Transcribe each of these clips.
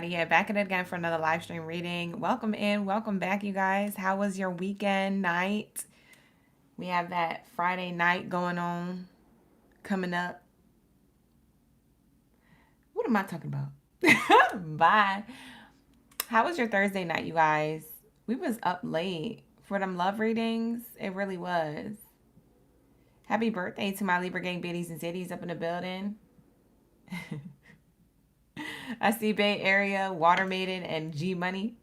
Yeah, back at it again for another live stream reading. Welcome in, welcome back, you guys. How was your weekend night? We have that Friday night going on, coming up. What am I talking about? Bye. How was your Thursday night, you guys? We was up late for them love readings. It really was. Happy birthday to my Libra gang biddies and zitties up in the building. I see Bay Area, Water Maiden, and G Money.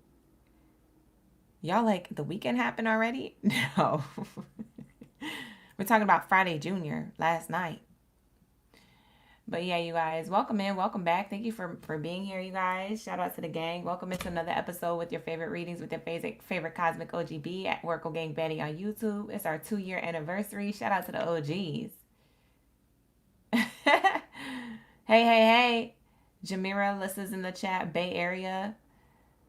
Y'all like the weekend happened already? No. We're talking about Friday Junior last night. But yeah, you guys, welcome in, welcome back. Thank you for being here, you guys. Shout out to the gang. Welcome into another episode with your favorite readings with your favorite cosmic OGB at Oracle Gang Baddie on YouTube. It's our 2-year anniversary. Shout out to the OGs. Hey. Jamira, listens in the chat. Bay Area.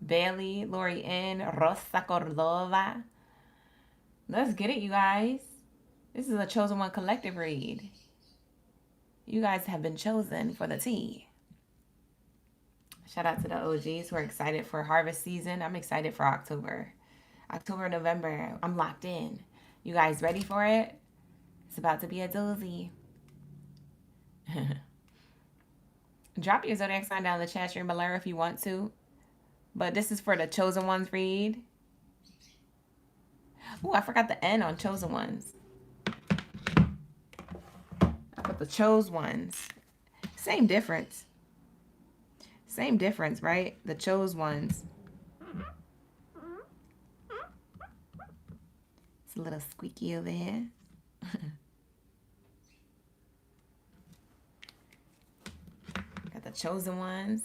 Bailey, Lori N, Rosa Cordova. Let's get it, you guys. This is a chosen one collective read. You guys have been chosen for the tea. Shout out to the OGs who are excited for harvest season. I'm excited for October. October, November. I'm locked in. You guys ready for it? It's about to be a doozy. Drop your zodiac sign down in the chat stream below if you want to. But this is for the chosen ones read. Oh, I forgot the N on chosen ones. I put the chose ones. Same difference. Same difference, right? The chose ones. It's a little squeaky over here. Got the chosen ones.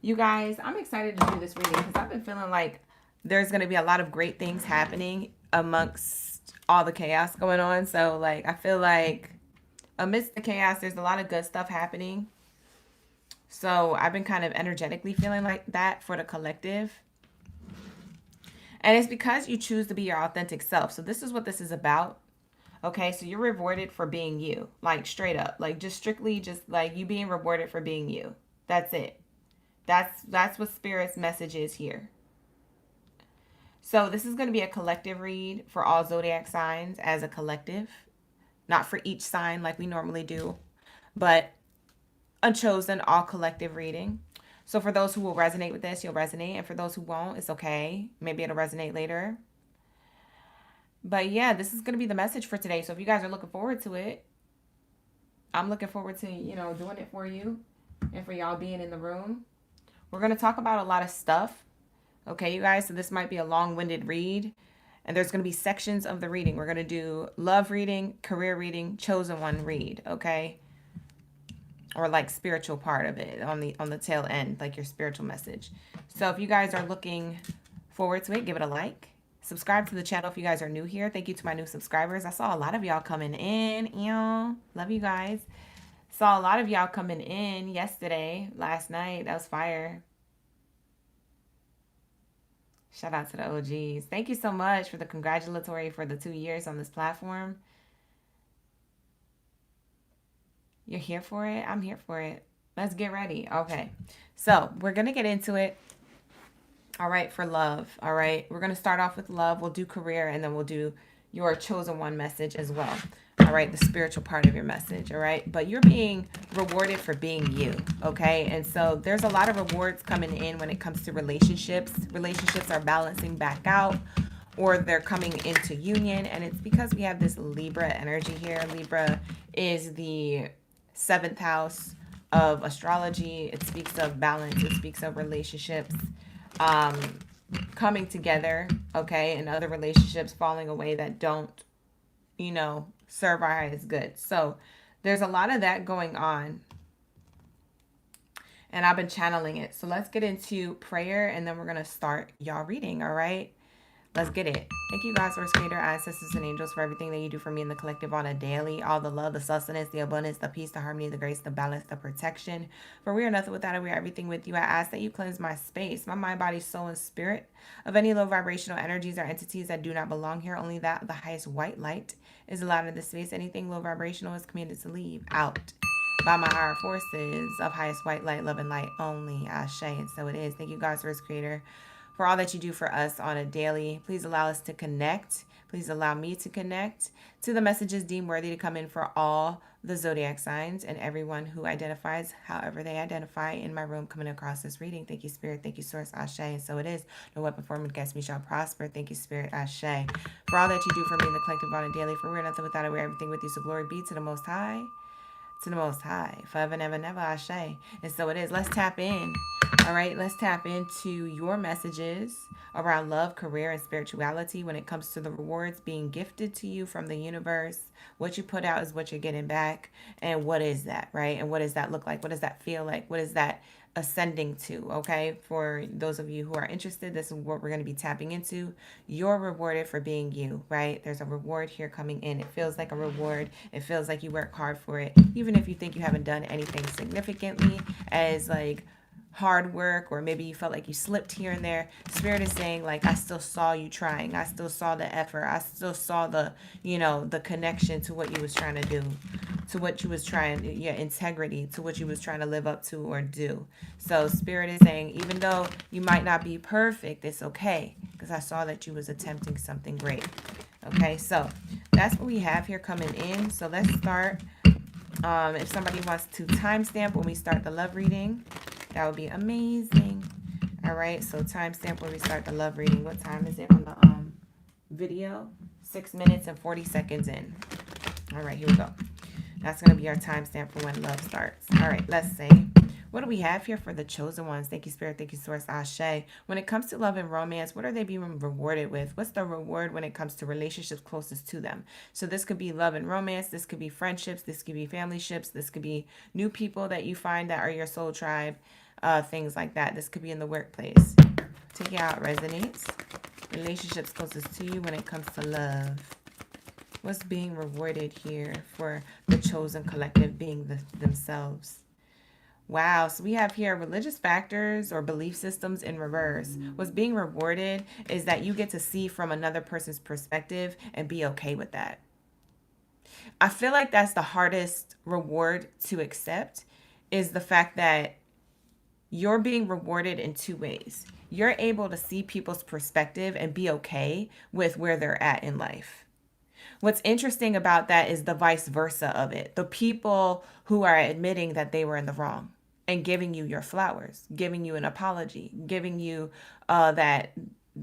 You guys, I'm excited to do this reading because I've been feeling like there's going to be a lot of great things happening amongst all the chaos going on. So, like, I feel like amidst the chaos, there's a lot of good stuff happening. So, I've been kind of energetically feeling like that for the collective. And it's because you choose to be your authentic self. So, this is what this is about. Okay, so you're rewarded for being you. Like, straight up. Like, just strictly just like you being rewarded for being you. That's it. That's what Spirit's message is here. So this is going to be a collective read for all zodiac signs as a collective. Not for each sign like we normally do, but a chosen all collective reading. So for those who will resonate with this, you'll resonate. And for those who won't, it's okay. Maybe it'll resonate later. But yeah, this is going to be the message for today. So if you guys are looking forward to it, I'm looking forward to, doing it for you and for y'all being in the room. We're going to talk about a lot of stuff. Okay, you guys, so this might be a long-winded read. And there's going to be sections of the reading. We're going to do love reading, career reading, chosen one read, okay? Or like spiritual part of it on the tail end, like your spiritual message. So if you guys are looking forward to it, give it a like. Subscribe to the channel if you guys are new here. Thank you to my new subscribers. I saw a lot of y'all coming in. Love you guys. Saw a lot of y'all coming in yesterday, last night. That was fire. Shout out to the OGs. Thank you so much for the congratulatory for the 2 years on this platform. You're here for it? I'm here for it. Let's get ready. Okay. So we're going to get into it. All right. For love. All right. We're going to start off with love. We'll do career and then we'll do your chosen one message as well. All right, the spiritual part of your message, all right? But you're being rewarded for being you, okay? And so there's a lot of rewards coming in when it comes to relationships. Relationships are balancing back out or they're coming into union. And it's because we have this Libra energy here. Libra is the 7th house of astrology. It speaks of balance. It speaks of relationships coming together, okay? And other relationships falling away that don't, serve our highest good. So there's a lot of that going on. And I've been channeling it. So let's get into prayer and then we're going to start y'all reading. All right. Let's get it. Thank you, God, source creator, ancestors, and angels for everything that you do for me in the collective on a daily. All the love, the sustenance, the abundance, the peace, the harmony, the grace, the balance, the protection. For we are nothing without it. We are everything with you. I ask that you cleanse my space, my mind, body, soul, and spirit of any low vibrational energies or entities that do not belong here. Only that the highest white light is allowed in this space. Anything low vibrational is commanded to leave out. by my higher forces of highest white light, love, and light only. Ashe. And so it is. Thank you, God, Source Creator, for all that you do for us on a daily. Please allow us to connect. Please allow me to connect to the messages deemed worthy to come in for all the zodiac signs and everyone who identifies however they identify in my room coming across this reading. Thank you, Spirit. Thank you, Source. Ashe. And so it is. No weapon formed against me shall prosper. Thank you, Spirit. Ashe. For all that you do for me in the collective on a daily, for we're nothing without it, we're everything with you. So glory be to the Most High. To the Most High, forever and ever and ever, Ashe. And so it is. Let's tap in. All right, let's tap into your messages around love, career, and spirituality when it comes to the rewards being gifted to you from the universe. What you put out is what you're getting back. And what is that, right? And what does that look like? What does that feel like? What is that ascending to? Okay, for those of you who are interested, this is what we're going to be tapping into. You're rewarded for being you, right? There's a reward here coming in. It feels like a reward. It feels like you work hard for it, even if you think you haven't done anything significantly as like hard work, or maybe you felt like you slipped here and there. Spirit is saying, like, I still saw you trying. I still saw the effort. I still saw the, the connection to what you was trying to do, to what you was trying, your integrity, to what you was trying to live up to or do. So Spirit is saying, even though you might not be perfect, it's okay, because I saw that you was attempting something great. Okay, so that's what we have here coming in. So let's start. If somebody wants to timestamp when we start the love reading, that would be amazing. All right, so timestamp when we start the love reading. What time is it on the video? 6 minutes and 40 seconds in. All right, here we go. That's going to be our timestamp for when love starts. All right, let's see. What do we have here for the chosen ones? Thank you, Spirit. Thank you, Source. Ashe. When it comes to love and romance, what are they being rewarded with? What's the reward when it comes to relationships closest to them? So this could be love and romance. This could be friendships. This could be family ships. This could be new people that you find that are your soul tribe. Things like that. This could be in the workplace. Take it out. Resonates. Relationships closest to you when it comes to love. What's being rewarded here for the chosen collective being themselves? Wow, so we have here religious factors or belief systems in reverse. What's being rewarded is that you get to see from another person's perspective and be okay with that. I feel like that's the hardest reward to accept, is the fact that you're being rewarded in two ways. You're able to see people's perspective and be okay with where they're at in life. What's interesting about that is the vice versa of it. The people who are admitting that they were in the wrong and giving you your flowers, giving you an apology, giving you that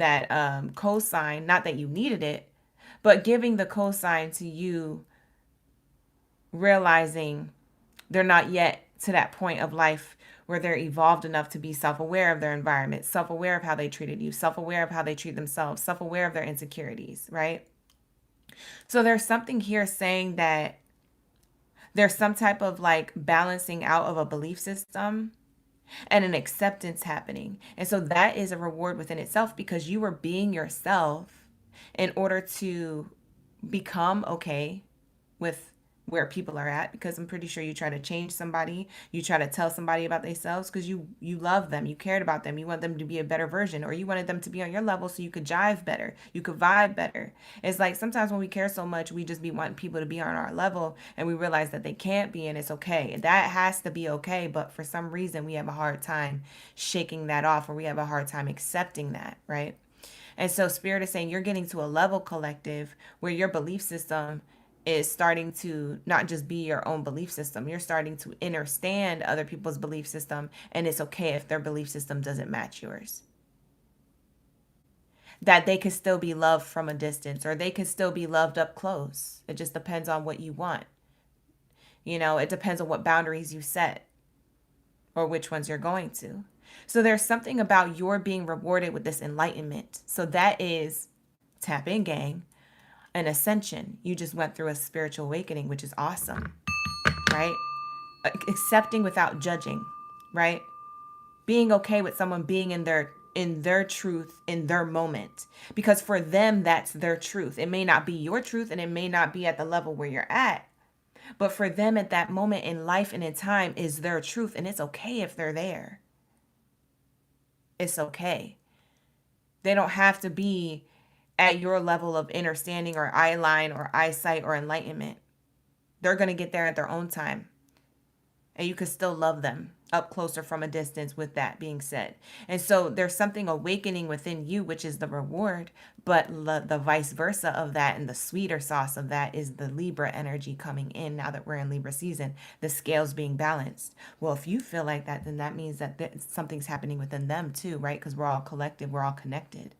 cosign, not that you needed it, but giving the cosign to you, realizing they're not yet to that point of life where they're evolved enough to be self-aware of their environment, self-aware of how they treated you, self-aware of how they treat themselves, self-aware of their insecurities, right? So there's something here saying that there's some type of like balancing out of a belief system and an acceptance happening. And so that is a reward within itself, because you were being yourself in order to become okay with where people are at, because I'm pretty sure you try to change somebody, you try to tell somebody about themselves because you love them, you cared about them, you want them to be a better version, or you wanted them to be on your level so you could jive better, you could vibe better. It's like sometimes when we care so much, we just be wanting people to be on our level, and we realize that they can't be, and it's okay. That has to be okay, but for some reason we have a hard time shaking that off, or we have a hard time accepting that, right? And so Spirit is saying you're getting to a level, collective, where your belief system is starting to not just be your own belief system. You're starting to understand other people's belief system, and it's okay if their belief system doesn't match yours. That they could still be loved from a distance, or they could still be loved up close. It just depends on what you want. It depends on what boundaries you set, or which ones you're going to. So there's something about your being rewarded with this enlightenment. So that is, tap in, gang, an ascension. You just went through a spiritual awakening, which is awesome, right? Accepting without judging, right? Being okay with someone being in their truth, in their moment, because for them, that's their truth. It may not be your truth, and it may not be at the level where you're at, but for them at that moment in life and in time is their truth, and it's okay if they're there. It's okay. They don't have to be at your level of understanding or eye line or eyesight or enlightenment. They're going to get there at their own time. and you could still love them up close or from a distance, with that being said. And so there's something awakening within you, which is the reward, but the vice versa of that, and the sweeter sauce of that, is the Libra energy coming in now that we're in Libra season, the scales being balanced. Well, if you feel like that, then that means that something's happening within them too, right? Because we're all collective, we're all connected.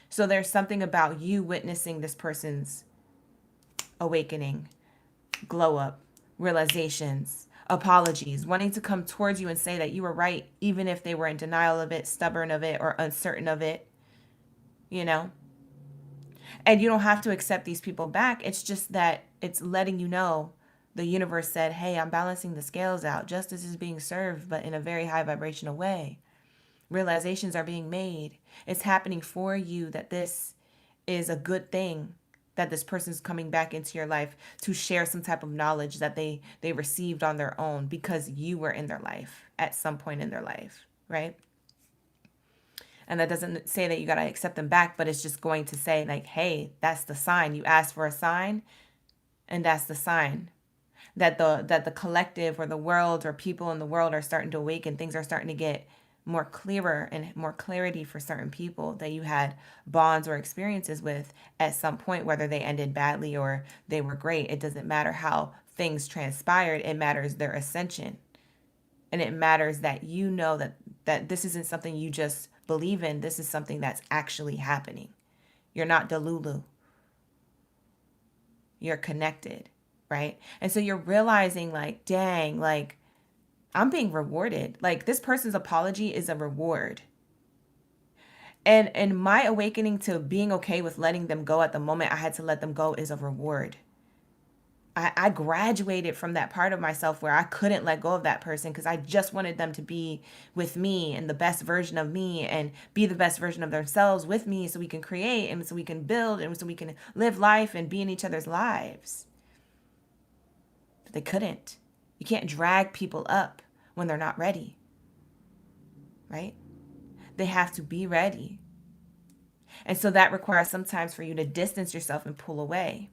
So there's something about you witnessing this person's awakening, glow up, realizations, apologies, wanting to come towards you and say that you were right, even if they were in denial of it, stubborn of it, or uncertain of it, you know? And you don't have to accept these people back. It's just that it's letting you know the universe said, hey, I'm balancing the scales out. Justice is being served, but in a very high vibrational way. Realizations are being made. It's happening for you that this is a good thing, that this person's coming back into your life to share some type of knowledge that they received on their own because you were in their life at some point in their life, right? And that doesn't say that you got to accept them back, but it's just going to say like, hey, that's the sign. You asked for a sign, and that's the sign that the collective or the world or people in the world are starting to awaken. Things are starting to get more clearer and more clarity for certain people that you had bonds or experiences with at some point, whether they ended badly or they were great. It doesn't matter how things transpired. It matters their ascension. And it matters that you know that this isn't something you just believe in. This is something that's actually happening. You're not Delulu. You're connected, right? And so you're realizing like, dang, like, I'm being rewarded. Like, this person's apology is a reward. And my awakening to being okay with letting them go at the moment I had to let them go is a reward. I graduated from that part of myself where I couldn't let go of that person because I just wanted them to be with me and the best version of me and be the best version of themselves with me so we can create and so we can build and so we can live life and be in each other's lives. But they couldn't. You can't drag people up when they're not ready, right? They have to be ready. And so that requires sometimes for you to distance yourself and pull away.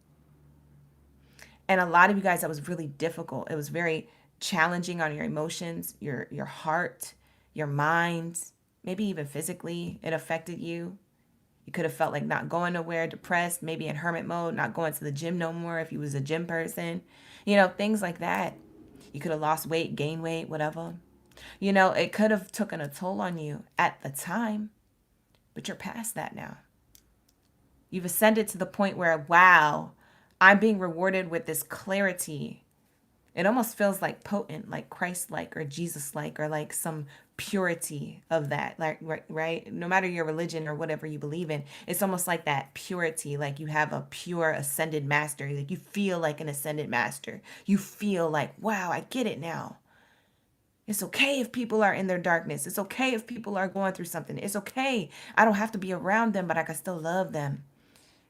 And a lot of you guys, that was really difficult. It was very challenging on your emotions, your heart, your mind, maybe even physically. It affected you. You could have felt like not going nowhere, depressed, maybe in hermit mode, not going to the gym no more if you was a gym person, things like that. You could have lost weight, gained weight, whatever. It could have taken a toll on you at the time, but you're past that now. You've ascended to the point where, wow, I'm being rewarded with this clarity. It almost feels like potent, like Christ-like or Jesus-like, or like some purity of that, like, right? No matter your religion or whatever you believe in, it's almost like that purity, like you have a pure ascended master. Like you feel like an ascended master. You feel like, wow, I get it now. It's okay if people are in their darkness. It's okay if people are going through something. It's okay. I don't have to be around them, but I can still love them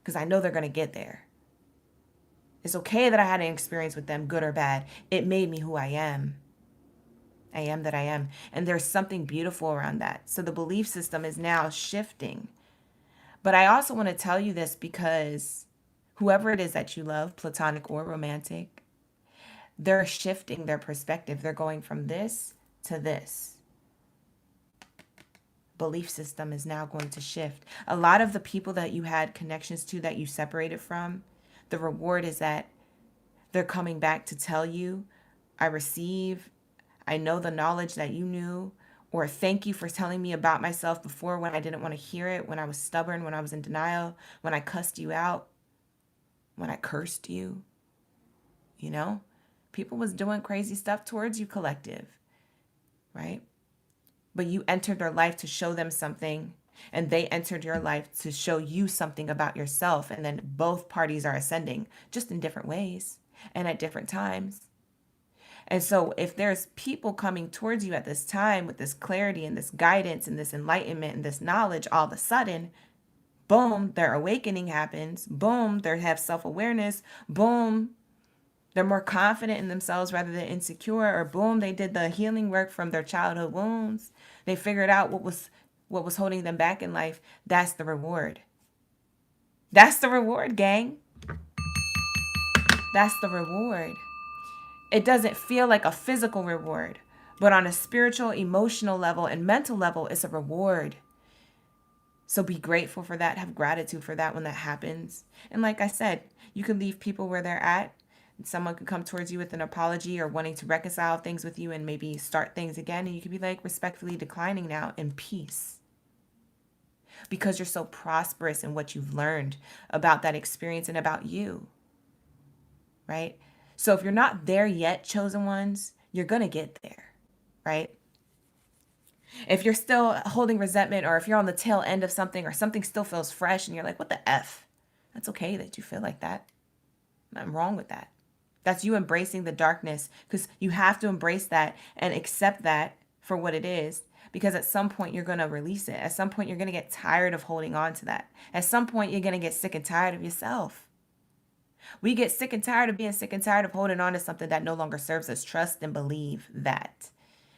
because I know they're going to get there. It's okay that I had an experience with them, good or bad. It made me who I am. I am that I am. And there's something beautiful around that. So the belief system is now shifting. But I also want to tell you this because whoever it is that you love, platonic or romantic, they're shifting their perspective. They're going from this to this. Belief system is now going to shift. A lot of the people that you had connections to that you separated from, the reward is that they're coming back to tell you, I know the knowledge that you knew, or thank you for telling me about myself before when I didn't want to hear it, when I was stubborn, when I was in denial, when I cussed you out, when I cursed you. People was doing crazy stuff towards you, collective, right? But you entered their life to show them something, and they entered your life to show you something about yourself. And then both parties are ascending, just in different ways and at different times. And so if there's people coming towards you at this time with this clarity and this guidance and this enlightenment and this knowledge, all of a sudden, boom, their awakening happens. Boom, they have self-awareness. Boom, they're more confident in themselves rather than insecure. Or boom, they did the healing work from their childhood wounds. They figured out what was holding them back in life. That's the reward. That's the reward, gang. That's the reward. It doesn't feel like a physical reward, but on a spiritual, emotional level, and mental level, it's a reward. So be grateful for that. Have gratitude for that when that happens. And like I said, you can leave people where they're at. Someone could come towards you with an apology or wanting to reconcile things with you and maybe start things again. And you could be like respectfully declining now in peace, because you're so prosperous in what you've learned about that experience and about you, right? So if you're not there yet, chosen ones, you're going to get there, right? If you're still holding resentment, or if you're on the tail end of something, or something still feels fresh and you're like, what the F? That's okay that you feel like that. Nothing wrong with that. That's you embracing the darkness, because you have to embrace that and accept that for what it is. Because at some point you're going to release it. At some point you're going to get tired of holding on to that. At some point you're going to get sick and tired of yourself. We get sick and tired of being sick and tired of holding on to something that no longer serves us. Trust and believe that.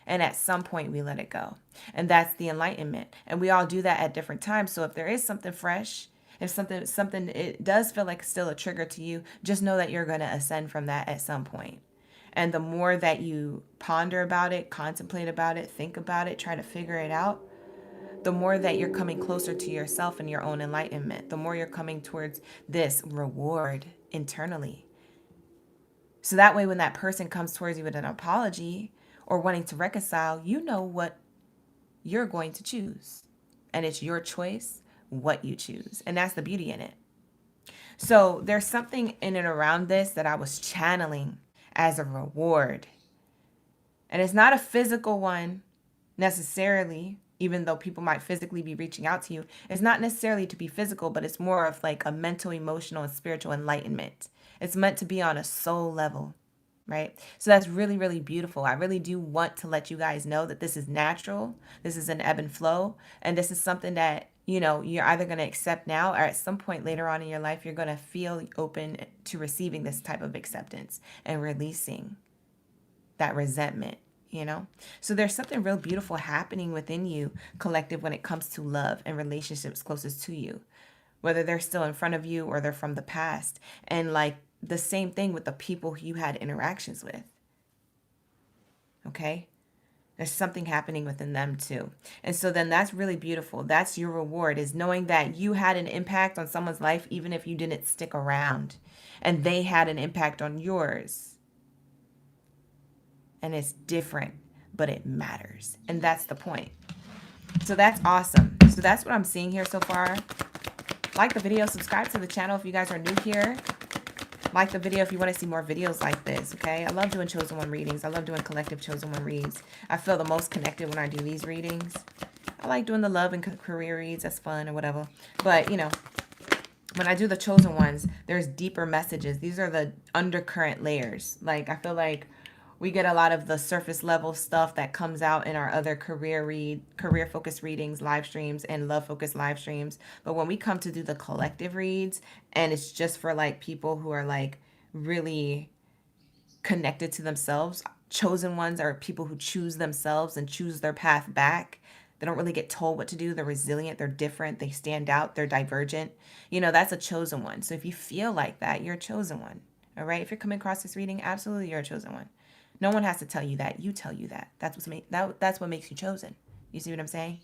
And at some point we let it go. And that's the enlightenment. And we all do that at different times. So if there is something fresh, if something it does feel like still a trigger to you, just know that you're going to ascend from that at some point. And the more that you ponder about it, contemplate about it, think about it, try to figure it out, the more that you're coming closer to yourself and your own enlightenment, the more you're coming towards this reward internally. So that way, when that person comes towards you with an apology or wanting to reconcile, you know what you're going to choose. And it's your choice what you choose. And that's the beauty in it. So there's something in and around this that I was channeling as a reward. And it's not a physical one necessarily, even though people might physically be reaching out to you. It's not necessarily to be physical, but it's more of like a mental, emotional, and spiritual enlightenment. It's meant to be on a soul level, right? So that's really, really beautiful. I really do want to let you guys know that this is natural. This is an ebb and flow. And this is something that, you're either going to accept now, or at some point later on in your life, you're going to feel open to receiving this type of acceptance and releasing that resentment. So there's something real beautiful happening within you, collective, when it comes to love and relationships closest to you, whether they're still in front of you or they're from the past. And like the same thing with the people you had interactions with. Okay? There's something happening within them too. And so then that's really beautiful. That's your reward, is knowing that you had an impact on someone's life, even if you didn't stick around, and they had an impact on yours. And it's different, but it matters. And that's the point. So that's awesome. So that's what I'm seeing here so far. Like the video, subscribe to the channel if you guys are new here. Like the video if you want to see more videos like this, okay? I love doing chosen one readings. I love doing collective chosen one reads. I feel the most connected when I do these readings. I like doing the love and career reads. That's fun or whatever. But, when I do the chosen ones, there's deeper messages. These are the undercurrent layers. Like, I feel like we get a lot of the surface level stuff that comes out in our other career focused readings, live streams, and love focused live streams. But when we come to do the collective reads, and it's just for like people who are like really connected to themselves, chosen ones are people who choose themselves and choose their path back. They don't really get told what to do. They're resilient. They're different. They stand out. They're divergent. That's a chosen one. So if you feel like that, you're a chosen one. All right. If you're coming across this reading, absolutely, you're a chosen one. No one has to tell you that. You tell you that. That's what makes you chosen. You see what I'm saying?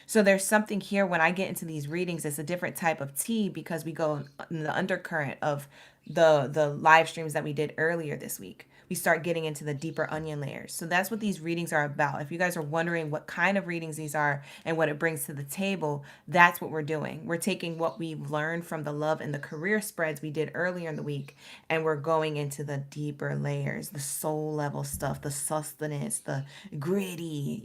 So there's something here when I get into these readings. It's a different type of tea, because we go in the undercurrent of the live streams that we did earlier this week. We start getting into the deeper onion layers. So that's what these readings are about. If you guys are wondering what kind of readings these are and what it brings to the table, that's what we're doing. We're taking what we've learned from the love and the career spreads we did earlier in the week, and we're going into the deeper layers, the soul level stuff, the sustenance, the gritty,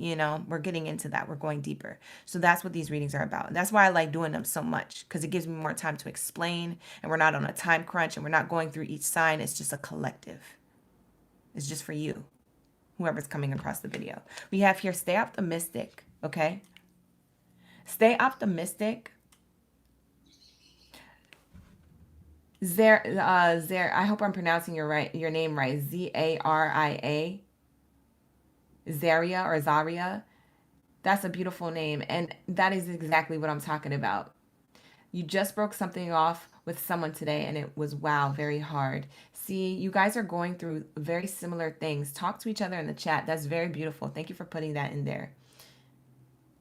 we're getting into that. We're going deeper. So that's what these readings are about. And that's why I like doing them so much, because it gives me more time to explain, and we're not on a time crunch, and we're not going through each sign. It's just a collective. It's just for you, whoever's coming across the video. We have here, stay optimistic, okay? Stay optimistic. I hope I'm pronouncing your name right. Zaria. Zaria or Zaria. That's a beautiful name, and that is exactly what I'm talking about. You just broke something off with someone today and it was, wow, very hard. See, you guys are going through very similar things. Talk to each other in the chat. That's very beautiful. Thank you for putting that in there.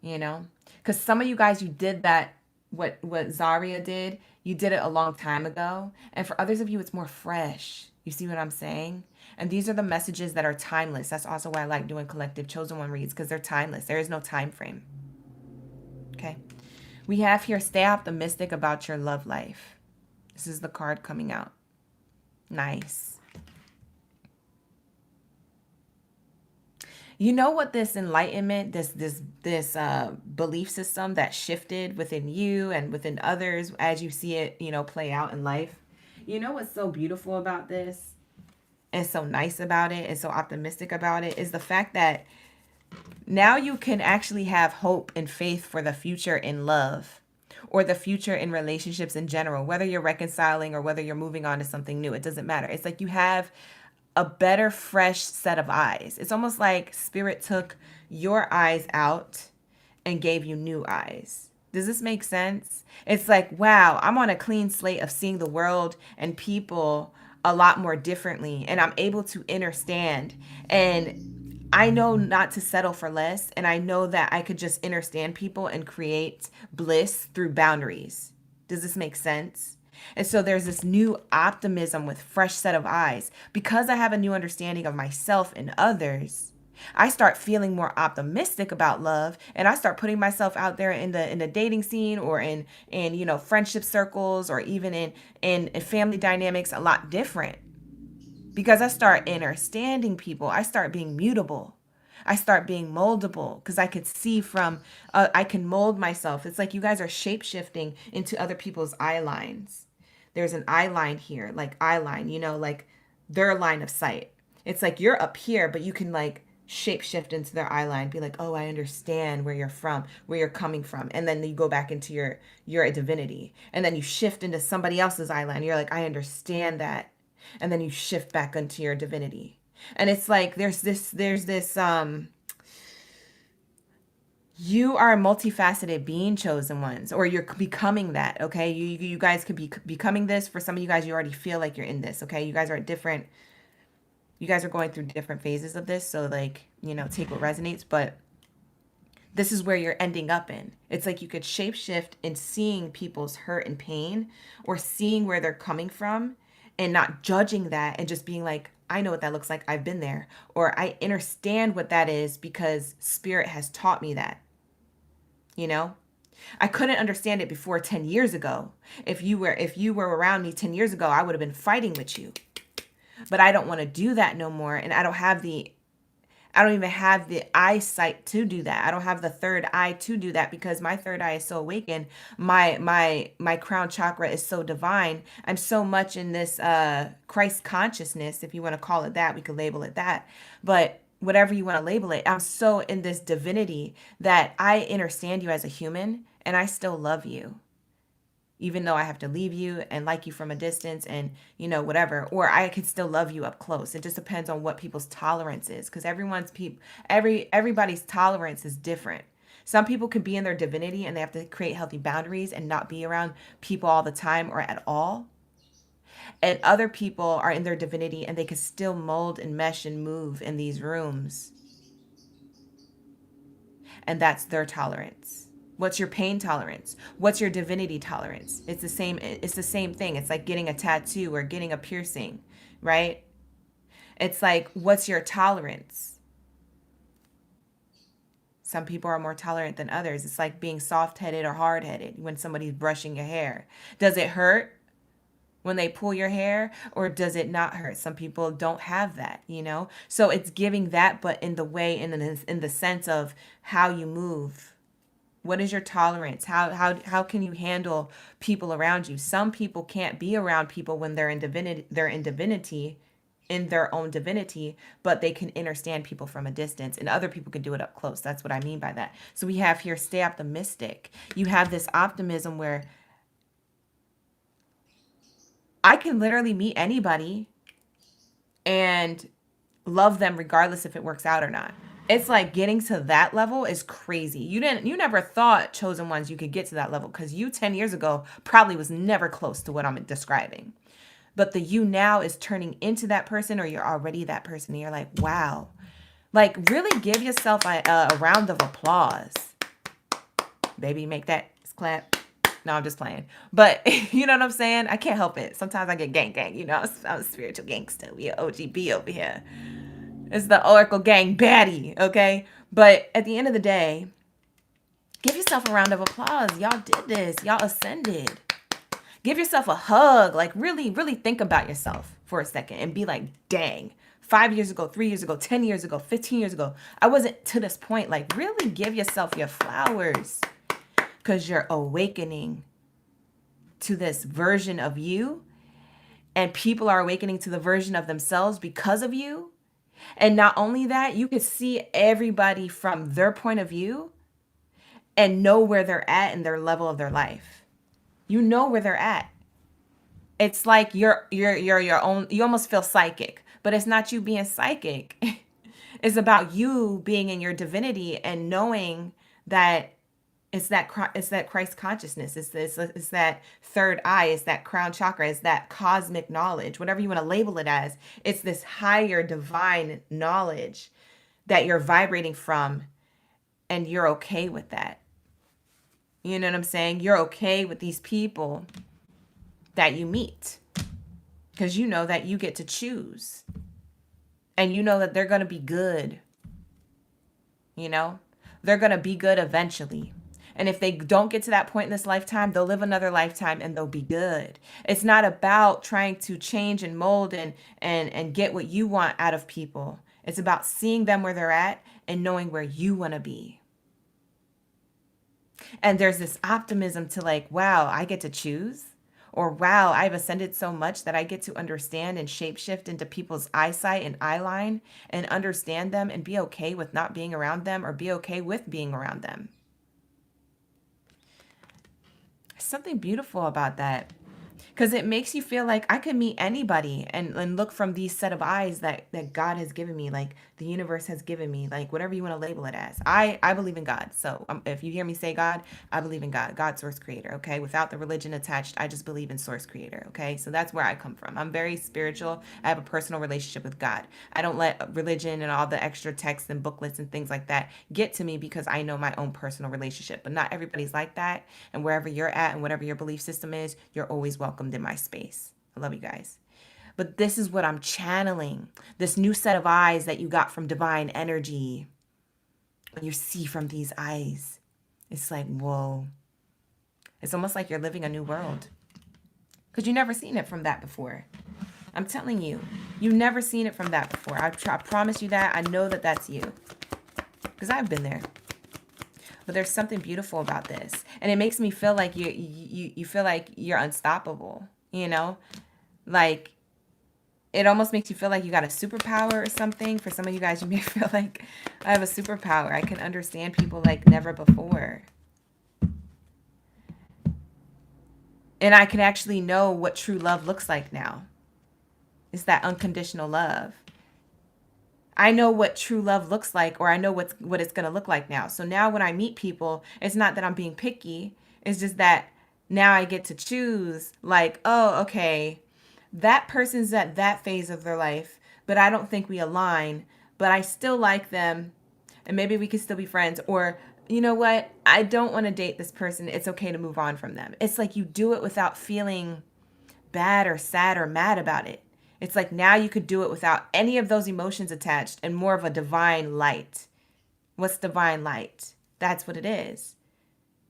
You know, because some of you guys, you did that, what Zaria did, you did it a long time ago, and for others of you it's more fresh. You see what I'm saying? And these are the messages that are timeless. That's also why I like doing collective chosen one reads, because they're timeless. There is no time frame. Okay, we have here, stay optimistic about your love life. This is the card coming out. Nice. You know what, this enlightenment, this belief system that shifted within you and within others as you see it, play out in life. You know what's so beautiful about this and so nice about it and so optimistic about it is the fact that now you can actually have hope and faith for the future in love, or the future in relationships in general, whether you're reconciling or whether you're moving on to something new. It doesn't matter. It's like you have a better, fresh set of eyes. It's almost like spirit took your eyes out and gave you new eyes. Does this make sense? It's like, wow, I'm on a clean slate of seeing the world and people a lot more differently, and I'm able to understand. And I know not to settle for less, and I know that I could just understand people and create bliss through boundaries. Does this make sense? And so there's this new optimism with fresh set of eyes. Because I have a new understanding of myself and others, I start feeling more optimistic about love, and I start putting myself out there in the dating scene, or in friendship circles, or even in family dynamics a lot different. Because I start understanding people, I start being mutable. I start being moldable because I could see from, I can mold myself. It's like you guys are shape shifting into other people's eye lines. There's an eye line here, like eye line, like their line of sight. It's like you're up here, but you can like shape shift into their eye line, be like, oh, I understand where you're from, where you're coming from. And then you go back into your divinity. And then you shift into somebody else's eye line. You're like, I understand that. And then you shift back into your divinity. And it's like there's this you are a multifaceted being, chosen ones, or you're becoming that. Okay, you guys could be becoming this. For some of you guys, you already feel like you're in this. Okay, you guys are going through different phases of this, so like, take what resonates. But this is where you're ending up in. It's like you could shapeshift in seeing people's hurt and pain, or seeing where they're coming from and not judging that, and just being like, I know what that looks like. I've been there. Or I understand what that is because spirit has taught me that. I couldn't understand it before 10 years ago. If you were around me 10 years ago, I would have been fighting with you. But I don't want to do that no more. And I don't even have the eyesight to do that. I don't have the third eye to do that, because my third eye is so awakened. My crown chakra is so divine. I'm so much in this Christ consciousness, if you want to call it that. We could label it that. But whatever you want to label it, I'm so in this divinity that I understand you as a human, and I still love you. Even though I have to leave you and like you from a distance, and whatever, or I can still love you up close. It just depends on what people's tolerance is, because everybody's tolerance is different. Some people can be in their divinity and they have to create healthy boundaries and not be around people all the time or at all. And other people are in their divinity and they can still mold and mesh and move in these rooms. And that's their tolerance. What's your pain tolerance? What's your divinity tolerance? It's the same thing. It's like getting a tattoo or getting a piercing, right? It's like, what's your tolerance? Some people are more tolerant than others. It's like being soft-headed or hard-headed when somebody's brushing your hair. Does it hurt when they pull your hair, or does it not hurt? Some people don't have that, So it's giving that, but in the way, in the sense of how you move. What is your tolerance? How can you handle people around you? Some people can't be around people when they're in divinity, in their own divinity, but they can understand people from a distance, and other people can do it up close. That's what I mean by that. So we have here, stay optimistic. You have this optimism where I can literally meet anybody and love them regardless if it works out or not. It's like getting to that level is crazy. You never thought, chosen ones, you could get to that level, because you 10 years ago probably was never close to what I'm describing. But the you now is turning into that person, or you're already that person. And you're like, wow. Like, really give yourself a round of applause. Baby, make that clap. No, I'm just playing. But you know what I'm saying? I can't help it. Sometimes I get gang. You know, I'm a spiritual gangster. We are OGB over here. It's the Oracle Gang Baddie, okay? But at the end of the day, give yourself a round of applause. Y'all did this. Y'all ascended. Give yourself a hug. Like, really, really think about yourself for a second and be like, dang, 5 years ago, 3 years ago, 10 years ago, 15 years ago, I wasn't to this point. Like, really give yourself your flowers, because you're awakening to this version of you, and people are awakening to the version of themselves because of you. And not only that, you can see everybody from their point of view and know where they're at in their level of their life. You know where they're at. It's like you're your own, you almost feel psychic, but it's not you being psychic. It's about you being in your divinity and knowing that it's that Christ consciousness. It's that third eye. It's that crown chakra. It's that cosmic knowledge, whatever you want to label it as. It's this higher divine knowledge that you're vibrating from, and you're okay with that. You know what I'm saying? You're okay with these people that you meet, because you know that you get to choose, and you know that they're going to be good. You know, they're going to be good eventually. And if they don't get to that point in this lifetime, they'll live another lifetime and they'll be good. It's not about trying to change and mold and get what you want out of people. It's about seeing them where they're at and knowing where you want to be. And there's this optimism to like, wow, I get to choose. Or wow, I've ascended so much that I get to understand and shapeshift into people's eyesight and eye line and understand them and be okay with not being around them, or be okay with being around them. Something beautiful about that, because it makes you feel like I could meet anybody and look from these set of eyes that God has given me, like the universe has given me, like whatever you want to label it as. I believe in God. So if you hear me say God, I believe in God, source creator. Okay. Without the religion attached, I just believe in source creator. Okay. So that's where I come from. I'm very spiritual. I have a personal relationship with God. I don't let religion and all the extra texts and booklets and things like that get to me, because I know my own personal relationship. But not everybody's like that. And wherever you're at and whatever your belief system is, you're always welcomed in my space. I love you guys. But this is what I'm channeling. This new set of eyes that you got from divine energy. When you see from these eyes, it's like, whoa. It's almost like you're living a new world, because you've never seen it from that before. I'm telling you, you've never seen it from that before. I promise you that. I know that that's you, because I've been there. But there's something beautiful about this, and it makes me feel like you feel like you're unstoppable. You know, like it almost makes you feel like you got a superpower or something. For some of you guys, you may feel like I have a superpower. I can understand people like never before, and I can actually know what true love looks like now. It's that unconditional love. I know what true love looks like, or I know what it's going to look like now. So now when I meet people, it's not that I'm being picky. It's just that now I get to choose, like, oh, okay, that person's at that phase of their life, but I don't think we align, but I still like them, and maybe we could still be friends. Or, you know what? I don't want to date this person. It's okay to move on from them. It's like you do it without feeling bad or sad or mad about it. It's like now you could do it without any of those emotions attached, and more of a divine light. What's divine light? That's what it is.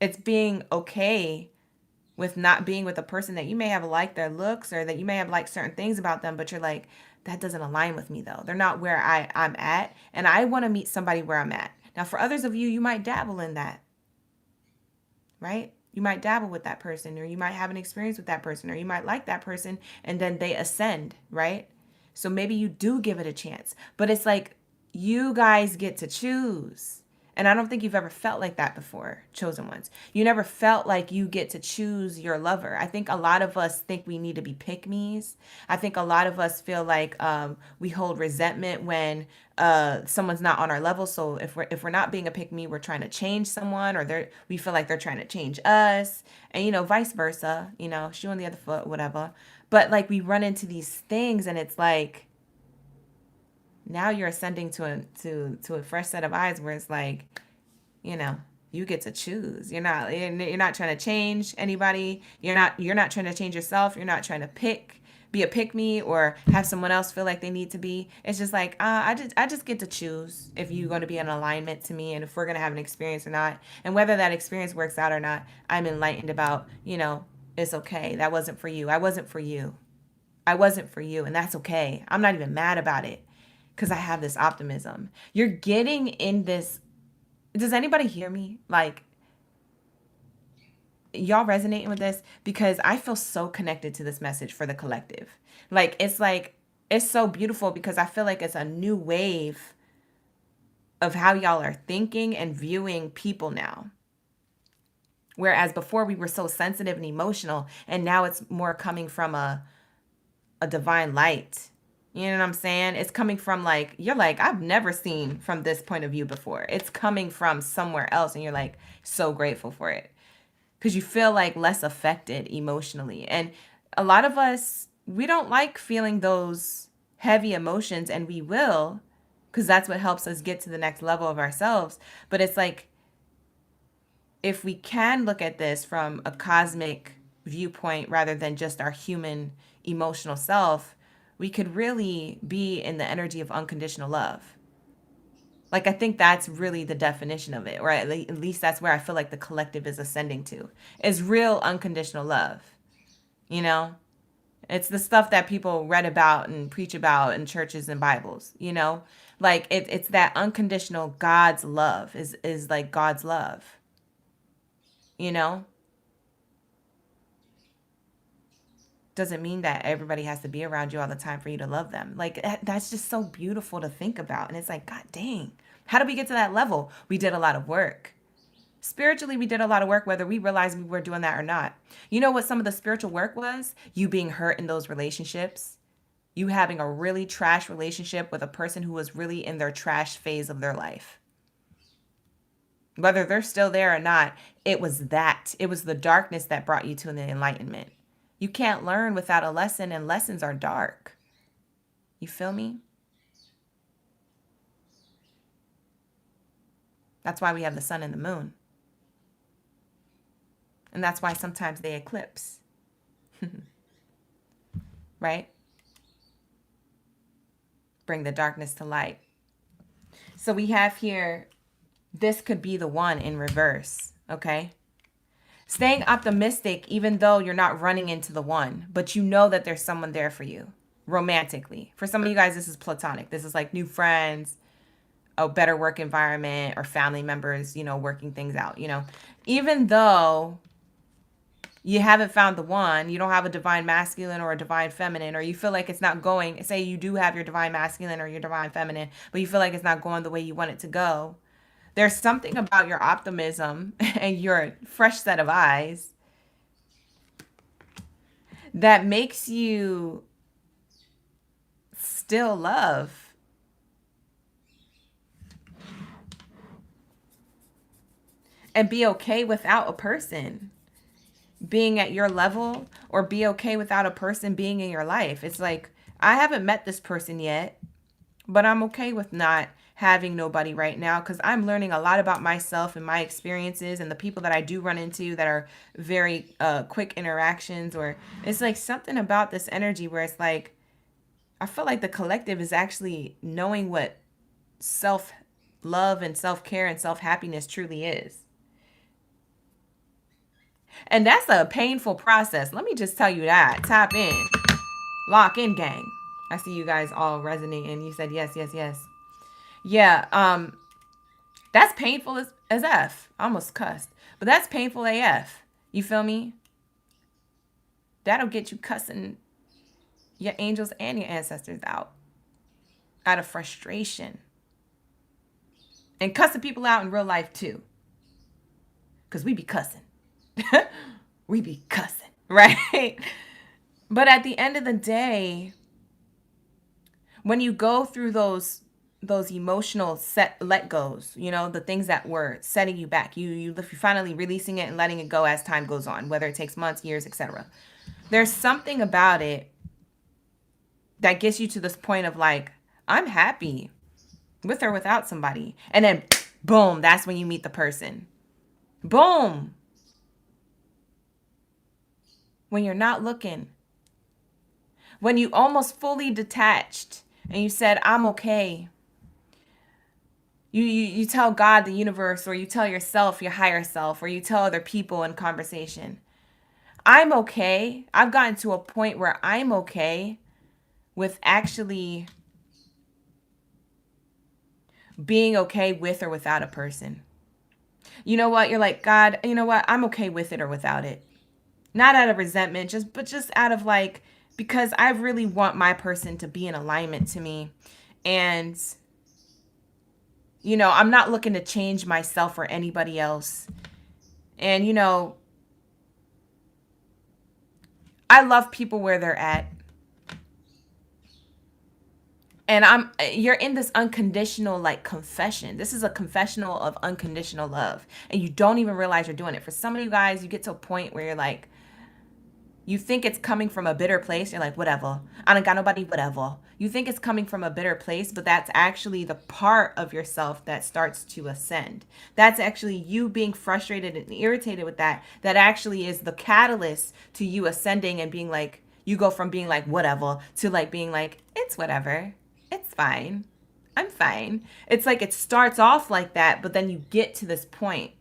It's being okay with not being with a person that you may have liked their looks, or that you may have liked certain things about them, but you're like, that doesn't align with me though. They're not where I'm at, and I want to meet somebody where I'm at. Now, for others of you, you might dabble in that, right? You might dabble with that person, or you might have an experience with that person, or you might like that person and then they ascend, right? So maybe you do give it a chance, but it's like you guys get to choose. And I don't think you've ever felt like that before, chosen ones. You never felt like you get to choose your lover. I think a lot of us think we need to be pick-me's. I think a lot of us feel like we hold resentment when someone's not on our level. So if we're not being a pick me, we're trying to change someone, or we feel like they're trying to change us, and vice versa, shoe on the other foot, whatever. But like we run into these things, and it's like now you're ascending to a fresh set of eyes where it's like, you get to choose. You're not trying to change anybody. You're not trying to change yourself. You're not trying to be a pick me or have someone else feel like they need to be. It's just like, I just get to choose if you're going to be in alignment to me and if we're going to have an experience or not. And whether that experience works out or not, I'm enlightened about, it's okay. That wasn't for you. I wasn't for you. I wasn't for you. And that's okay. I'm not even mad about it because I have this optimism. You're getting in this. Does anybody hear me? Like, y'all resonating with this? Because I feel so connected to this message for the collective. Like, it's so beautiful because I feel like it's a new wave of how y'all are thinking and viewing people now. Whereas before we were so sensitive and emotional, and now it's more coming from a divine light. You know what I'm saying? It's coming from like, you're like, I've never seen from this point of view before. It's coming from somewhere else, and you're like so grateful for it because you feel like less affected emotionally. And a lot of us, we don't like feeling those heavy emotions, and we will because that's what helps us get to the next level of ourselves. But it's like, if we can look at this from a cosmic viewpoint rather than just our human emotional self, we could really be in the energy of unconditional love. Like, I think that's really the definition of it, or at least that's where I feel like the collective is ascending to, is real unconditional love. It's the stuff that people read about and preach about in churches and Bibles, like it's that unconditional God's love is like God's love, doesn't mean that everybody has to be around you all the time for you to love them. Like, that's just so beautiful to think about. And it's like, God dang, how did we get to that level? We did a lot of work. Spiritually, we did a lot of work, whether we realized we were doing that or not. You know what some of the spiritual work was? You being hurt in those relationships. You having a really trash relationship with a person who was really in their trash phase of their life. Whether they're still there or not, it was the darkness that brought you to the enlightenment. You can't learn without a lesson, and lessons are dark. You feel me? That's why we have the sun and the moon. And that's why sometimes they eclipse. Right? Bring the darkness to light. So we have here, this could be the one in reverse, okay? Staying optimistic even though you're not running into the one, but you know that there's someone there for you romantically. For some of you guys, this is platonic. This is like new friends, a better work environment, or family members, working things out, Even though you haven't found the one, you don't have a divine masculine or a divine feminine, or you feel like it's not going, say you do have your divine masculine or your divine feminine, but you feel like it's not going the way you want it to go. There's something about your optimism and your fresh set of eyes that makes you still love. And be okay without a person being at your level, or be okay without a person being in your life. It's like, I haven't met this person yet, but I'm okay with not having nobody right now because I'm learning a lot about myself and my experiences and the people that I do run into that are very quick interactions. Or it's like something about this energy where it's like, I feel like the collective is actually knowing what self-love and self-care and self-happiness truly is. And that's a painful process. Let me just tell you that. Tap in. Lock in, gang. I see you guys all resonating. You said yes, yes, yes. Yeah, that's painful as F. I almost cussed. But that's painful AF. You feel me? That'll get you cussing your angels and your ancestors out of frustration. And cussing people out in real life too. Because we be cussing. We be cussing, right? But at the end of the day, when you go through those those emotional let goes, the things that were setting you back. You're finally releasing it and letting it go as time goes on, whether it takes months, years, etc. There's something about it that gets you to this point of like, I'm happy with or without somebody. And then boom, that's when you meet the person. Boom. When you're not looking. When you almost fully detached and you said, I'm okay. You tell God, the universe, or you tell yourself, your higher self, or you tell other people in conversation, I'm okay. I've gotten to a point where I'm okay with actually being okay with or without a person. You know what? You're like, God, you know what? I'm okay with it or without it. Not out of resentment, but just out of like, because I really want my person to be in alignment to me. And, I'm not looking to change myself or anybody else. And, I love people where they're at. And you're in this unconditional like confession. This is a confessional of unconditional love. And you don't even realize you're doing it. For some of you guys, you get to a point where you're like, you think it's coming from a bitter place. You're like, whatever. I don't got nobody, whatever. You think it's coming from a bitter place, but that's actually the part of yourself that starts to ascend. That's actually you being frustrated and irritated with that. That actually is the catalyst to you ascending and being like, you go from being like, whatever, to like being like, it's whatever. It's fine. I'm fine. It's like it starts off like that, but then you get to this point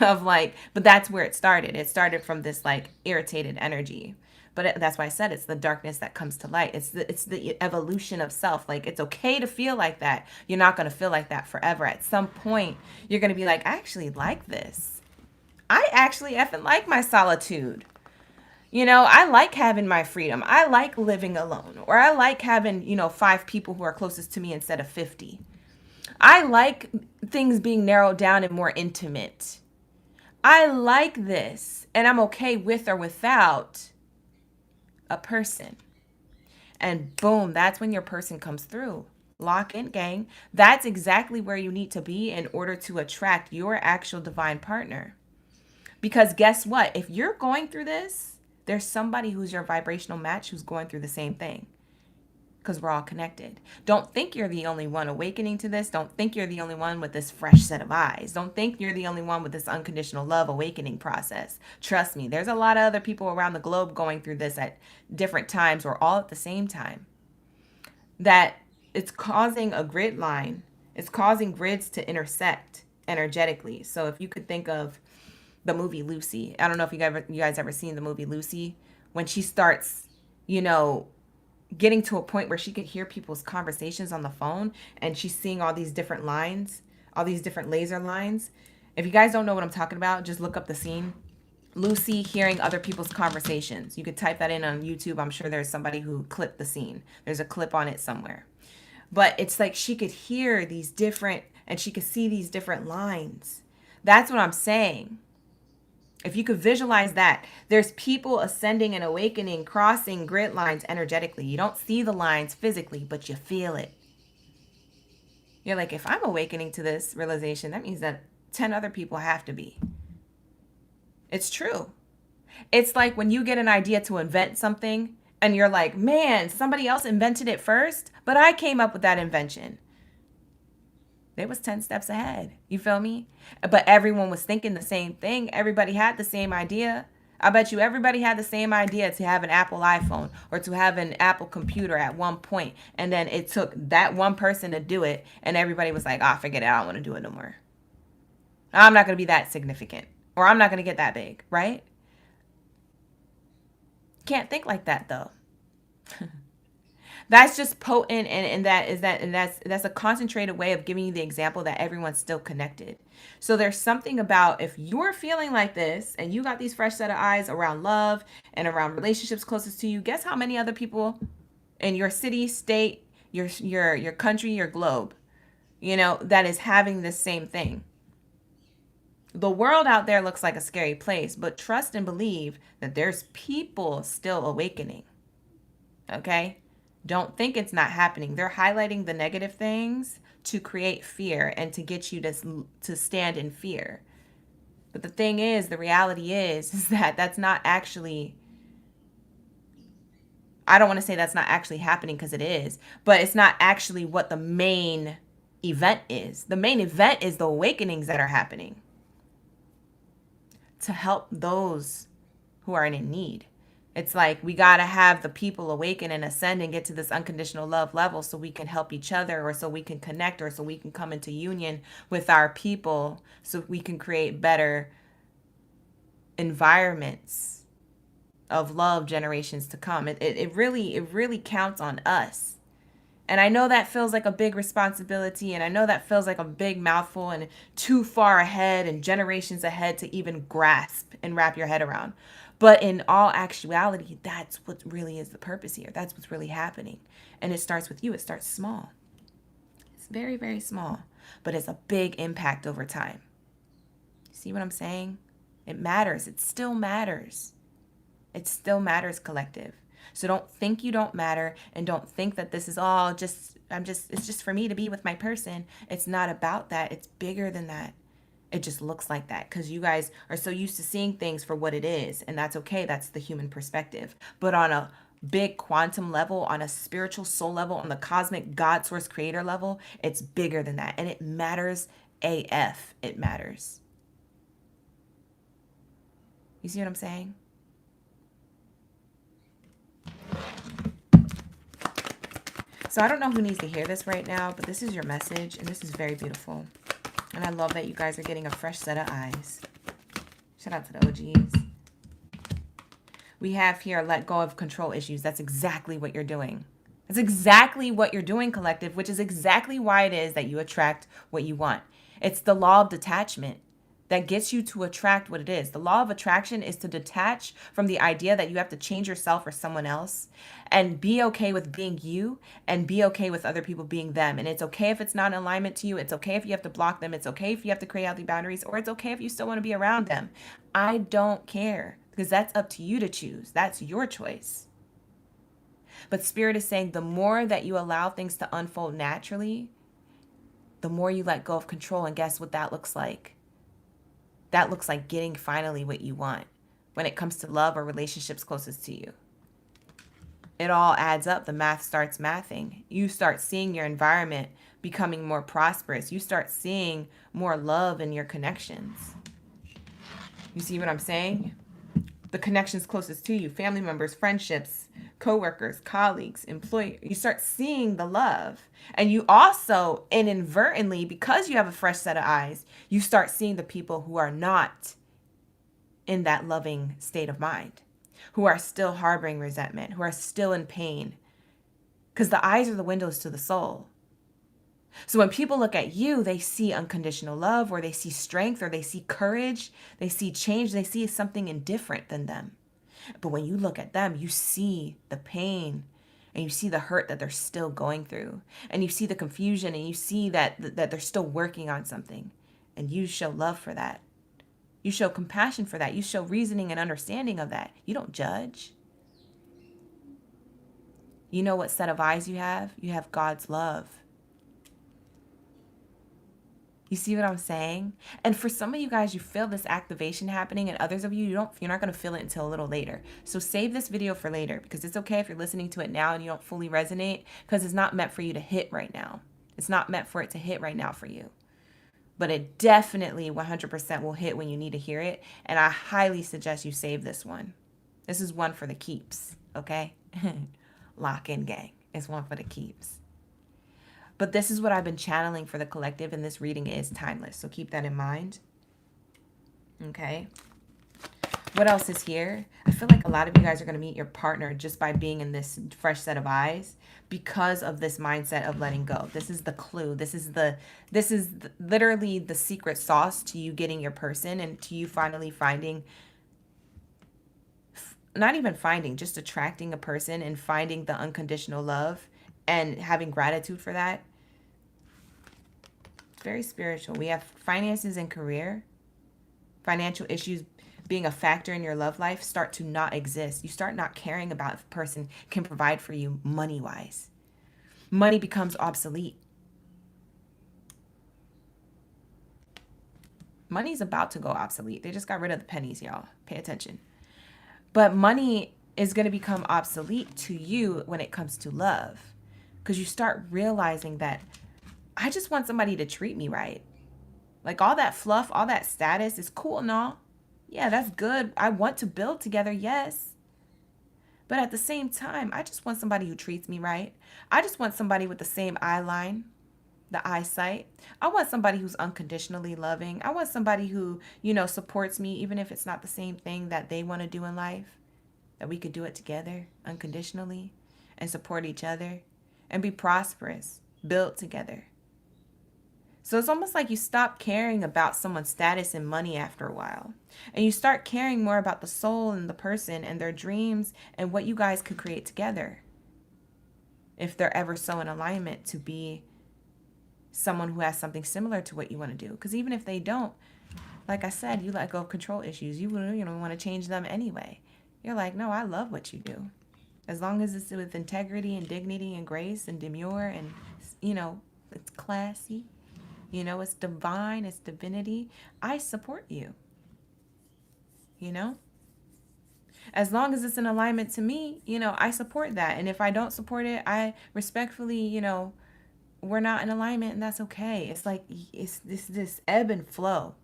of like, but that's where it started. It started from this like irritated energy. But that's why I said it's the darkness that comes to light. It's the evolution of self. Like it's okay to feel like that. You're not going to feel like that forever. At some point, you're going to be like, I actually like this. I actually effing like my solitude. I like having my freedom. I like living alone. Or I like having, 5 people who are closest to me instead of 50. I like things being narrowed down and more intimate. I like this, and I'm okay with or without a person. And boom, that's when your person comes through. Lock in, gang. That's exactly where you need to be in order to attract your actual divine partner. Because guess what? If you're going through this, there's somebody who's your vibrational match who's going through the same thing. Because we're all connected. Don't think you're the only one awakening to this. Don't think you're the only one with this fresh set of eyes. Don't think you're the only one with this unconditional love awakening process. Trust me, there's a lot of other people around the globe going through this at different times or all at the same time. That it's causing a grid line. It's causing grids to intersect energetically. So if you could think of the movie Lucy. I don't know if you guys ever seen the movie Lucy. When she starts, getting to a point where she could hear people's conversations on the phone and she's seeing all these different lines, all these different laser lines. If you guys don't know what I'm talking about, just look up the scene. Lucy hearing other people's conversations. You could type that in on YouTube. I'm sure there's somebody who clipped the scene. There's a clip on it somewhere. But it's like she could hear these different, and she could see these different lines. That's what I'm saying. If you could visualize that, there's people ascending and awakening, crossing grid lines energetically. You don't see the lines physically, but you feel it. You're like, if I'm awakening to this realization, that means that 10 other people have to be. It's true. It's like when you get an idea to invent something and you're like, man, somebody else invented it first, but I came up with that invention. They was 10 steps ahead. You feel me? But everyone was thinking the same thing. Everybody had the same idea. I bet you everybody had the same idea to have an Apple iPhone or to have an Apple computer at one point. And then it took that one person to do it. And everybody was like, oh, forget it. I don't want to do it no more. I'm not going to be that significant. Or I'm not going to get that big. Right? Can't think like that though. That's just potent, and that's a concentrated way of giving you the example that everyone's still connected. So there's something about if you're feeling like this and you got these fresh set of eyes around love and around relationships closest to you, guess how many other people in your city, state, your country, your globe, that is having this same thing. The world out there looks like a scary place, but trust and believe that there's people still awakening. Okay? Don't think it's not happening. They're highlighting the negative things to create fear and to get you to stand in fear. But the thing is, the reality is that that's not actually, I don't want to say that's not actually happening because it is, but it's not actually what the main event is. The main event is the awakenings that are happening to help those who are in need. It's like we got to have the people awaken and ascend and get to this unconditional love level so we can help each other, or so we can connect, or so we can come into union with our people, so we can create better environments of love generations to come. It really counts on us. And I know that feels like a big responsibility, and I know that feels like a big mouthful and too far ahead and generations ahead to even grasp and wrap your head around. But in all actuality, that's what really is the purpose here. That's what's really happening. And it starts with you. It starts small. It's very, very small, but it's a big impact over time. See what I'm saying? It matters. It still matters. It still matters, collective. So don't think you don't matter, and don't think that this is all it's just for me to be with my person. It's not about that. It's bigger than that. It just looks like that because you guys are so used to seeing things for what it is, and that's okay. That's the human perspective. But on a big quantum level, on a spiritual soul level, on the cosmic God source creator level, it's bigger than that, and it matters AF. It matters. You see what I'm saying? So I don't know who needs to hear this right now, but this is your message, and this is very beautiful. And I love that you guys are getting a fresh set of eyes. Shout out to the OGs. We have here, let go of control issues. That's exactly what you're doing. That's exactly what you're doing, collective, which is exactly why it is that you attract what you want. It's the law of detachment that gets you to attract what it is. The law of attraction is to detach from the idea that you have to change yourself or someone else, and be okay with being you, and be okay with other people being them. And it's okay if it's not in alignment to you. It's okay if you have to block them. It's okay if you have to create healthy boundaries, or it's okay if you still want to be around them. I don't care, because that's up to you to choose. That's your choice. But Spirit is saying the more that you allow things to unfold naturally, the more you let go of control. And guess what that looks like? That looks like getting finally what you want when it comes to love or relationships closest to you. It all adds up. The math starts mathing. You start seeing your environment becoming more prosperous. You start seeing more love in your connections. You see what I'm saying? The connections closest to you, family members, friendships, coworkers, colleagues, employers. You start seeing the love. And you also, inadvertently, because you have a fresh set of eyes, you start seeing the people who are not in that loving state of mind, who are still harboring resentment, who are still in pain. Because the eyes are the windows to the soul. So when people look at you, they see unconditional love, or they see strength, or they see courage, they see change, they see something indifferent than them. But when you look at them, you see the pain, and you see the hurt that they're still going through, and you see the confusion, and you see that they're still working on something, and you show love for that. You show compassion for that. You show reasoning and understanding of that. You don't judge. You know what set of eyes you have? You have God's love. You see what I'm saying? And for some of you guys, you feel this activation happening, and others of you, you're not going to feel it until a little later. So save this video for later, because it's okay if you're listening to it now and you don't fully resonate, because it's not meant for you to hit right now. It's not meant for it to hit right now for you. But it definitely 100% will hit when you need to hear it. And I highly suggest you save this one. This is one for the keeps, okay? Lock in, gang. It's one for the keeps. But this is what I've been channeling for the collective, and this reading is timeless. So keep that in mind. Okay. What else is here? I feel like a lot of you guys are going to meet your partner just by being in this fresh set of eyes because of this mindset of letting go. This is the clue. This is literally the secret sauce to you getting your person, and to you finally finding, not even finding, just attracting a person and finding the unconditional love and having gratitude for that. It's very spiritual. We have finances and career, financial issues being a factor in your love life start to not exist. You start not caring about if a person can provide for you money-wise. Money becomes obsolete. Money's about to go obsolete. They just got rid of the pennies, y'all. Pay attention. But money is going to become obsolete to you when it comes to love. Because you start realizing that I just want somebody to treat me right. Like all that fluff, all that status is cool and all. Yeah, that's good. I want to build together, yes. But at the same time, I just want somebody who treats me right. I just want somebody with the same eye line, the eyesight. I want somebody who's unconditionally loving. I want somebody who, supports me even if it's not the same thing that they want to do in life. That we could do it together unconditionally and support each other and be prosperous, build together. So it's almost like you stop caring about someone's status and money after a while. And you start caring more about the soul and the person and their dreams and what you guys could create together. If they're ever so in alignment to be someone who has something similar to what you want to do. Because even if they don't, like I said, you let go of control issues. You want to change them anyway. You're like, no, I love what you do. As long as it's with integrity and dignity and grace and demure and, it's classy. It's divine, it's divinity. I support you. As long as it's in alignment to me, I support that. And if I don't support it, I respectfully, we're not in alignment, and that's okay. It's like, it's this ebb and flow.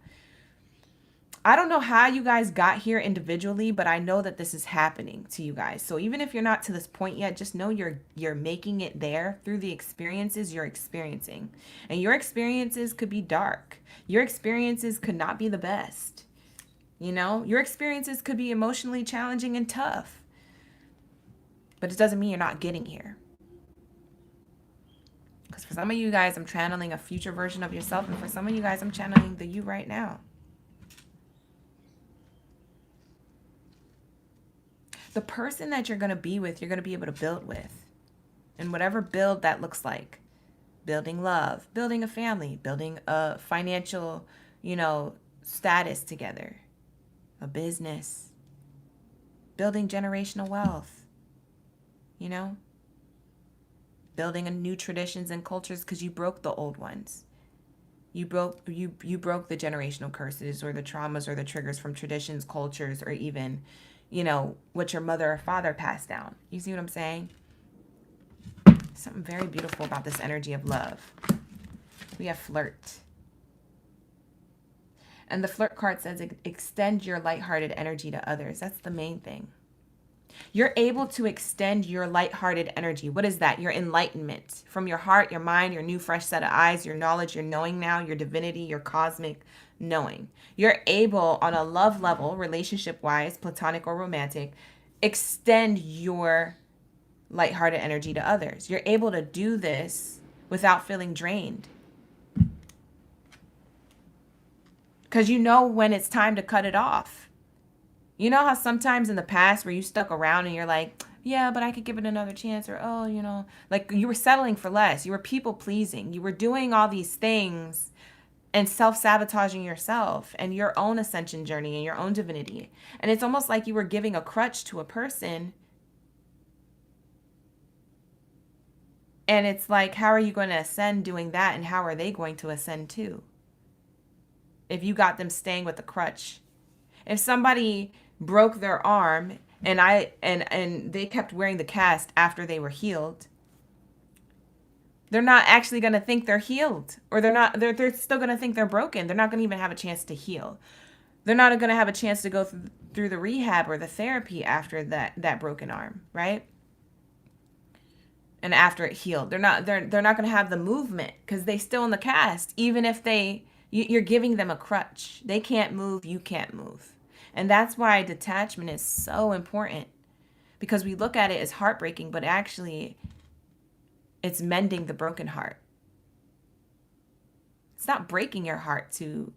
I don't know how you guys got here individually, but I know that this is happening to you guys. So even if you're not to this point yet, just know you're making it there through the experiences you're experiencing. And your experiences could be dark. Your experiences could not be the best. Your experiences could be emotionally challenging and tough. But it doesn't mean you're not getting here. Because for some of you guys, I'm channeling a future version of yourself. And for some of you guys, I'm channeling the you right now. The person that you're going to be with, you're going to be able to build with. And whatever build that looks like. Building love, building a family, building a financial, status together. A business. Building generational wealth. Building a new traditions and cultures because you broke the old ones. You broke the generational curses or the traumas or the triggers from traditions, cultures, or even what your mother or father passed down. You see what I'm saying? Something very beautiful about this energy of love. We have flirt. And the flirt card says extend your lighthearted energy to others. That's the main thing. You're able to extend your lighthearted energy. What is that? Your enlightenment from your heart, your mind, your new fresh set of eyes, your knowledge, your knowing now, your divinity, your cosmic knowing. You're able on a love level, relationship-wise, platonic or romantic, extend your lighthearted energy to others. You're able to do this without feeling drained. Because you know when it's time to cut it off. You know how sometimes in the past where you stuck around and you're like, yeah, but I could give it another chance, or, like you were settling for less. You were people pleasing. You were doing all these things and self-sabotaging yourself and your own ascension journey and your own divinity. And it's almost like you were giving a crutch to a person. And it's like, how are you going to ascend doing that? And how are they going to ascend too? If you got them staying with the crutch. If somebody broke their arm and they kept wearing the cast after they were healed, they're not actually going to think they're healed, or they're still going to think they're broken. They're not going to even have a chance to heal. They're not going to have a chance to go through the rehab or the therapy after that broken arm, right? And after it healed, they're not going to have the movement because they still in the cast. Even if you're giving them a crutch, they can't move, you can't move. And that's why detachment is so important, because we look at it as heartbreaking, but actually it's mending the broken heart. It's not breaking your heart to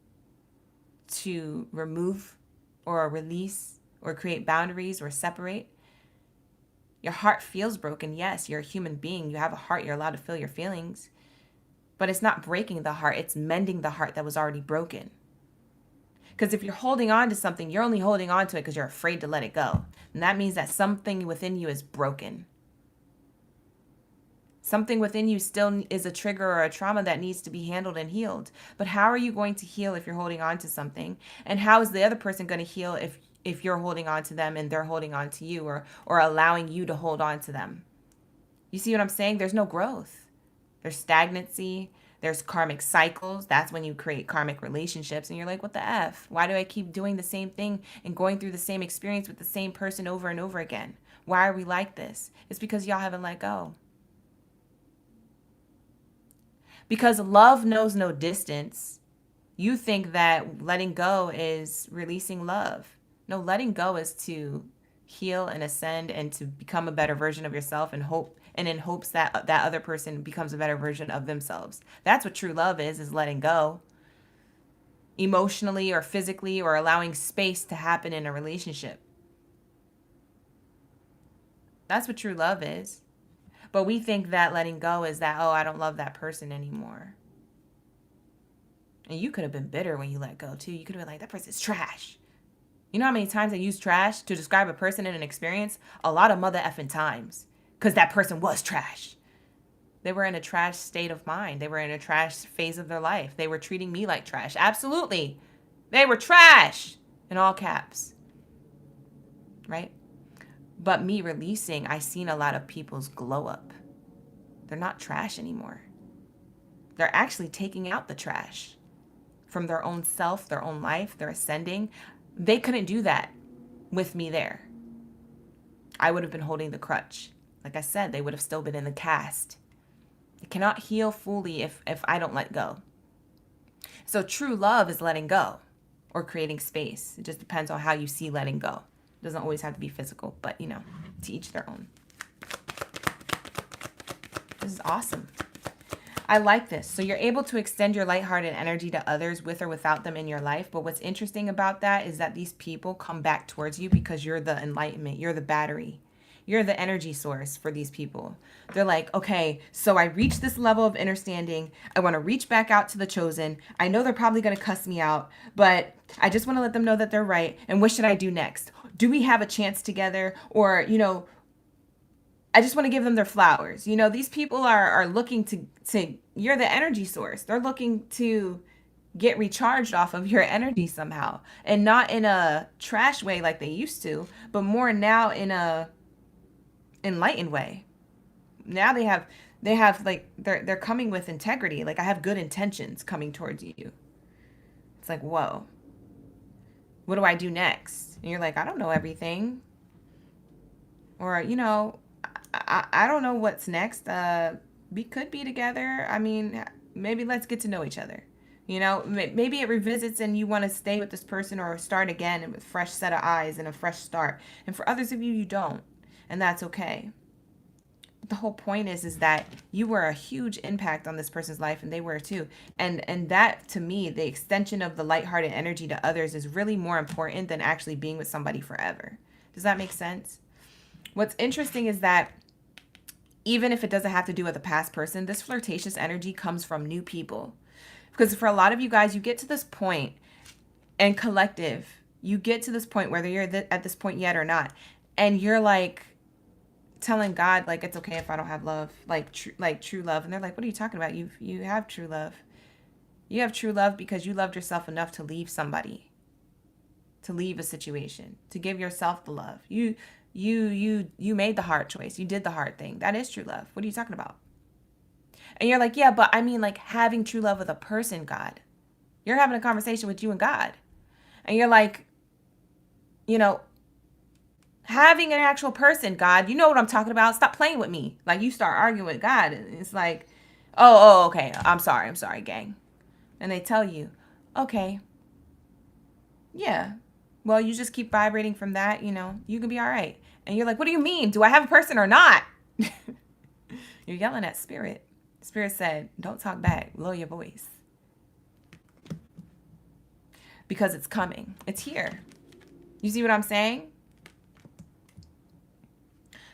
remove or release or create boundaries or separate. Your heart feels broken. Yes, you're a human being. You have a heart. You're allowed to feel your feelings. But it's not breaking the heart. It's mending the heart that was already broken. Because if you're holding on to something, you're only holding on to it because you're afraid to let it go. And that means that something within you is broken. Something within you still is a trigger or a trauma that needs to be handled and healed. But how are you going to heal if you're holding on to something? And how is the other person going to heal if you're holding on to them and they're holding on to you, or allowing you to hold on to them? You see what I'm saying? There's no growth. There's stagnancy. There's karmic cycles. That's when you create karmic relationships and you're like, what the F? Why do I keep doing the same thing and going through the same experience with the same person over and over again? Why are we like this? It's because y'all haven't let go. Because love knows no distance. You think that letting go is releasing love. No, letting go is to heal and ascend and to become a better version of yourself, and in hopes that that other person becomes a better version of themselves. That's what true love is letting go. Emotionally or physically, or allowing space to happen in a relationship. That's what true love is. But we think that letting go is that, oh, I don't love that person anymore. And you could have been bitter when you let go too. You could have been like, that person's trash. You know how many times I use trash to describe a person in an experience? A lot of mother effing times. Because that person was trash. They were in a trash state of mind. They were in a trash phase of their life. They were treating me like trash. Absolutely. They were trash. In all caps. Right? But me releasing, I seen a lot of people's glow up. They're not trash anymore. They're actually taking out the trash from their own self, their own life. They're ascending. They couldn't do that with me there. I would have been holding the crutch. Like I said, they would have still been in the cast. It cannot heal fully if I don't let go. So true love is letting go or creating space. It just depends on how you see letting go. It doesn't always have to be physical, but you know, to each their own. This is awesome. I like this. So you're able to extend your lighthearted energy to others with or without them in your life. But what's interesting about that is that these people come back towards you because you're the enlightenment. You're the battery. You're the energy source for these people. They're like, okay, so I reached this level of understanding. I want to reach back out to the chosen. I know they're probably going to cuss me out, but I just want to let them know that they're right. And what should I do next? Do we have a chance together? Or, you know, I just want to give them their flowers. You know, these people are looking to you're the energy source. They're looking to get recharged off of your energy somehow. And not in a trash way like they used to, but more now in a enlightened way. Now they have like they're coming with integrity. Like, I have good intentions coming towards you. It's like, whoa. What do I do next? And you're like, I don't know everything. Or, you know, I don't know what's next. We could be together. I mean, maybe let's get to know each other. You know, maybe it revisits and you want to stay with this person or start again and with a fresh set of eyes and a fresh start. And for others of you, you don't. And that's okay. But the whole point is that you were a huge impact on this person's life, and they were too. And that, to me, the extension of the lighthearted energy to others is really more important than actually being with somebody forever. Does that make sense? What's interesting is that even if it doesn't have to do with a past person, this flirtatious energy comes from new people. Because for a lot of you guys, you get to this point, and collective, you get to this point, whether you're at this point yet or not, and you're like telling God, like, it's okay if I don't have love, like true love. And they're like, what are you talking about? You have true love. You have true love because you loved yourself enough to leave somebody, to leave a situation, to give yourself the love. You made the hard choice. You did the hard thing. That is true love. What are you talking about? And you're like, yeah, but I mean, like, having true love with a person, God. You're having a conversation with you and God. And you're like, you know, having an actual person, God, you know what I'm talking about. Stop playing with me. Like, you start arguing with God. And it's like, oh, okay. I'm sorry, gang. And they tell you, okay, yeah. Well, you just keep vibrating from that, you know, you can be all right. And you're like, what do you mean? Do I have a person or not? You're yelling at spirit. Spirit said, don't talk back. Lower your voice. Because it's coming. It's here. You see what I'm saying?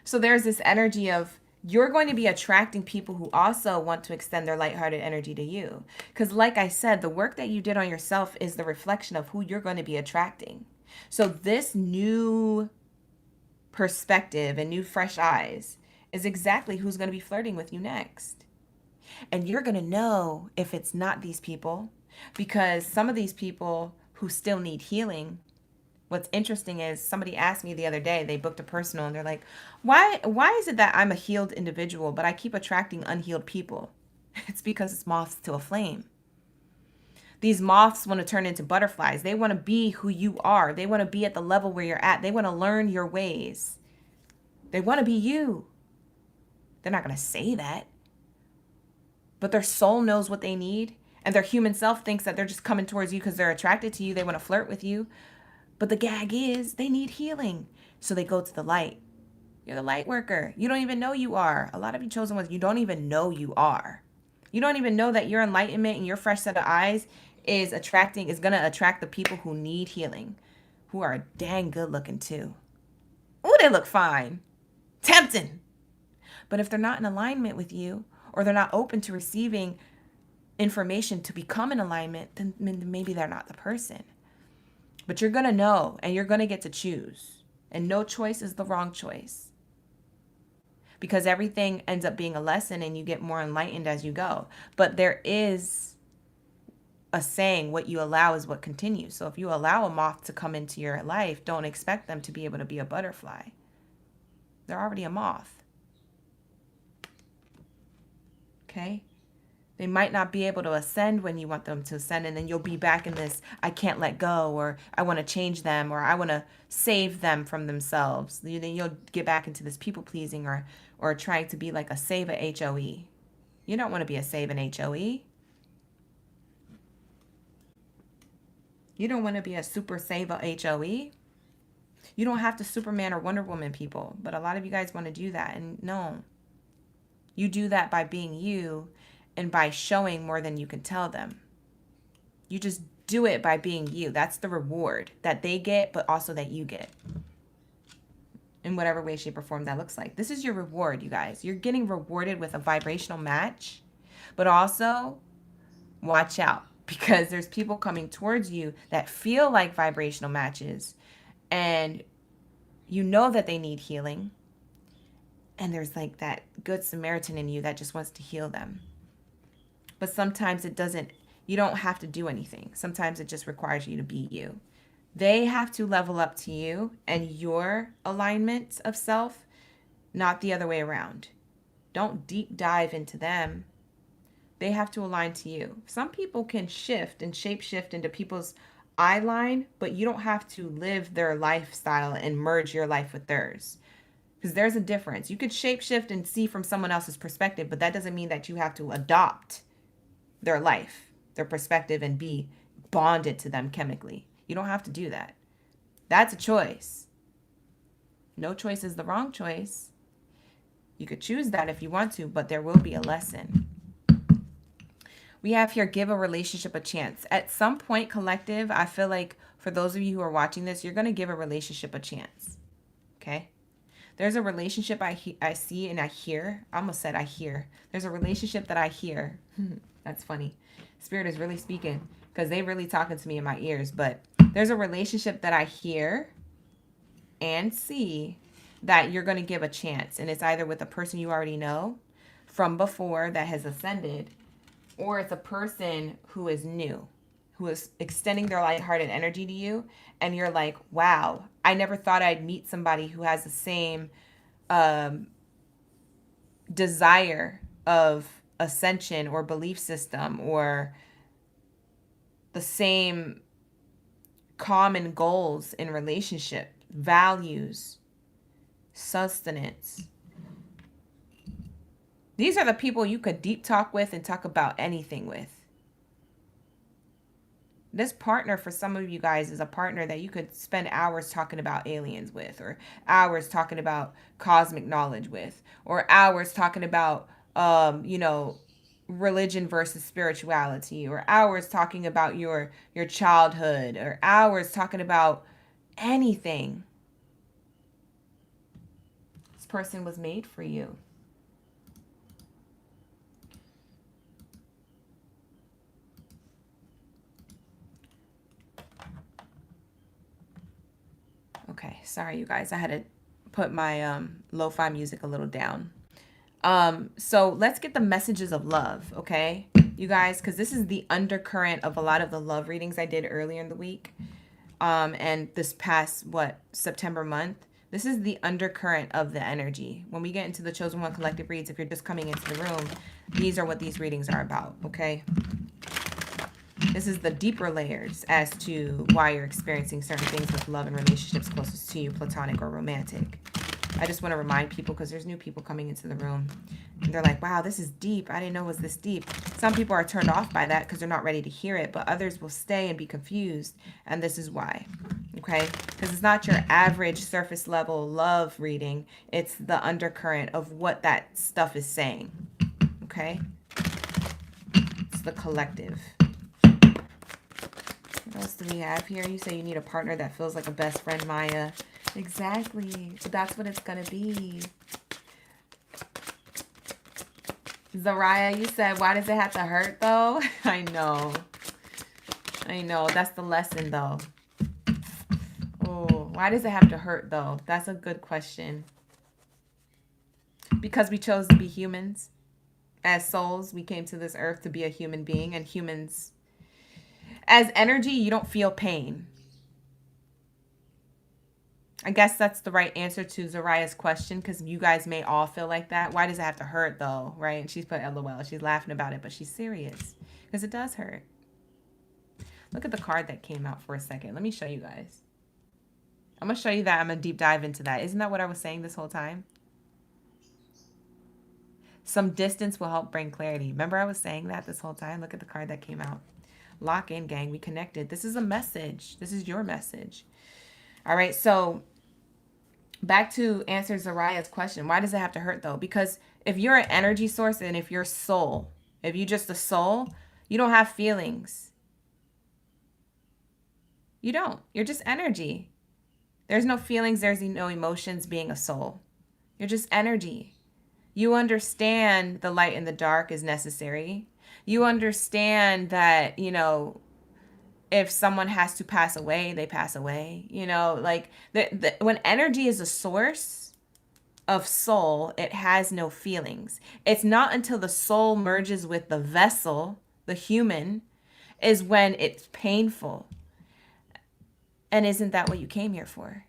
So there's this energy of you're going to be attracting people who also want to extend their lighthearted energy to you. Because, like I said, the work that you did on yourself is the reflection of who you're going to be attracting. So, this new perspective and new fresh eyes is exactly who's going to be flirting with you next. And you're going to know if it's not these people, because some of these people who still need healing. What's interesting is somebody asked me the other day, they booked a personal, and they're like, why is it that I'm a healed individual, but I keep attracting unhealed people? It's because it's moths to a flame. These moths want to turn into butterflies. They want to be who you are. They want to be at the level where you're at. They want to learn your ways. They want to be you. They're not going to say that. But their soul knows what they need. And their human self thinks that they're just coming towards you because they're attracted to you. They want to flirt with you. But the gag is they need healing. So they go to the light. You're the light worker. You don't even know you are. A lot of you chosen ones, you don't even know you are. You don't even know that your enlightenment and your fresh set of eyes is going to attract the people who need healing, who are dang good looking too. Oh, they look fine. Tempting. But if they're not in alignment with you, or they're not open to receiving information to become in alignment, then maybe they're not the person. But you're going to know, and you're going to get to choose. And no choice is the wrong choice. Because everything ends up being a lesson and you get more enlightened as you go. But there is a saying, what you allow is what continues. So if you allow a moth to come into your life, don't expect them to be able to be a butterfly. They're already a moth. Okay? They might not be able to ascend when you want them to ascend, and then you'll be back in this, I can't let go, or I want to change them, or I want to save them from themselves. Then you'll get back into this people pleasing or trying to be like a save a HOE. You don't want to be a save an HOE. You don't want to be a super save a HOE. You don't have to Superman or Wonder Woman people, but a lot of you guys want to do that, and no. You do that by being you and by showing more than you can tell them. You just do it by being you. That's the reward that they get, but also that you get. In whatever way, shape, or form that looks like. This is your reward, you guys. You're getting rewarded with a vibrational match, but also watch out, because there's people coming towards you that feel like vibrational matches, and you know that they need healing. And there's like that good Samaritan in you that just wants to heal them. But sometimes it doesn't, you don't have to do anything. Sometimes it just requires you to be you. They have to level up to you and your alignment of self, not the other way around. Don't deep dive into them. They have to align to you. Some people can shift and shape shift into people's eye line, but you don't have to live their lifestyle and merge your life with theirs. Because there's a difference. You could shape shift and see from someone else's perspective, but that doesn't mean that you have to adopt their life, their perspective, and be bonded to them chemically. You don't have to do that. That's a choice. No choice is the wrong choice. You could choose that if you want to, but there will be a lesson. We have here, give a relationship a chance. At some point, collective, I feel like for those of you who are watching this, you're going to give a relationship a chance. Okay? There's a relationship I see and I hear. I almost said I hear. There's a relationship that I hear. That's funny. Spirit is really speaking because they really talking to me in my ears. But there's a relationship that I hear and see that you're going to give a chance. And it's either with a person you already know from before that has ascended, or it's a person who is new, who is extending their lighthearted energy to you. And you're like, wow, I never thought I'd meet somebody who has the same desire of ascension or belief system, or the same common goals in relationship, values, sustenance. These are the people you could deep talk with and talk about anything with. This partner for some of you guys is a partner that you could spend hours talking about aliens with, or hours talking about cosmic knowledge with, or hours talking about, religion versus spirituality, or hours talking about your childhood, or hours talking about anything. This person was made for you. sorry, you guys. I had to put my lo-fi music a little down. So let's get the messages of love, okay? You guys, because this is the undercurrent of a lot of the love readings I did earlier in the week. And this past, September month. This is the undercurrent of the energy. When we get into the Chosen One Collective reads, if you're just coming into the room, these are what these readings are about, okay? This is the deeper layers as to why you're experiencing certain things with love and relationships closest to you, platonic or romantic. I just want to remind people, because there's new people coming into the room, and they're like, wow, this is deep. I didn't know it was this deep. Some people are turned off by that because they're not ready to hear it, but others will stay and be confused, and this is why. Okay? Because it's not your average surface level love reading. It's the undercurrent of what that stuff is saying. Okay? It's the collective. What else do we have here? You say you need a partner that feels like a best friend, Maya. Exactly. So that's what it's going to be. Zariah, you said, why does it have to hurt, though? I know. That's the lesson, though. Oh, why does it have to hurt, though? That's a good question. Because we chose to be humans. As souls, we came to this earth to be a human being. And humans, as energy, you don't feel pain. I guess that's the right answer to Zariah's question, because you guys may all feel like that. Why does it have to hurt, though, right? And she's put LOL. She's laughing about it, but she's serious, because it does hurt. Look at the card that came out for a second. Let me show you guys. I'm going to show you that. I'm going to deep dive into that. Isn't that what I was saying this whole time? Some distance will help bring clarity. Remember I was saying that this whole time? Look at the card that came out. Lock in, gang. We connected. This is a message. This is your message. All right, so back to answer Zariah's question. Why does it have to hurt, though? Because if you're an energy source and if you're soul, if you're just a soul, you don't have feelings. You don't. You're just energy. There's no feelings. There's no emotions being a soul. You're just energy. You understand the light and the dark is necessary. You understand that, if someone has to pass away, they pass away. Like when energy is a source of soul, it has no feelings. It's not until the soul merges with the vessel, the human, is when it's painful. And isn't that what you came here for?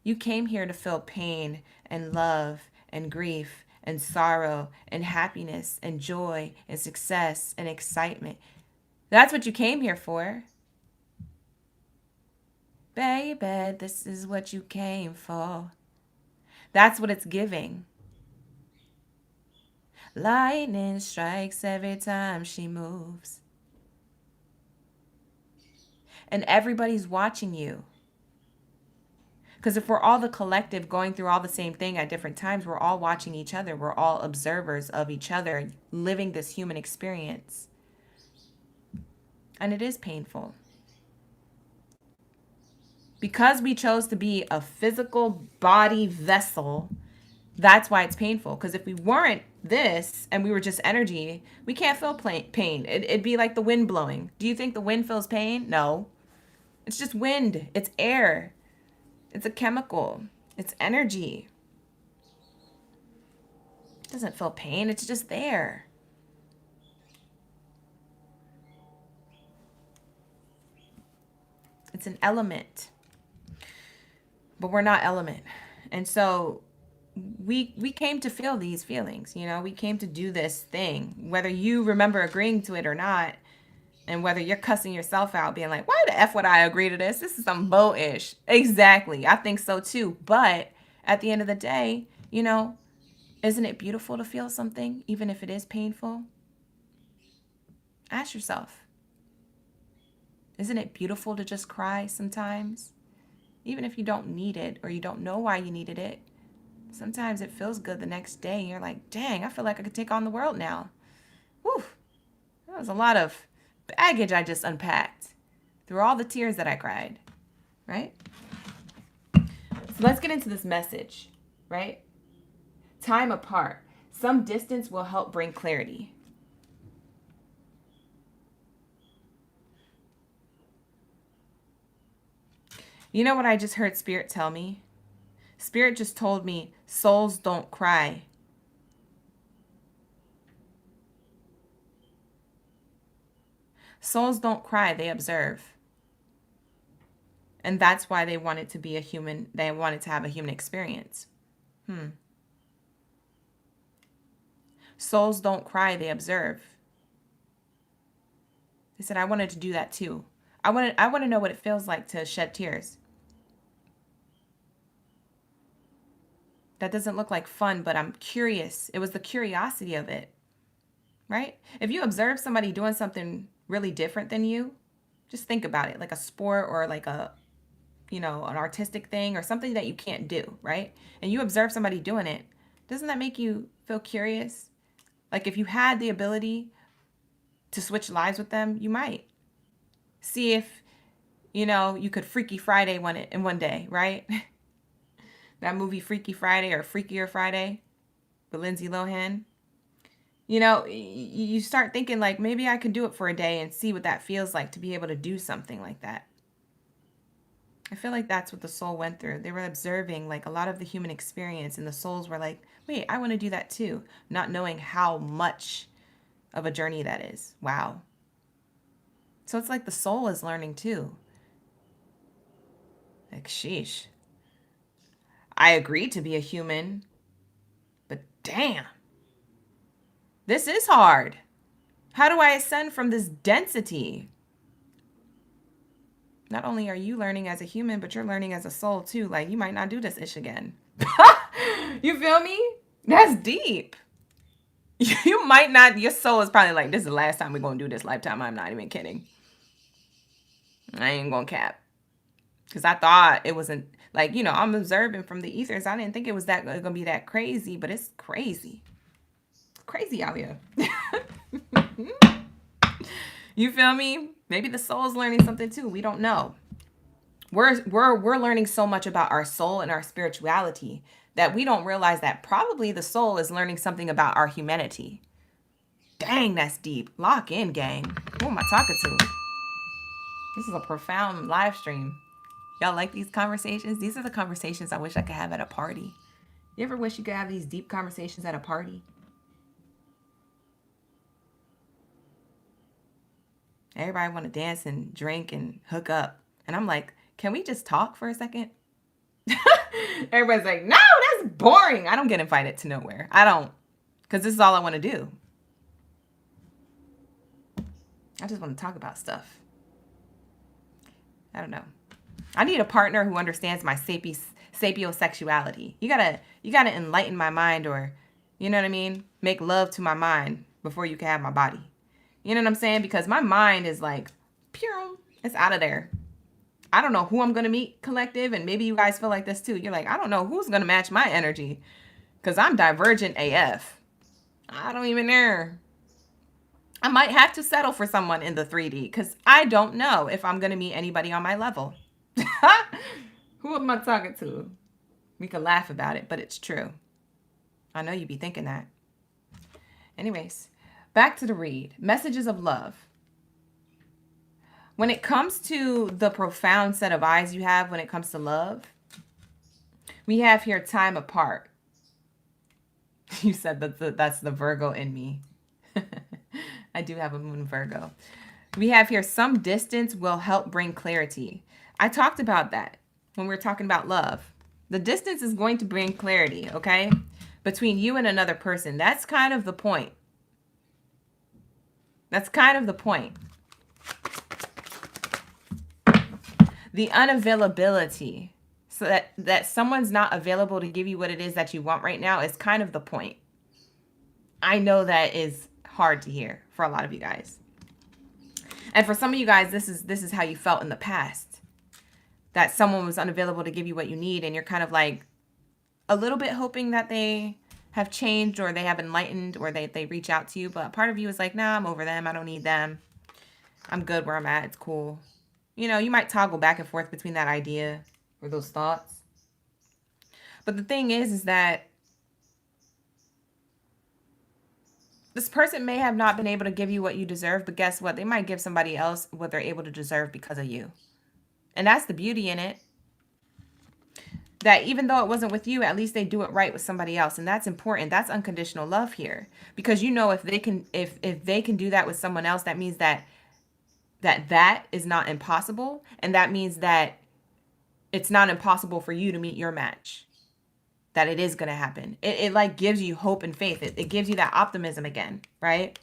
You came here to feel pain and love and grief and sorrow and happiness and joy and success and excitement. That's what you came here for. Baby, this is what you came for. That's what it's giving. Lightning strikes every time she moves. And everybody's watching you. Because if we're all the collective going through all the same thing at different times, we're all watching each other. We're all observers of each other, living this human experience. And it is painful. Because we chose to be a physical body vessel, that's why it's painful. Because if we weren't this and we were just energy, we can't feel pain. It'd be like the wind blowing. Do you think the wind feels pain? No. It's just wind. It's air. It's a chemical. It's energy. It doesn't feel pain. It's just there. It's an element. But we're not element. And so we came to feel these feelings. We came to do this thing. Whether you remember agreeing to it or not, and whether you're cussing yourself out, being like, why the F would I agree to this? This is some bull-ish. Exactly. I think so too. But at the end of the day, isn't it beautiful to feel something, even if it is painful? Ask yourself. Isn't it beautiful to just cry sometimes? Even if you don't need it or you don't know why you needed it. Sometimes it feels good the next day. You're like, dang, I feel like I could take on the world now. Whew. That was a lot of baggage I just unpacked through all the tears that I cried, right? So let's get into this message, right? Time apart. Some distance will help bring clarity. You know what I just heard Spirit tell me? Spirit just told me souls don't cry. Souls don't cry, they observe. And that's why they wanted to be a human, they wanted to have a human experience. Souls don't cry, they observe. They said, I wanted to do that too. I want to know what it feels like to shed tears. That doesn't look like fun, but I'm curious. It was the curiosity of it, right? If you observe somebody doing something really different than you, just think about it, like a sport or like a, an artistic thing or something that you can't do, right? And you observe somebody doing it, doesn't that make you feel curious? Like if you had the ability to switch lives with them, you might see if, you could Freaky Friday in one day, right? That movie Freaky Friday or Freakier Friday with Lindsay Lohan. You start thinking like maybe I could do it for a day and see what that feels like to be able to do something like that. I feel like that's what the soul went through. They were observing like a lot of the human experience, and the souls were like, wait, I want to do that too, not knowing how much of a journey that is. Wow. So it's like the soul is learning too. Like, sheesh. I agreed to be a human, but damn, this is hard. How do I ascend from this density? Not only are you learning as a human, but you're learning as a soul too. Like, you might not do this ish again. You feel me? That's deep. You might not, your soul is probably like, this is the last time we're going to do this lifetime. I'm not even kidding. I ain't going to cap. Because I thought it wasn't, like, I'm observing from the ethers. I didn't think it was going to be that crazy, but it's crazy. It's crazy out here. You feel me? Maybe the soul's learning something too. We don't know. We're learning so much about our soul and our spirituality that we don't realize that probably the soul is learning something about our humanity. Dang, that's deep. Lock in, gang. Who am I talking to? This is a profound live stream. Y'all like these conversations? These are the conversations I wish I could have at a party. You ever wish you could have these deep conversations at a party? Everybody want to dance and drink and hook up. And I'm like, can we just talk for a second? Everybody's like, no, that's boring. I don't get invited to nowhere. I don't. Because this is all I want to do. I just want to talk about stuff. I don't know. I need a partner who understands my sapiosexuality. You gotta enlighten my mind, or, you know what I mean? Make love to my mind before you can have my body. You know what I'm saying? Because my mind is like, pure, it's out of there. I don't know who I'm going to meet, collective, and maybe you guys feel like this too. You're like, I don't know who's going to match my energy because I'm divergent AF. I don't even know. I might have to settle for someone in the 3D because I don't know if I'm going to meet anybody on my level. Who am I talking to? We can laugh about it, but it's true. I know you be thinking that. Anyways, back to the read. Messages of love. When it comes to the profound set of eyes you have when it comes to love, we have here time apart. You said that's the Virgo in me. I do have a moon Virgo. We have here some distance will help bring clarity. I talked about that when we were talking about love. The distance is going to bring clarity, okay? Between you and another person. That's kind of the point. That's kind of the point. The unavailability, so that someone's not available to give you what it is that you want right now, is kind of the point. I know that is hard to hear for a lot of you guys. And for some of you guys, this is how you felt in the past. That someone was unavailable to give you what you need, and you're kind of like a little bit hoping that they have changed or they have enlightened or they reach out to you. But part of you is like, nah, I'm over them. I don't need them. I'm good where I'm at. It's cool. You might toggle back and forth between that idea or those thoughts. But the thing is that this person may have not been able to give you what you deserve, but guess what? They might give somebody else what they're able to deserve because of you. And that's the beauty in it. That even though it wasn't with you, at least they do it right with somebody else. And that's important. That's unconditional love here. Because you know, if they can do that with someone else, that means that is not impossible. And that means that it's not impossible for you to meet your match. That it is going to happen. It like gives you hope and faith. It gives you that optimism again, right?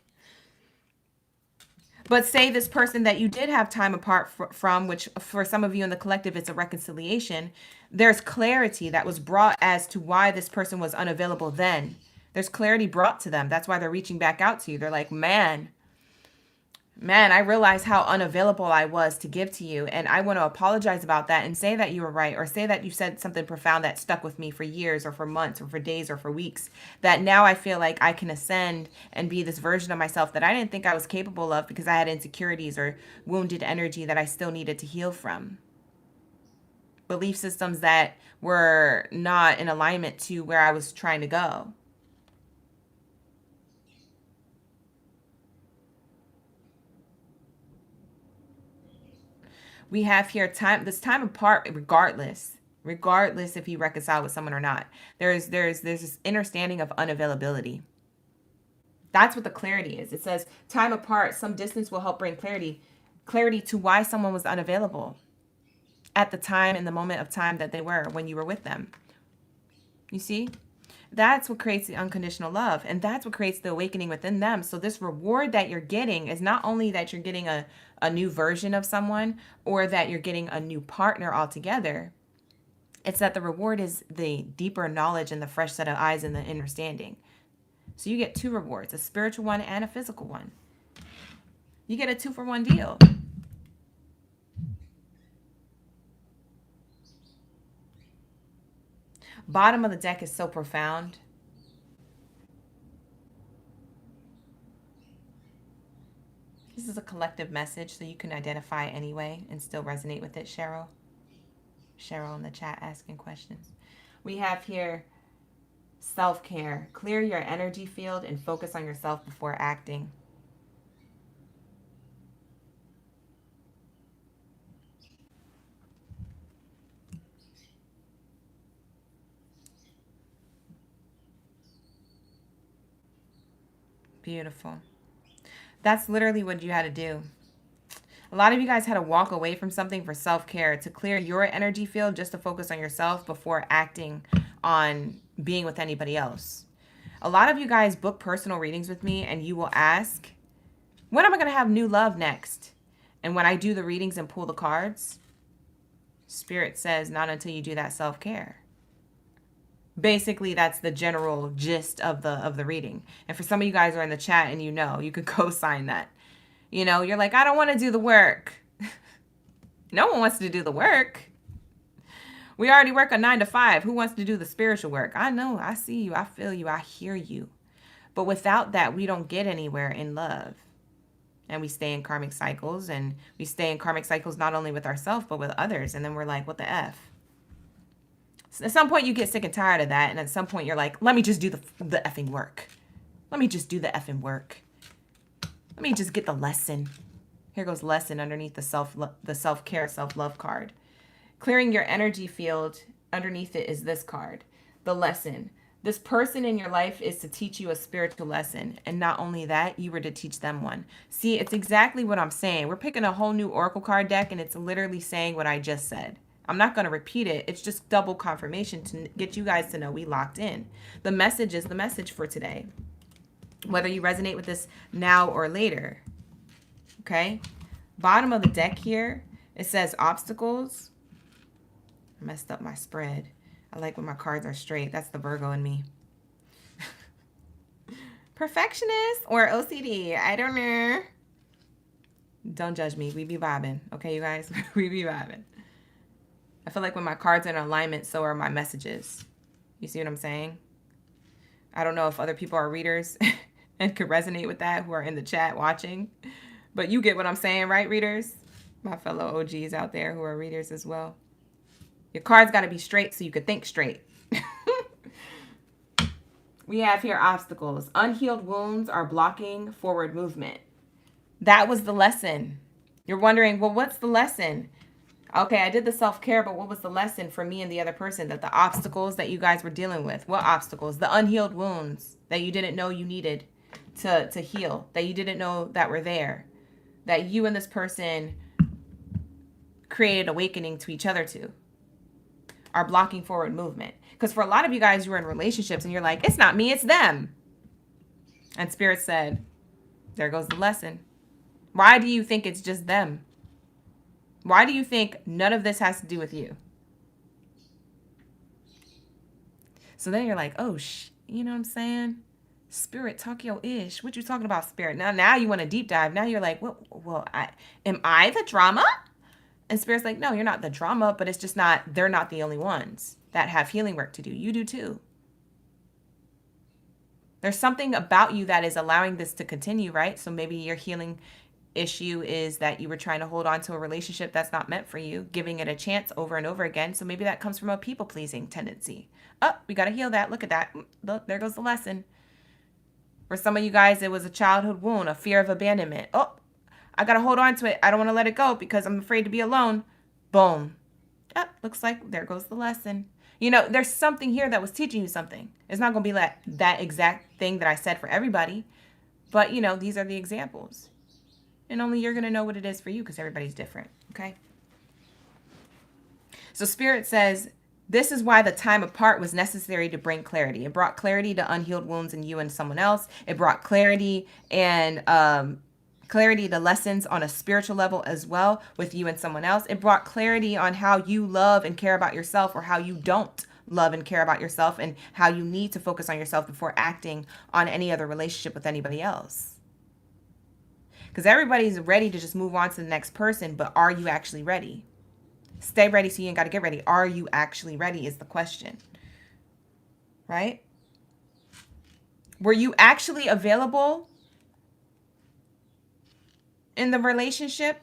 But say this person that you did have time apart from, which for some of you in the collective, it's a reconciliation. There's clarity that was brought as to why this person was unavailable then. There's clarity brought to them. That's why they're reaching back out to you. They're like, man, I realized how unavailable I was to give to you. And I want to apologize about that and say that you were right, or say that you said something profound that stuck with me for years or for months or for days or for weeks, that now I feel like I can ascend and be this version of myself that I didn't think I was capable of because I had insecurities or wounded energy that I still needed to heal from. Belief systems that were not in alignment to where I was trying to go. We have here this time apart, regardless if you reconcile with someone or not. There's this understanding of unavailability. That's what the clarity is. It says time apart, some distance will help bring clarity to why someone was unavailable at the time, in the moment of time that they were when you were with them. You see? That's what creates the unconditional love, and that's what creates the awakening within them. So this reward that you're getting is not only that you're getting a new version of someone, or that you're getting a new partner altogether. It's that the reward is the deeper knowledge and the fresh set of eyes and the understanding. So you get two rewards, a spiritual one and a physical one. You get a 2-for-1 deal. Bottom of the deck is so profound. This is a collective message, so you can identify anyway and still resonate with it, Cheryl. Cheryl in the chat asking questions. We have here self-care. Clear your energy field and focus on yourself before acting. Beautiful. That's literally what you had to do. A lot of you guys had to walk away from something for self-care, to clear your energy field, just to focus on yourself before acting on being with anybody else. A lot of you guys book personal readings with me and you will ask, when am I going to have new love next? And when I do the readings and pull the cards, Spirit says not until you do that self-care. Basically, that's the general gist of the reading. And for some of you guys who are in the chat and you could co-sign that. You're like, I don't want to do the work. No one wants to do the work. We already work a 9 to 5. Who wants to do the spiritual work? I know, I see you, I feel you, I hear you. But without that, we don't get anywhere in love. And we stay in karmic cycles, and we stay in karmic cycles not only with ourselves, but with others. And then we're like, what the F? At some point you get sick and tired of that, and at some point you're like, let me just do the effing work. Let me just do the effing work. Let me just get the lesson. Here goes lesson underneath the self-care, self-love card. Clearing your energy field, underneath it is this card, the lesson. This person in your life is to teach you a spiritual lesson, and not only that, you were to teach them one. See, it's exactly what I'm saying. We're picking a whole new oracle card deck, and it's literally saying what I just said. I'm not going to repeat it. It's just double confirmation to get you guys to know we locked in. The message is the message for today. Whether you resonate with this now or later. Okay? Bottom of the deck here, it says obstacles. I messed up my spread. I like when my cards are straight. That's the Virgo in me. Perfectionist or OCD. I don't know. Don't judge me. We be vibing. Okay, you guys? We be vibing. I feel like when my cards are in alignment, so are my messages. You see what I'm saying? I don't know if other people are readers and could resonate with that, who are in the chat watching. But you get what I'm saying, right, readers? My fellow OGs out there who are readers as well. Your cards got to be straight so you could think straight. We have here obstacles. Unhealed wounds are blocking forward movement. That was the lesson. You're wondering, well, what's the lesson? Okay, I did the self-care, but what was the lesson for me and the other person? That the obstacles that you guys were dealing with, what obstacles? The unhealed wounds that you didn't know you needed to heal, that you didn't know that were there, that you and this person created awakening to each other to, are blocking forward movement. Because for a lot of you guys, you were in relationships and you're like, it's not me, it's them. And Spirit said, there goes the lesson. Why do you think it's just them? Why do you think none of this has to do with you? So then you're like, oh, you know what I'm saying? Spirit, talk your ish. What you talking about, Spirit? Now you want to deep dive. Now you're like, well, am I the drama? And Spirit's like, no, you're not the drama, but it's just not, they're not the only ones that have healing work to do. You do too. There's something about you that is allowing this to continue, right? So maybe your healing issue is that you were trying to hold on to a relationship that's not meant for you, giving it a chance over and over again. So maybe that comes from a people-pleasing tendency. Oh, we got to heal that. Look at that. Look, there goes the lesson. For some of you guys, it was a childhood wound, a fear of abandonment. Oh, I got to hold on to it. I don't want to let it go because I'm afraid to be alone. Boom. Oh, looks like there goes the lesson. You know, there's something here that was teaching you something. It's not going to be like that exact thing that I said for everybody. But, you know, these are the examples. And only you're going to know what it is for you because everybody's different. Okay? So Spirit says, this is why the time apart was necessary to bring clarity. It brought clarity to unhealed wounds in you and someone else. It brought clarity and clarity to lessons on a spiritual level as well with you and someone else. It brought clarity on how you love and care about yourself or how you don't love and care about yourself and how you need to focus on yourself before acting on any other relationship with anybody else. Because everybody's ready to just move on to the next person, but are you actually ready? Stay ready so you ain't got to get ready. Are you actually ready is the question. Right? Were you actually available in the relationship?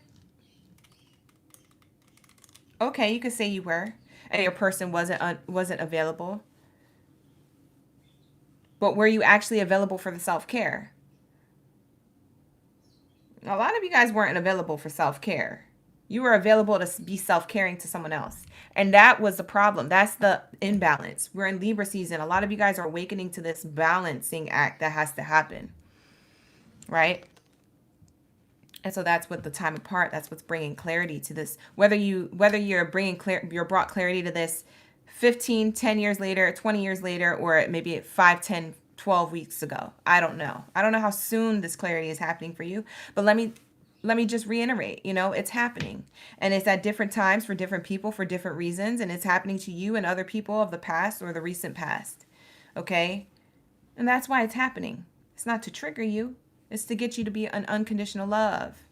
Okay, you could say you were, and your person wasn't available. But were you actually available for the self-care? A lot of you guys weren't available for self-care. You were available to be self-caring to someone else. And that was the problem. That's the imbalance. We're in Libra season. A lot of you guys are awakening to this balancing act that has to happen. Right? And so that's what the time apart, that's what's bringing clarity to this. Whether you're brought clarity to this 15, 10 years later, 20 years later, or maybe 5, 10, 12 weeks ago. I don't know. I don't know how soon this clarity is happening for you, but let me just reiterate, it's happening. And it's at different times for different people for different reasons. And it's happening to you and other people of the past or the recent past. Okay? And that's why it's happening. It's not to trigger you. It's to get you to be an unconditional love.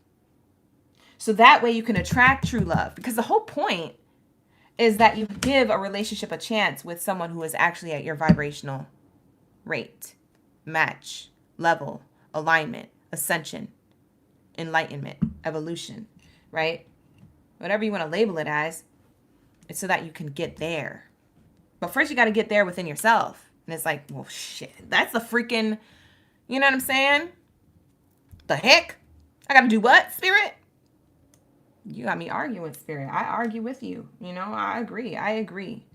So that way you can attract true love. Because the whole point is that you give a relationship a chance with someone who is actually at your vibrational rate, match, level, alignment, ascension, enlightenment, evolution, right? Whatever you want to label it as, it's so that you can get there. But first you got to get there within yourself. And it's like, well, shit, that's the freaking, you know what I'm saying? The heck? I got to do what, Spirit? You got me arguing with Spirit. I argue with you. I agree.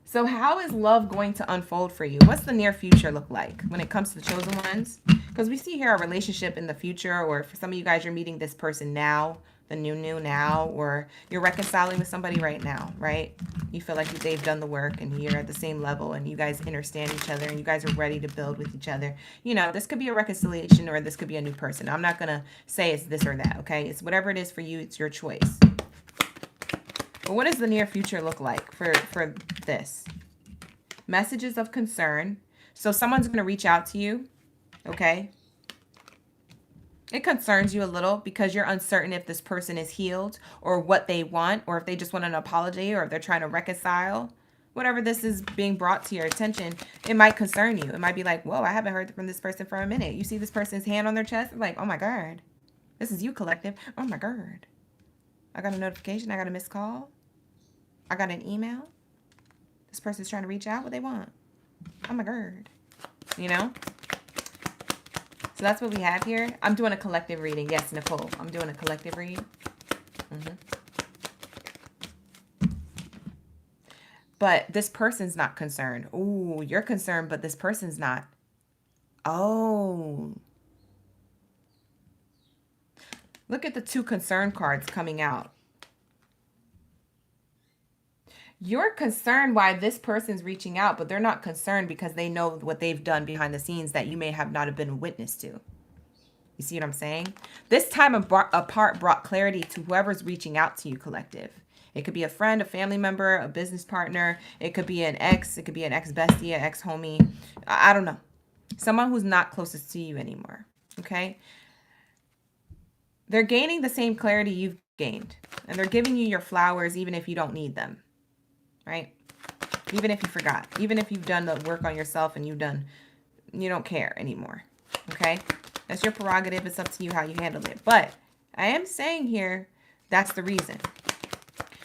So how is love going to unfold for you? What's the near future look like when it comes to the chosen ones? Because we see here a relationship in the future, or for some of you guys, you're meeting this person now, the new now, or you're reconciling with somebody right now, right? You feel like they've done the work and you're at the same level and you guys understand each other and you guys are ready to build with each other. This could be a reconciliation or this could be a new person. I'm not going to say it's this or that, okay? It's whatever it is for you. It's your choice. But what does the near future look like for this? Messages of concern. So someone's going to reach out to you, okay? It concerns you a little because you're uncertain if this person is healed or what they want, or if they just want an apology, or if they're trying to reconcile. Whatever this is being brought to your attention, it might concern you. It might be like, whoa, I haven't heard from this person for a minute. You see this person's hand on their chest? Like, oh my God, this is you, collective. Oh my God. I got a notification. I got a missed call. I got an email. This person's trying to reach out. What they want? Oh my God. So that's what we have here. I'm doing a collective reading. Yes, Nicole. I'm doing a collective read. but this person's not concerned. Ooh, you're concerned, but this person's not. Oh, look at the two concern cards coming out. You're concerned why this person's reaching out, but they're not concerned because they know what they've done behind the scenes that you may have not have been a witness to. You see what I'm saying? This time apart brought clarity to whoever's reaching out to you, collective. It could be a friend, a family member, a business partner. It could be an ex. It could be an ex-bestie, an ex-homie. I don't know. Someone who's not closest to you anymore. Okay? They're gaining the same clarity you've gained. And they're giving you your flowers even if you don't need them. Right? Even if you forgot. Even if you've done the work on yourself and you don't care anymore. Okay? That's your prerogative. It's up to you how you handle it. But I am saying here, that's the reason.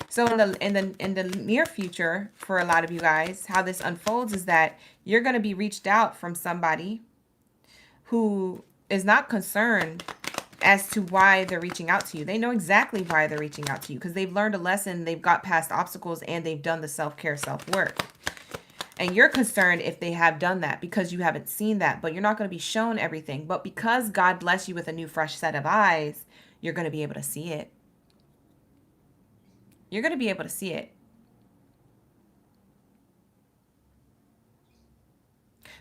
So in the near future, for a lot of you guys, how this unfolds is that you're going to be reached out from somebody who is not concerned as to why they're reaching out to you. They know exactly why they're reaching out to you because they've learned a lesson, they've got past obstacles, and they've done the self-care, self-work. And you're concerned if they have done that because you haven't seen that, but you're not going to be shown everything. But because God bless you with a new fresh set of eyes, you're going to be able to see it. You're going to be able to see it.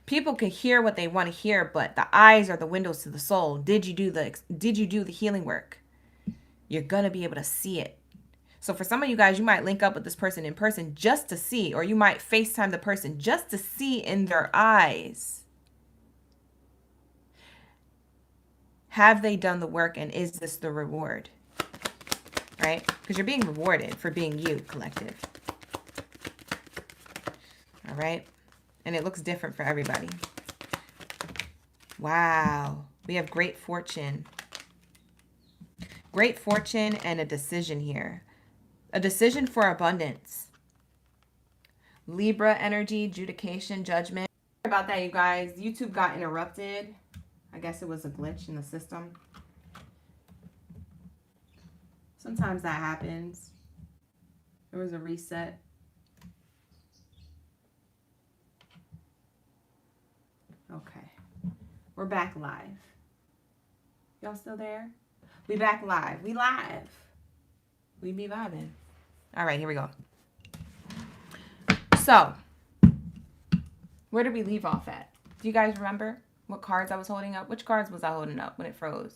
People can hear what they want to hear, but the eyes are the windows to the soul. Did you do the healing work? You're going to be able to see it. So for some of you guys, you might link up with this person in person just to see, or you might FaceTime the person just to see in their eyes. Have they done the work, and is this the reward? Right? Because you're being rewarded for being you, collective. All right? And it looks different for everybody. Wow. We have great fortune. Great fortune and a decision here. A decision for abundance. Libra energy, adjudication, judgment. Sorry about that, you guys. YouTube got interrupted. I guess it was a glitch in the system. Sometimes that happens. There was a reset. Okay. We're back live. Y'all still there? We back live. We live. We be vibing. All right, here we go. So, where did we leave off at? Do you guys remember what cards I was holding up? Which cards was I holding up when it froze?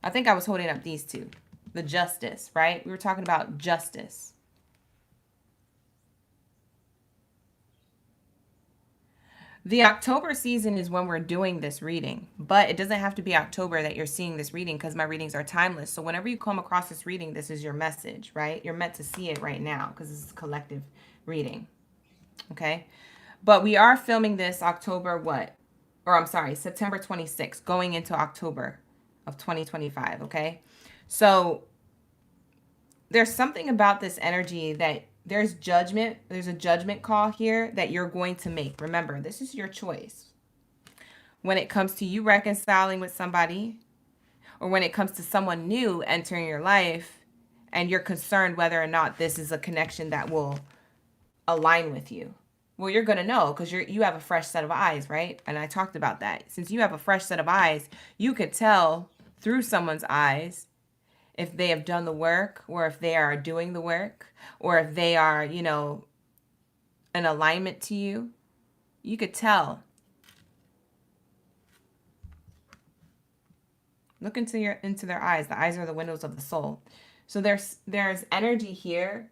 I think I was holding up these two. The justice, right? We were talking about justice. The October season is when we're doing this reading, but it doesn't have to be October that you're seeing this reading because my readings are timeless. So whenever you come across this reading, this is your message, right? You're meant to see it right now because this is a collective reading, okay? But we are filming this October September 26th, going into October of 2025, okay? So there's something about this energy that there's judgment. There's a judgment call here that you're going to make. Remember, this is your choice. When it comes to you reconciling with somebody, or when it comes to someone new entering your life, and you're concerned whether or not this is a connection that will align with you. Well, you're going to know because you have a fresh set of eyes, right? And I talked about that. Since you have a fresh set of eyes, you could tell through someone's eyes if they have done the work, or if they are doing the work, or if they are, an alignment to you. You could tell. Look into their eyes. The eyes are the windows of the soul. So there's energy here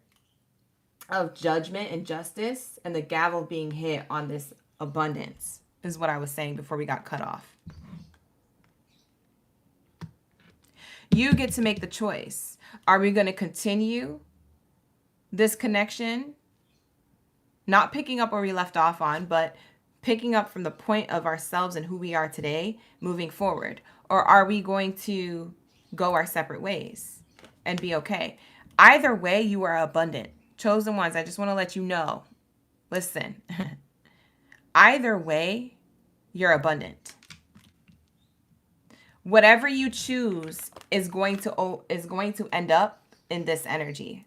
of judgment and justice, and the gavel being hit on this abundance is what I was saying before we got cut off. You get to make the choice. Are we going to continue this connection? Not picking up where we left off on, but picking up from the point of ourselves and who we are today, moving forward. Or are we going to go our separate ways and be okay? Either way, you are abundant. Chosen ones, I just want to let you know. Listen. Either way, you're abundant. Whatever you choose is going to end up in this energy.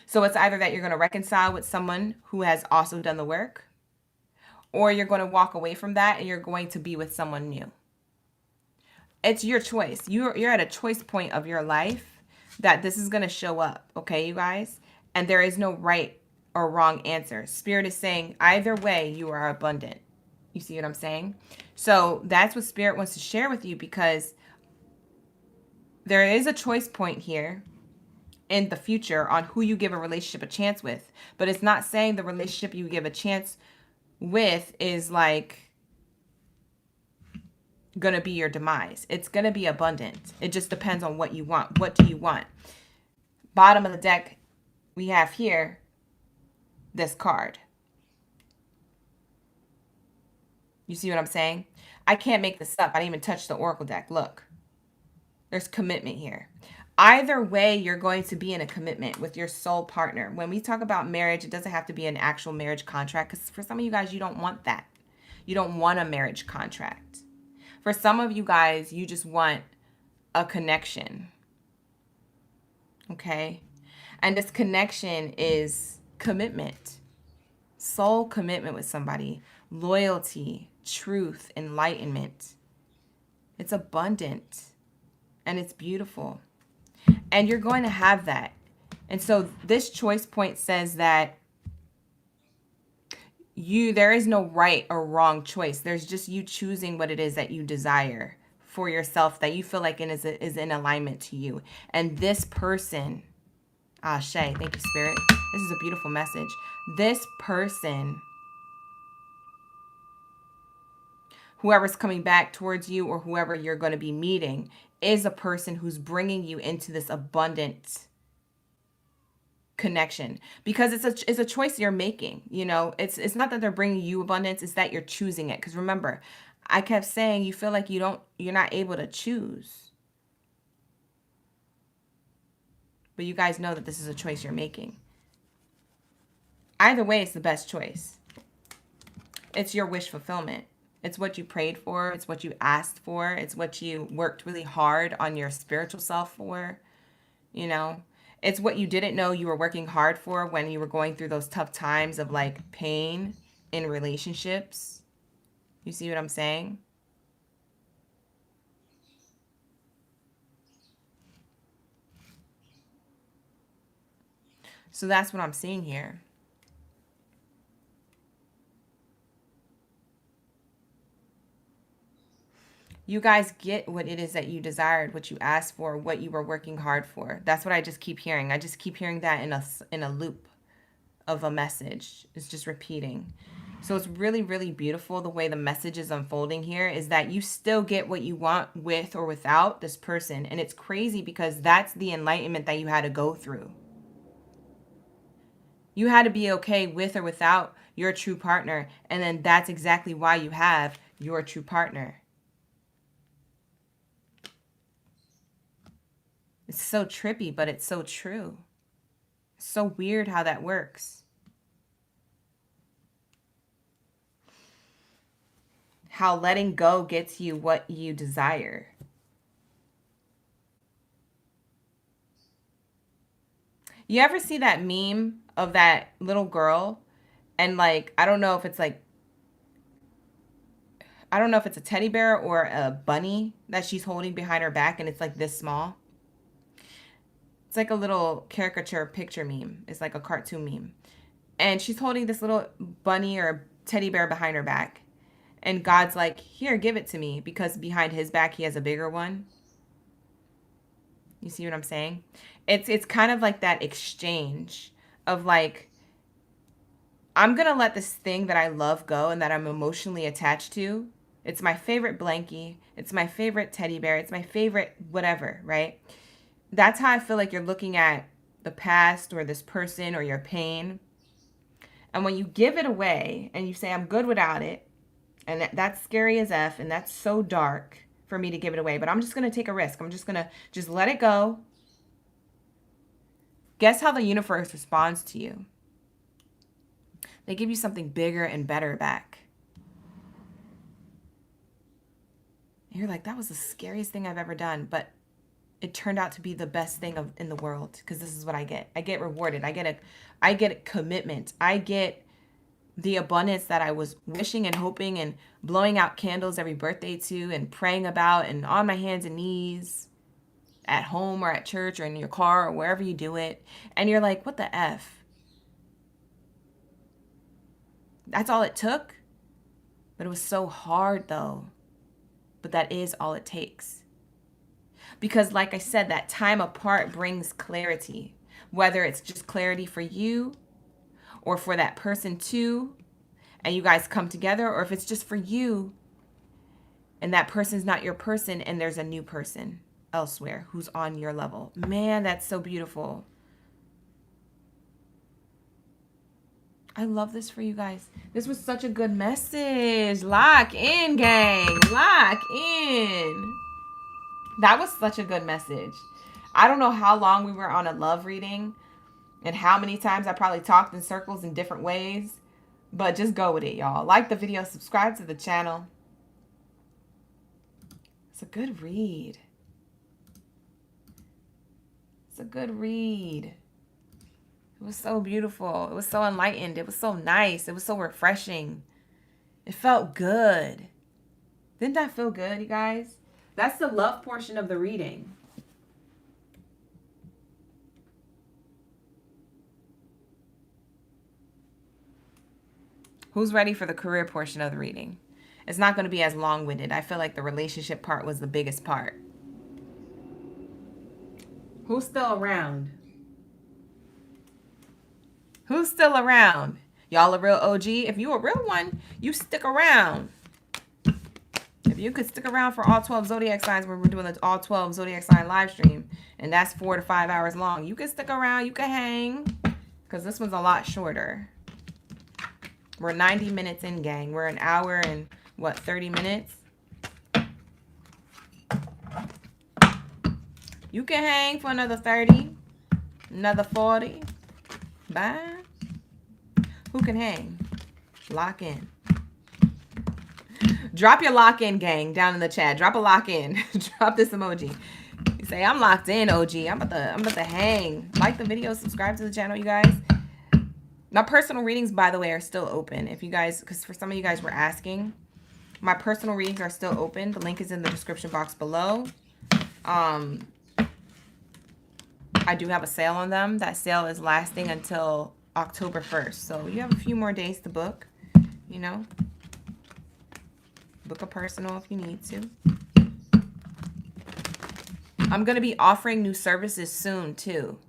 So it's either that you're going to reconcile with someone who has also done the work, or you're going to walk away from that and you're going to be with someone new. It's your choice. You're at a choice point of your life that this is going to show up, okay, you guys? And there is no right or wrong answer. Spirit is saying either way, you are abundant. You see what I'm saying? So that's what Spirit wants to share with you, because there is a choice point here in the future on who you give a relationship a chance with. But it's not saying the relationship you give a chance with is like gonna be your demise. It's gonna be abundant. It just depends on what you want. What do you want? Bottom of the deck, we have here this card. You see what I'm saying? I can't make this up. I didn't even touch the oracle deck. Look, there's commitment here. Either way, you're going to be in a commitment with your soul partner. When we talk about marriage, it doesn't have to be an actual marriage contract, because for some of you guys, you don't want that. You don't want a marriage contract. For some of you guys, you just want a connection. Okay? And this connection is commitment. Soul commitment with somebody. Loyalty, truth, enlightenment. It's abundant. And it's beautiful. And you're going to have that. And so this choice point says that there is no right or wrong choice. There's just you choosing what it is that you desire for yourself, that you feel like it is in alignment to you. And this person, Shay, thank you, Spirit. This is a beautiful message. This person, whoever's coming back towards you or whoever you're going to be meeting, is a person who's bringing you into this abundant connection, because it's a choice you're making. You know, it's not that they're bringing you abundance, it's that you're choosing it. Because remember, I kept saying you feel like you're not able to choose, but you guys know that this is a choice you're making. Either way, it's the best choice. It's your wish fulfillment. It's what you prayed for. It's what you asked for. It's what you worked really hard on your spiritual self for. You know, it's what you didn't know you were working hard for when you were going through those tough times of like pain in relationships. You see what I'm saying? So that's what I'm seeing here. You guys get what it is that you desired, what you asked for, what you were working hard for. That's what I just keep hearing. I just keep hearing that in a loop of a message. It's just repeating. So it's really, really beautiful the way the message is unfolding here, is that you still get what you want with or without this person. And it's crazy because that's the enlightenment that you had to go through. You had to be okay with or without your true partner. And then that's exactly why you have your true partner. It's so trippy, but it's so true. It's so weird how that works. How letting go gets you what you desire. You ever see that meme of that little girl? And like, I don't know if it's a teddy bear or a bunny that she's holding behind her back, and it's like this small. It's like a little caricature picture meme. It's like a cartoon meme. And she's holding this little bunny or teddy bear behind her back. And God's like, here, give it to me. Because behind his back, he has a bigger one. You see what I'm saying? It's kind of like that exchange of like, I'm going to let this thing that I love go and that I'm emotionally attached to. It's my favorite blankie. It's my favorite teddy bear. It's my favorite whatever, right? That's how I feel like you're looking at the past or this person or your pain. And when you give it away and you say, I'm good without it, and that's scary as F, and that's so dark for me to give it away, but I'm just going to take a risk. I'm just going to just let it go. Guess how the universe responds to you? They give you something bigger and better back. And you're like, that was the scariest thing I've ever done, but it turned out to be the best thing in the world, because this is what I get. I get rewarded. I get a commitment. I get the abundance that I was wishing and hoping and blowing out candles every birthday to and praying about and on my hands and knees at home or at church or in your car or wherever you do it. And you're like, what the F? That's all it took? But it was so hard though. But that is all it takes. Because like I said, that time apart brings clarity. Whether it's just clarity for you or for that person too, and you guys come together, or if it's just for you and that person's not your person and there's a new person elsewhere who's on your level. Man, that's so beautiful. I love this for you guys. This was such a good message. Lock in, gang. Lock in. That was such a good message. I don't know how long we were on a love reading and how many times I probably talked in circles in different ways. But just go with it, y'all. Like the video, subscribe to the channel. It's a good read. It's a good read. It was so beautiful. It was so enlightened. It was so nice. It was so refreshing. It felt good. Didn't that feel good, you guys? That's the love portion of the reading. Who's ready for the career portion of the reading? It's not going to be as long-winded. I feel like the relationship part was the biggest part. Who's still around? Who's still around? Y'all a real OG? If you a real one, you stick around. If you could stick around for all 12 zodiac signs where we're doing the all 12 zodiac sign live stream, and that's 4 to 5 hours long, you can stick around, you can hang, because this one's a lot shorter. We're 90 minutes in, gang. We're an hour and, what, 30 minutes? You can hang for another 30, another 40. Bye. Who can hang? Lock in. Drop your lock in, gang, down in the chat. Drop a lock in. Drop this emoji. You say, I'm locked in, OG. I'm about to hang. Like the video, subscribe to the channel, you guys. My personal readings, by the way, are still open. If you guys, because for some of you guys were asking, my personal readings are still open. The link is in the description box below. I do have a sale on them. That sale is lasting until October 1st. So you have a few more days to book, you know. Book a personal if you need to. I'm going to be offering new services soon, too.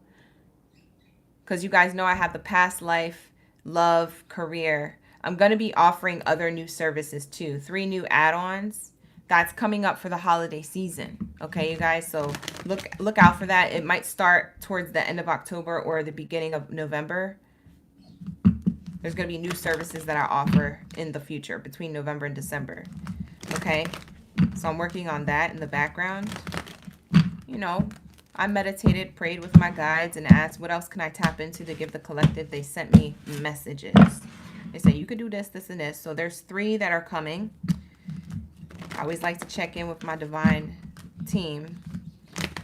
Because you guys know I have the past life, love, career. I'm going to be offering other new services too. 3 new add-ons. That's coming up for the holiday season. Okay, you guys? So look out for that. It might start towards the end of October or the beginning of November. There's going to be new services that I offer in the future between November and December. Okay? So I'm working on that in the background. You know, I meditated, prayed with my guides, and asked what else can I tap into to give the collective. They sent me messages. They said, you could do this, this, and this. So there's 3 that are coming. I always like to check in with my divine team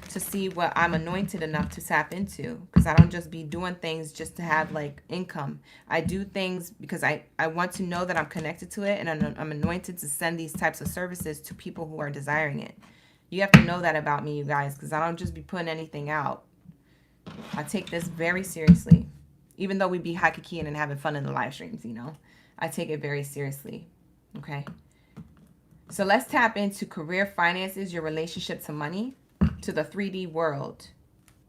to see what I'm anointed enough to tap into. Because I don't just be doing things just to have, like, income. I do things because I want to know that I'm connected to it, and I'm anointed to send these types of services to people who are desiring it. You have to know that about me, you guys, because I don't just be putting anything out. I take this very seriously. Even though we be high-keying and having fun in the live streams, you know. I take it very seriously. Okay? So let's tap into career, finances, your relationship to money, to the 3D world.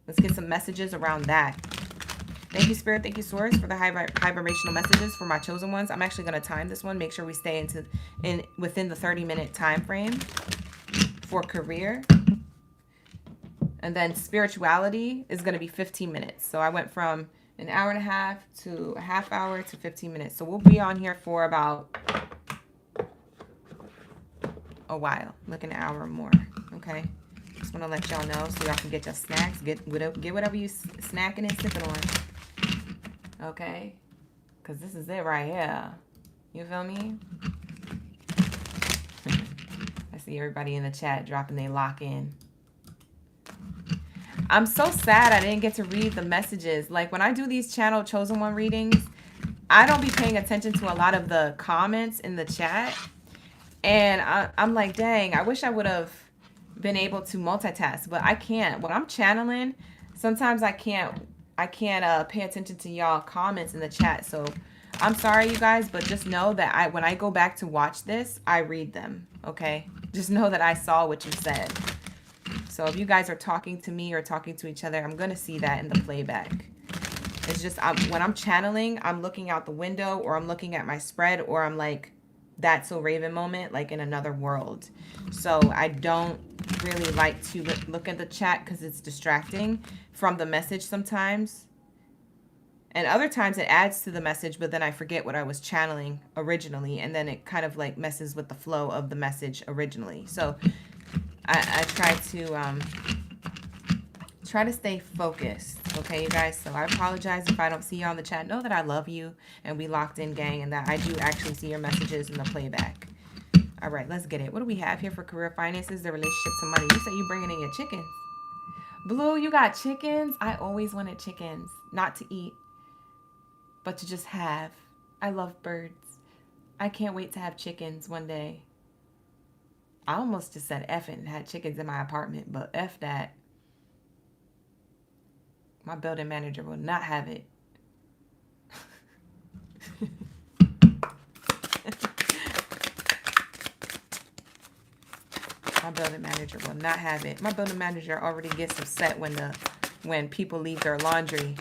Let's get some messages around that. Thank you, Spirit. Thank you, Source, for the high vibrational messages for my chosen ones. I'm actually going to time this one. Make sure we stay within the 30-minute time frame. For career, and then spirituality is going to be 15 minutes. So I went from an hour and a half to a half hour to 15 minutes. So we'll be on here for about a while, like an hour or more. Okay, just want to let y'all know so y'all can get your snacks, get whatever you snacking and sipping on. Okay, because this is it right here. You feel me? I see everybody in the chat dropping their lock in. I'm so sad I didn't get to read the messages. Like when I do these channel chosen one readings, I don't be paying attention to a lot of the comments in the chat. And I'm like, dang, I wish I would have been able to multitask, but I can't. When I'm channeling, sometimes I can't pay attention to y'all comments in the chat. So I'm sorry, you guys, but just know that when I go back to watch this, I read them, okay? Just know that I saw what you said. So if you guys are talking to me or talking to each other, I'm going to see that in the playback. It's just when I'm channeling, I'm looking out the window or I'm looking at my spread or I'm like, that's so Raven moment, like in another world. So I don't really like to look at the chat because it's distracting from the message sometimes. And other times it adds to the message, but then I forget what I was channeling originally. And then it kind of like messes with the flow of the message originally. So I try to stay focused, okay, you guys? So I apologize if I don't see you on the chat. Know that I love you and we locked in, gang, and that I do actually see your messages in the playback. All right, let's get it. What do we have here for career finances, the relationship to money? You say you bringing in your chickens. Blue, you got chickens? I always wanted chickens, not to eat, but to just have. I love birds. I can't wait to have chickens one day. I almost just said F it and had chickens in my apartment, but F that. My building manager will not have it. My building manager will not have it. My building manager already gets upset when people leave their laundry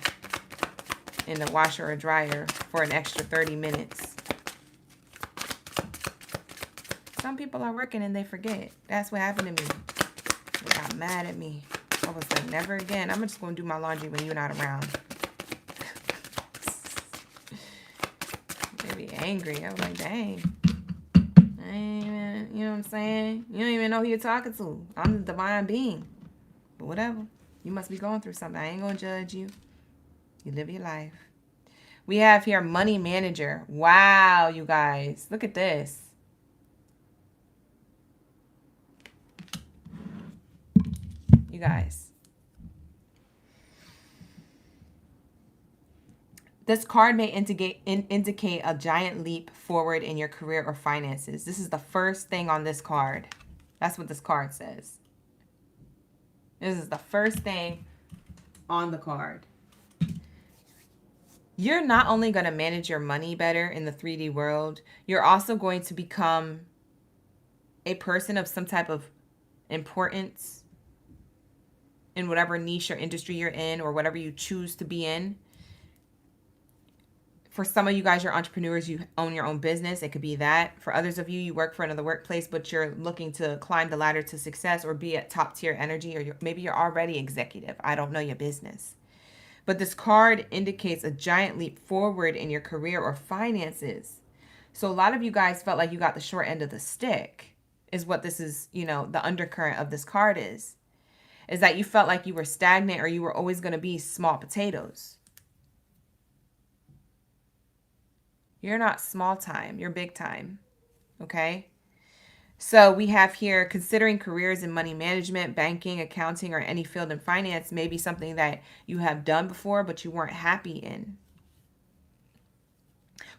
in the washer or dryer for an extra 30 minutes. Some people are working and they forget. That's what happened to me. They got mad at me. I was like, never again. I'm just going to do my laundry when you're not around. They be angry. I was like, dang. I ain't even, you know what I'm saying? You don't even know who you're talking to. I'm the divine being. But whatever. You must be going through something. I ain't going to judge you. You live your life. We have here money manager. Wow, you guys. Look at this. You guys. This card may indicate a giant leap forward in your career or finances. This is the first thing on this card. That's what this card says. This is the first thing on the card. You're not only going to manage your money better in the 3D world, you're also going to become a person of some type of importance in whatever niche or industry you're in or whatever you choose to be in. For some of you guys, you're entrepreneurs, you own your own business. It could be that. For others of you, you work for another workplace, but you're looking to climb the ladder to success or be at top tier energy, or maybe you're already executive. I don't know your business. But this card indicates a giant leap forward in your career or finances. So a lot of you guys felt like you got the short end of the stick, is what this is, you know, the undercurrent of this card is that you felt like you were stagnant or you were always going to be small potatoes. You're not small time, you're big time, okay? So we have here, considering careers in money management, banking, accounting, or any field in finance may be something that you have done before, but you weren't happy in.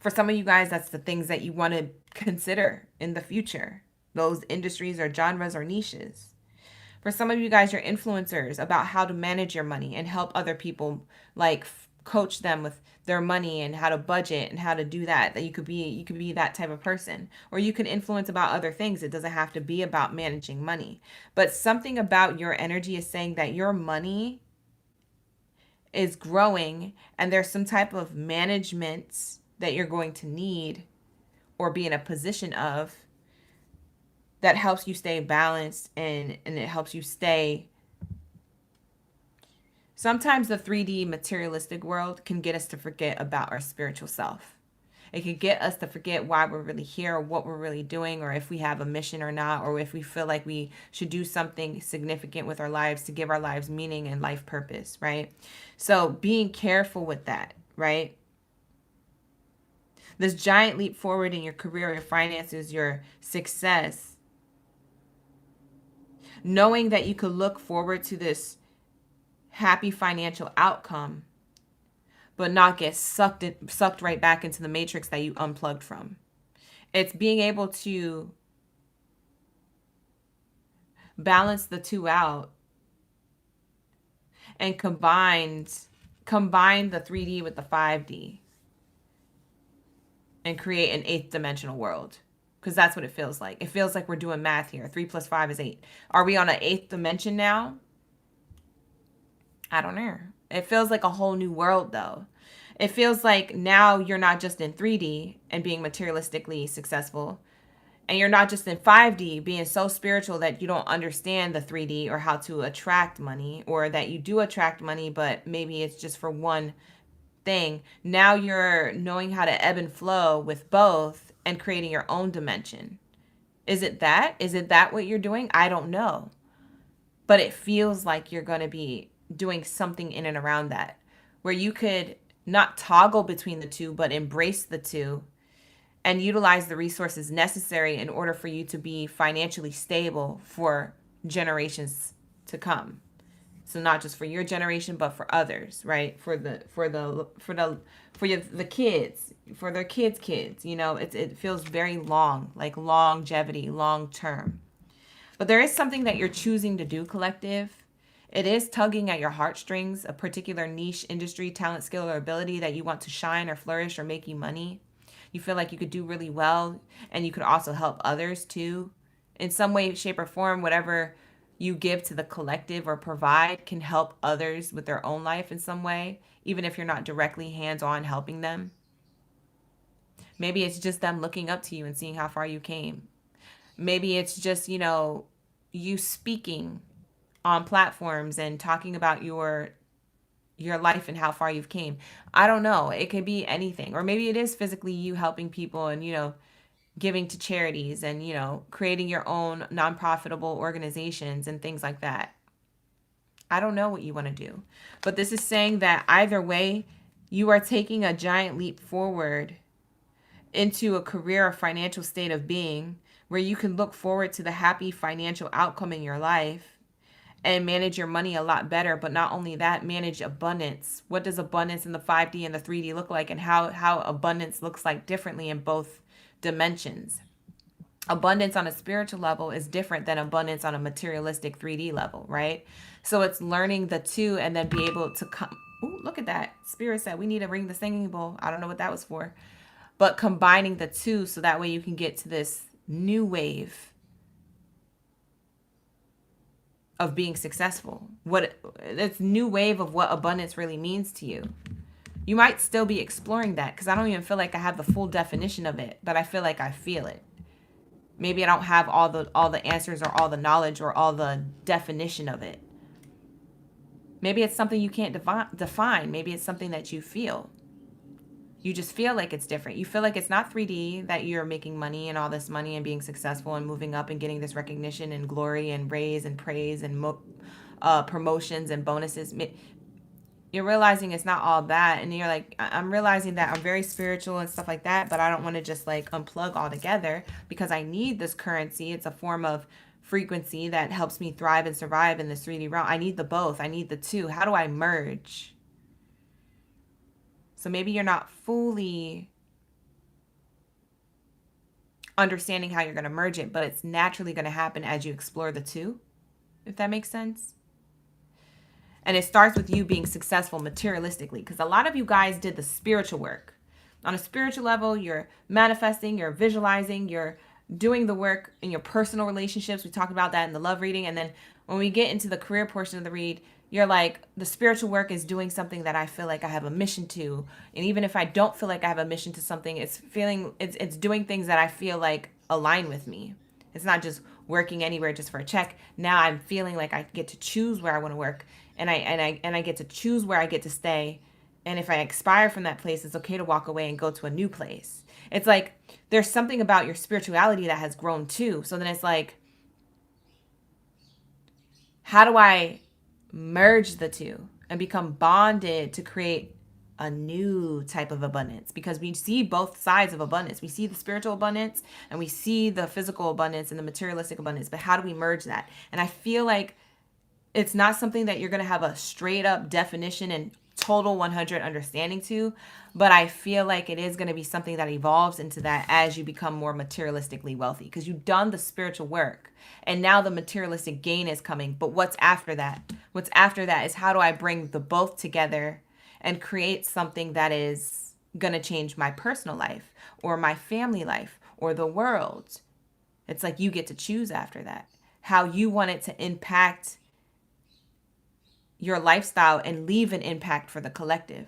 For some of you guys, that's the things that you want to consider in the future. Those industries or genres or niches. For some of you guys, you're influencers about how to manage your money and help other people, like coach them with their money and how to budget and how to do that. That you could be that type of person. Or you can influence about other things. It doesn't have to be about managing money. But something about your energy is saying that your money is growing and there's some type of management that you're going to need or be in a position of that helps you stay balanced and it helps you stay. Sometimes the 3D materialistic world can get us to forget about our spiritual self. It can get us to forget why we're really here, or what we're really doing, or if we have a mission or not, or if we feel like we should do something significant with our lives to give our lives meaning and life purpose, right? So being careful with that, right? This giant leap forward in your career, your finances, your success, knowing that you could look forward to this happy financial outcome, but not get sucked right back into the matrix that you unplugged from. It's being able to balance the two out and combine the 3D with the 5D and create an 8th dimensional world. Because that's what it feels like. It feels like we're doing math here. 3 plus 5 is 8. Are we on an 8th dimension now? I don't know. It feels like a whole new world, though. It feels like now you're not just in 3D and being materialistically successful. And you're not just in 5D being so spiritual that you don't understand the 3D or how to attract money, or that you do attract money, but maybe it's just for one thing. Now you're knowing how to ebb and flow with both and creating your own dimension. Is it that? Is it that what you're doing? I don't know. But it feels like you're going to be doing something in and around that, where you could not toggle between the two, but embrace the two and utilize the resources necessary in order for you to be financially stable for generations to come. So not just for your generation, but for others, right? For the kids, for their kids. You know, it feels very long, like longevity, long term. But there is something that you're choosing to do, collective. It is tugging at your heartstrings, a particular niche, industry, talent, skill, or ability that you want to shine or flourish or make you money. You feel like you could do really well, and you could also help others too. In some way, shape, or form, whatever you give to the collective or provide can help others with their own life in some way, even if you're not directly hands-on helping them. Maybe it's just them looking up to you and seeing how far you came. Maybe it's just, you speaking on platforms and talking about your life and how far you've came. I don't know. It could be anything. Or maybe it is physically you helping people and, giving to charities and, creating your own non-profitable organizations and things like that. I don't know what you want to do. But this is saying that either way, you are taking a giant leap forward into a career or financial state of being where you can look forward to the happy financial outcome in your life and manage your money a lot better. But not only that, manage abundance. What does abundance in the 5D and the 3D look like, and how abundance looks like differently in both dimensions? Abundance on a spiritual level is different than abundance on a materialistic 3D level, right? So it's learning the two and then be able to come. Ooh, look at that. Spirit said we need to ring the singing bowl. I don't know what that was for. But combining the two so that way you can get to this new wave of being successful. This new wave of what abundance really means to you. You might still be exploring that, because I don't even feel like I have the full definition of it, but I feel like I feel it. Maybe I don't have all the answers or all the knowledge or all the definition of it. Maybe it's something you can't define. Maybe it's something that you feel. You just feel like it's different. You feel like it's not 3D, that you're making money and all this money and being successful and moving up and getting this recognition and glory and raise and praise and promotions and bonuses. You're realizing it's not all that. And you're like, I'm realizing that I'm very spiritual and stuff like that, but I don't want to just like unplug altogether, because I need this currency. It's a form of frequency that helps me thrive and survive in this 3D realm. I need the both. I need the two. How do I merge? So maybe you're not fully understanding how you're going to merge it, but it's naturally going to happen as you explore the two, if that makes sense. And it starts with you being successful materialistically, because a lot of you guys did the spiritual work. On a spiritual level, you're manifesting, you're visualizing, you're doing the work in your personal relationships. We talked about that in the love reading. And then when we get into the career portion of the read, you're like, the spiritual work is doing something that I feel like I have a mission to. And even if I don't feel like I have a mission to something, it's doing things that I feel like align with me. It's not just working anywhere just for a check. Now I'm feeling like I get to choose where I want to work, and I get to choose where I get to stay. And if I expire from that place, it's okay to walk away and go to a new place. It's like there's something about your spirituality that has grown too. So then it's like, how do I merge the two and become bonded to create a new type of abundance? Because we see both sides of abundance. We see the spiritual abundance and we see the physical abundance and the materialistic abundance. But how do we merge that? And I feel like It's not something that you're going to have a straight up definition and total 100 understanding to, but I feel like it is going to be something that evolves into that as you become more materialistically wealthy, because you've done the spiritual work and now the materialistic gain is coming. But what's after that? What's after that is, how do I bring the both together and create something that is going to change my personal life or my family life or the world? It's like you get to choose after that how you want it to impact your lifestyle and leave an impact for the collective.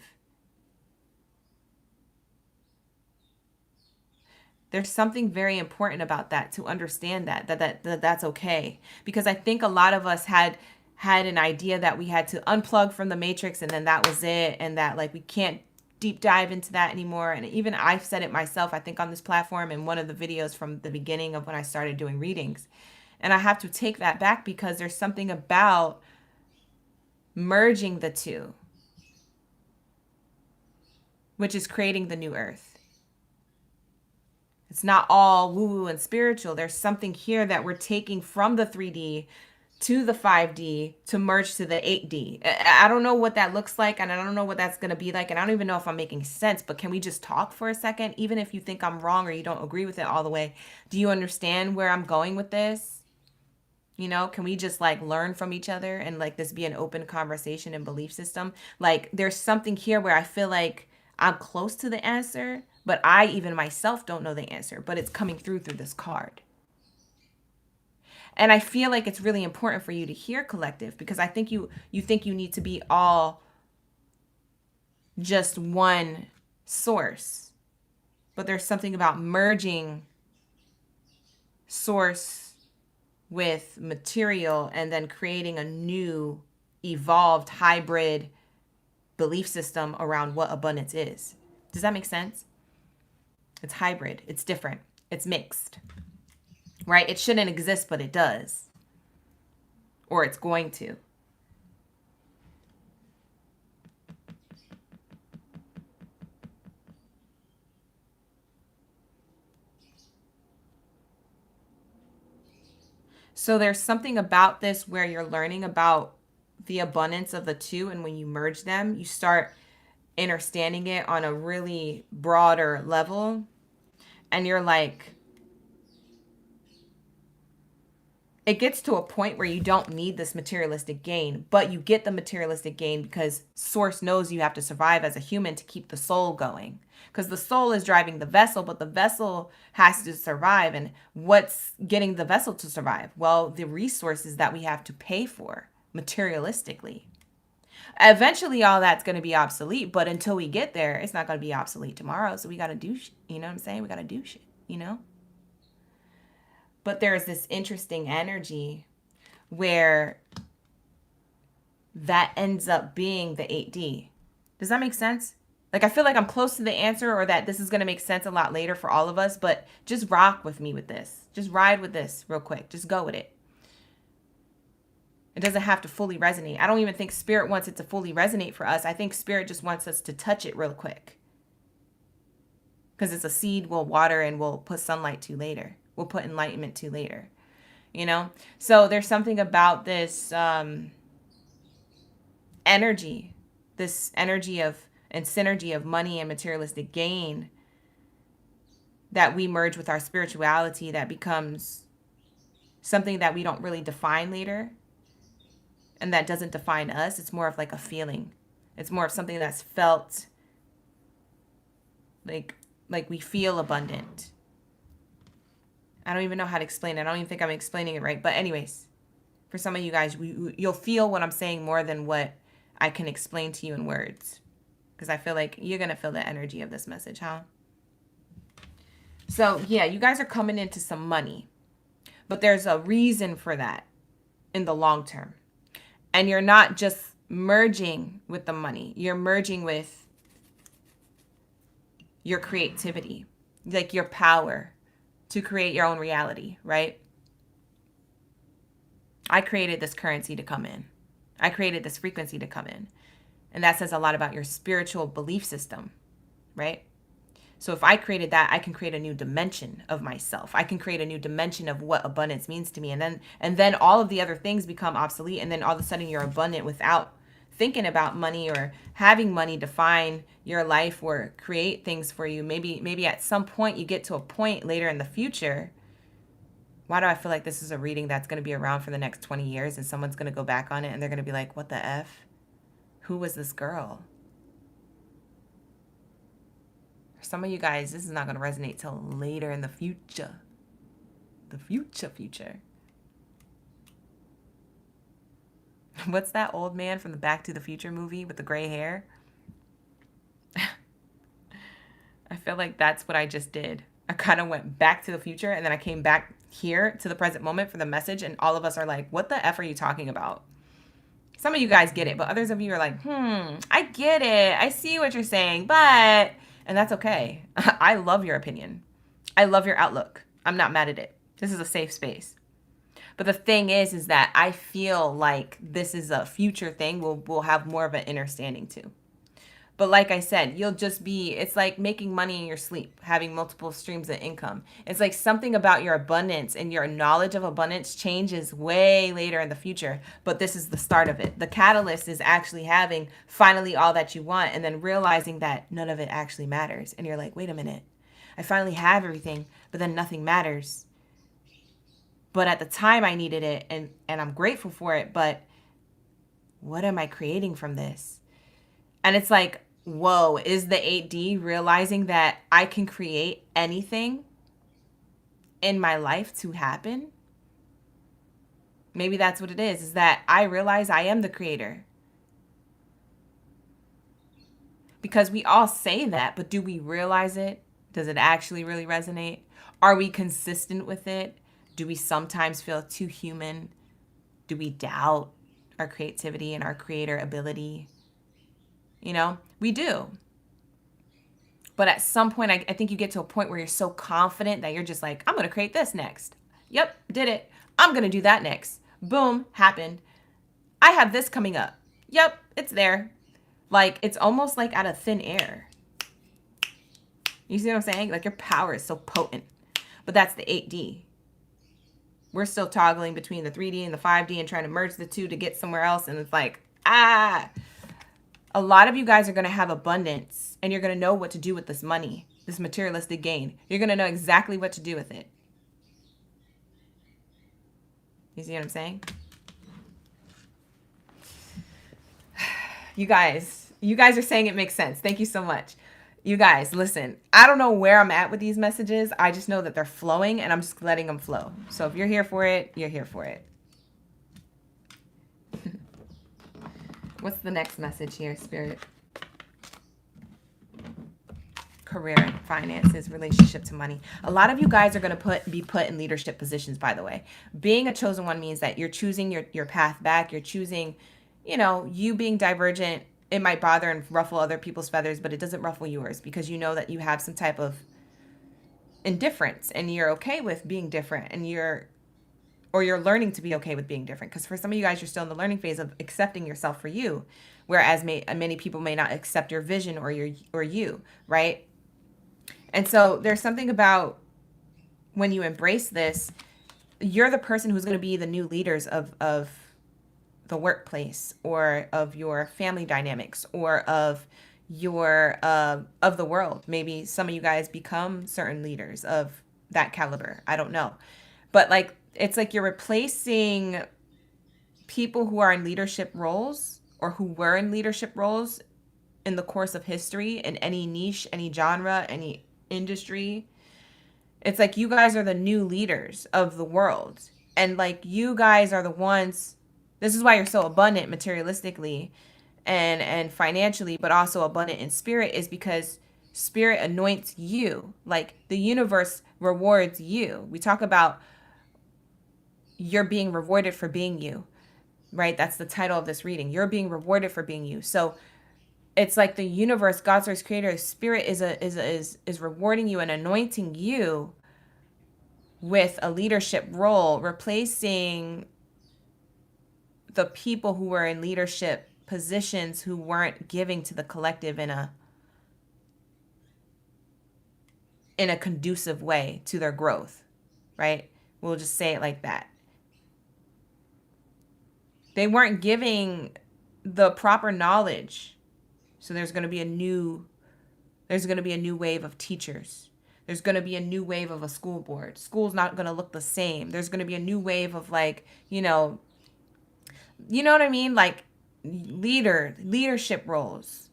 There's something very important about that, to understand that's okay. Because I think a lot of us had an idea that we had to unplug from the matrix and then that was it, and that like we can't deep dive into that anymore. And even I've said it myself, I think on this platform in one of the videos from the beginning of when I started doing readings. And I have to take that back, because there's something about merging the two, which is creating the new earth. It's not all woo-woo and spiritual. There's something here that we're taking from the 3D to the 5D to merge to the 8D. I don't know what that looks like, and I don't know what that's going to be like, and I don't even know if I'm making sense, but can we just talk for a second? Even if you think I'm wrong or you don't agree with it all the way, do you understand where I'm going with this? You know, can we just like learn from each other and like this be an open conversation and belief system? Like there's something here where I feel like I'm close to the answer, but I even myself don't know the answer, but it's coming through this card. And I feel like it's really important for you to hear, collective, because I think you think you need to be all just one source. But there's something about merging source with material and then creating a new evolved hybrid belief system around what abundance is. Does that make sense? It's hybrid. It's different. It's mixed. Right? It shouldn't exist, but it does. Or it's going to. So there's something about this where you're learning about the abundance of the two, and when you merge them, you start understanding it on a really broader level. And you're like, it gets to a point where you don't need this materialistic gain, but you get the materialistic gain because source knows you have to survive as a human to keep the soul going. Because the soul is driving the vessel, but the vessel has to survive. And what's getting the vessel to survive? Well, the resources that we have to pay for materialistically. Eventually, all that's going to be obsolete. But until we get there, it's not going to be obsolete tomorrow. So we got to do shit. You know what I'm saying? We got to do shit, you know? But there's this interesting energy where that ends up being the 8D. Does that make sense? Like, I feel like I'm close to the answer, or that this is going to make sense a lot later for all of us, but just rock with me with this. Just ride with this real quick. Just go with it. It doesn't have to fully resonate. I don't even think spirit wants it to fully resonate for us. I think spirit just wants us to touch it real quick. Because it's a seed we'll water and we'll put sunlight to later. We'll put enlightenment to later. You know? So there's something about this energy. This energy of and synergy of money and materialistic gain that we merge with our spirituality, that becomes something that we don't really define later, and that doesn't define us. It's more of like a feeling. It's more of something that's felt like we feel abundant. I don't even know how to explain it. I don't even think I'm explaining it right. But anyways, for some of you guys, you'll feel what I'm saying more than what I can explain to you in words. Because I feel like you're going to feel the energy of this message, huh? So, yeah, you guys are coming into some money. But there's a reason for that in the long term. And you're not just merging with the money. You're merging with your creativity. Like your power to create your own reality, right? I created this currency to come in. I created this frequency to come in. And that says a lot about your spiritual belief system, right? So if I created that, I can create a new dimension of myself. I can create a new dimension of what abundance means to me. And then all of the other things become obsolete. And then all of a sudden you're abundant without thinking about money or having money define your life or create things for you. Maybe at some point you get to a point later in the future. Why do I feel like this is a reading that's going to be around for the next 20 years and someone's going to go back on it and they're going to be like, what the F? Who was this girl? For some of you guys, this is not going to resonate till later in the future. The future. What's that old man from the Back to the Future movie with the gray hair? I feel like that's what I just did. I kind of went back to the future and then I came back here to the present moment for the message, and all of us are like, what the F are you talking about? Some of you guys get it, but others of you are like, I get it. I see what you're saying, but... And that's okay. I love your opinion. I love your outlook. I'm not mad at it. This is a safe space. But the thing is that I feel like this is a future thing we'll have more of an understanding to. But like I said, it's like making money in your sleep, having multiple streams of income. It's like something about your abundance and your knowledge of abundance changes way later in the future. But this is the start of it. The catalyst is actually having finally all that you want and then realizing that none of it actually matters. And you're like, wait a minute, I finally have everything, but then nothing matters. But at the time I needed it and I'm grateful for it. But what am I creating from this? And it's like, whoa, is the 8D realizing that I can create anything in my life to happen? Maybe that's what it is that I realize I am the creator. Because we all say that, but do we realize it? Does it actually really resonate? Are we consistent with it? Do we sometimes feel too human? Do we doubt our creativity and our creator ability? You know, we do. But at some point, I think you get to a point where you're so confident that you're just like, I'm going to create this next. Yep, did it. I'm going to do that next. Boom, happened. I have this coming up. Yep, it's there. Like, it's almost like out of thin air. You see what I'm saying? Like, your power is so potent. But that's the 8D. We're still toggling between the 3D and the 5D and trying to merge the two to get somewhere else. And it's like, a lot of you guys are going to have abundance and you're going to know what to do with this money, this materialistic gain. You're going to know exactly what to do with it. You see what I'm saying? You guys are saying it makes sense. Thank you so much. You guys, listen, I don't know where I'm at with these messages. I just know that they're flowing and I'm just letting them flow. So if you're here for it, you're here for it. What's the next message here, Spirit? Career and finances, relationship to money. A lot of you guys are going to be put in leadership positions, by the way. Being a chosen one means that you're choosing your path back. You're choosing, you being divergent. It might bother and ruffle other people's feathers, but it doesn't ruffle yours because you know that you have some type of indifference and you're okay with being different and you're learning to be okay with being different. Because for some of you guys, you're still in the learning phase of accepting yourself for you, whereas many people may not accept your vision or you, right? And so there's something about when you embrace this, you're the person who's going to be the new leaders of the workplace or of your family dynamics or of your of the world. Maybe some of you guys become certain leaders of that caliber. I don't know. But like, it's like you're replacing people who are in leadership roles or who were in leadership roles in the course of history in any niche, any genre, any industry. It's like you guys are the new leaders of the world. And like you guys are the ones, this is why you're so abundant materialistically and financially, but also abundant in spirit, is because spirit anoints you. Like the universe rewards you. We talk about you're being rewarded for being you, right? That's the title of this reading. You're being rewarded for being you. So it's like the universe, God's source creator, spirit is rewarding you and anointing you with a leadership role, replacing the people who were in leadership positions who weren't giving to the collective in a in a conducive way to their growth, right? We'll just say it like that. They weren't giving the proper knowledge. So there's going to be a new wave of teachers. There's going to be a new wave of a school board. School's not going to look the same. There's going to be a new wave of like, you know what I mean? Like leadership roles,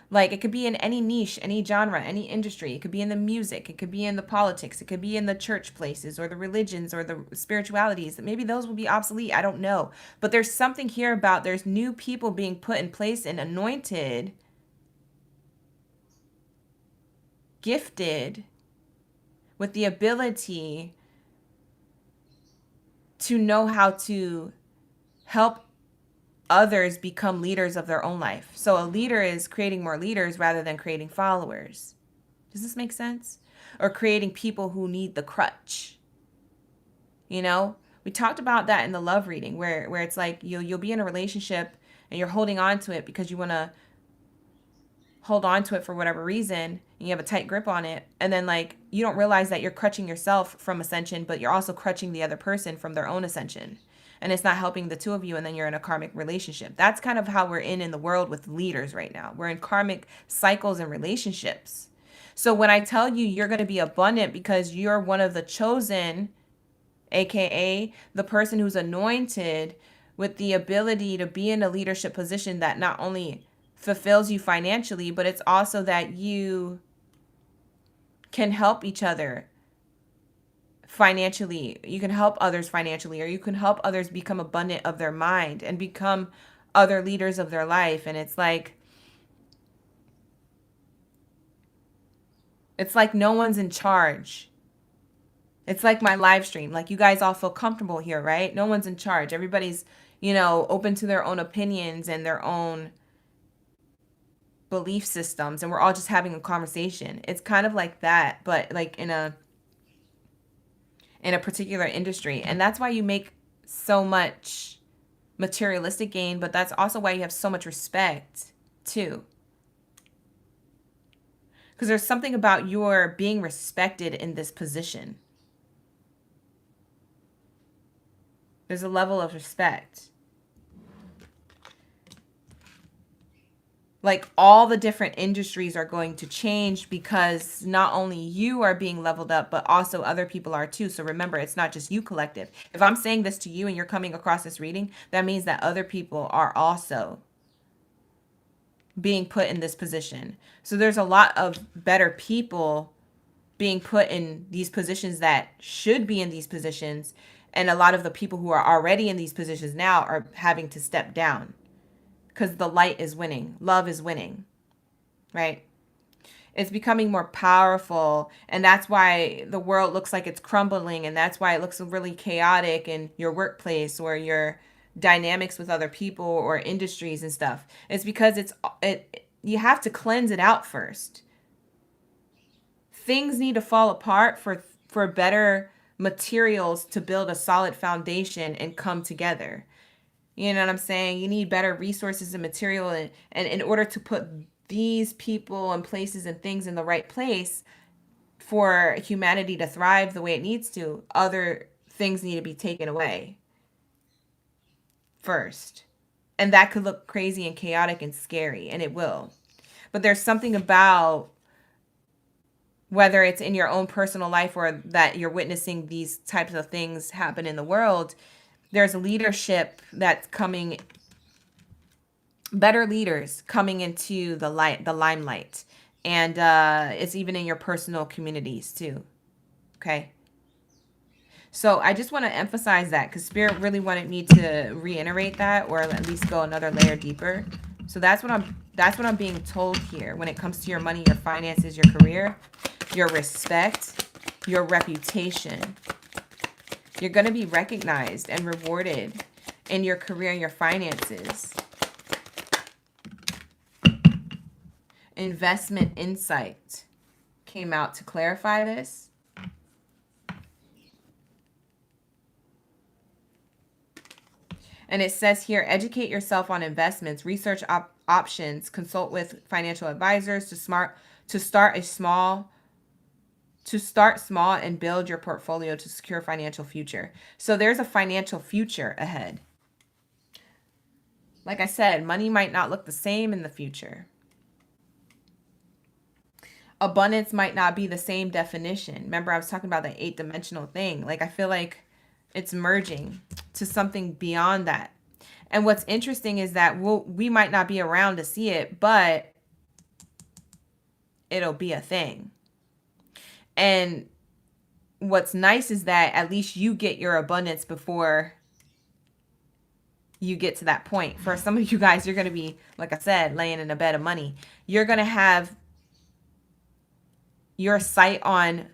Like it could be in any niche, any genre, any industry. It could be in the music. It could be in the politics. It could be in the church places or the religions or the spiritualities. Maybe those will be obsolete. I don't know. But there's something here about there's new people being put in place and anointed, gifted with the ability to know how to help others become leaders of their own life. So a leader is creating more leaders rather than creating followers. Does this make sense? Or creating people who need the crutch. We talked about that in the love reading where it's like you'll be in a relationship and you're holding on to it because you want to hold on to it for whatever reason, and you have a tight grip on it, and then like you don't realize that you're crutching yourself from ascension, but you're also crutching the other person from their own ascension, and it's not helping the two of you, and then you're in a karmic relationship. That's kind of how we're in the world with leaders right now. We're in karmic cycles and relationships. So when I tell you you're going to be abundant because you're one of the chosen, aka the person who's anointed with the ability to be in a leadership position that not only fulfills you financially, but it's also that you can help each other financially. You can help others financially, or you can help others become abundant of their mind and become other leaders of their life. And it's like no one's in charge. It's like my live stream. Like you guys all feel comfortable here, right? No one's in charge. Everybody's, open to their own opinions and their own belief systems, and we're all just having a conversation. It's kind of like that, but like in a particular industry. And that's why you make so much materialistic gain, but that's also why you have so much respect too. Because there's something about your being respected in this position. There's a level of respect. Like all the different industries are going to change because not only you are being leveled up, but also other people are too. So remember, it's not just you collective. If I'm saying this to you and you're coming across this reading, that means that other people are also being put in this position. So there's a lot of better people being put in these positions that should be in these positions. And a lot of the people who are already in these positions now are having to step down. Because the light is winning. Love is winning. Right? It's becoming more powerful. And that's why the world looks like it's crumbling. And that's why it looks really chaotic in your workplace or your dynamics with other people or industries and stuff. It's because you have to cleanse it out first. Things need to fall apart for better materials to build a solid foundation and come together. You know what I'm saying? You need better resources and material. And in order to put these people and places and things in the right place for humanity to thrive the way it needs to, other things need to be taken away first. And that could look crazy and chaotic and scary, and it will. But there's something about whether it's in your own personal life or that you're witnessing these types of things happen in the world, there's leadership that's coming, better leaders coming into the limelight. And it's even in your personal communities too. Okay. So I just want to emphasize that because Spirit really wanted me to reiterate that, or at least go another layer deeper. So that's what I'm being told here when it comes to your money, your finances, your career, your respect, your reputation. You're going to be recognized and rewarded in your career and your finances. Investment insight came out to clarify this. And it says here, educate yourself on investments, research options, consult with financial advisors to start a small to start small and build your portfolio to secure financial future. So there's a financial future ahead. Like I said, money might not look the same in the future. Abundance might not be the same definition. Remember, I was talking about the 8-dimensional thing. Like, I feel like it's merging to something beyond that. And what's interesting is that we might not be around to see it, but it'll be a thing. And what's nice is that at least you get your abundance before you get to that point. For some of you guys, you're going to be, like I said, laying in a bed of money. You're going to have your sight on,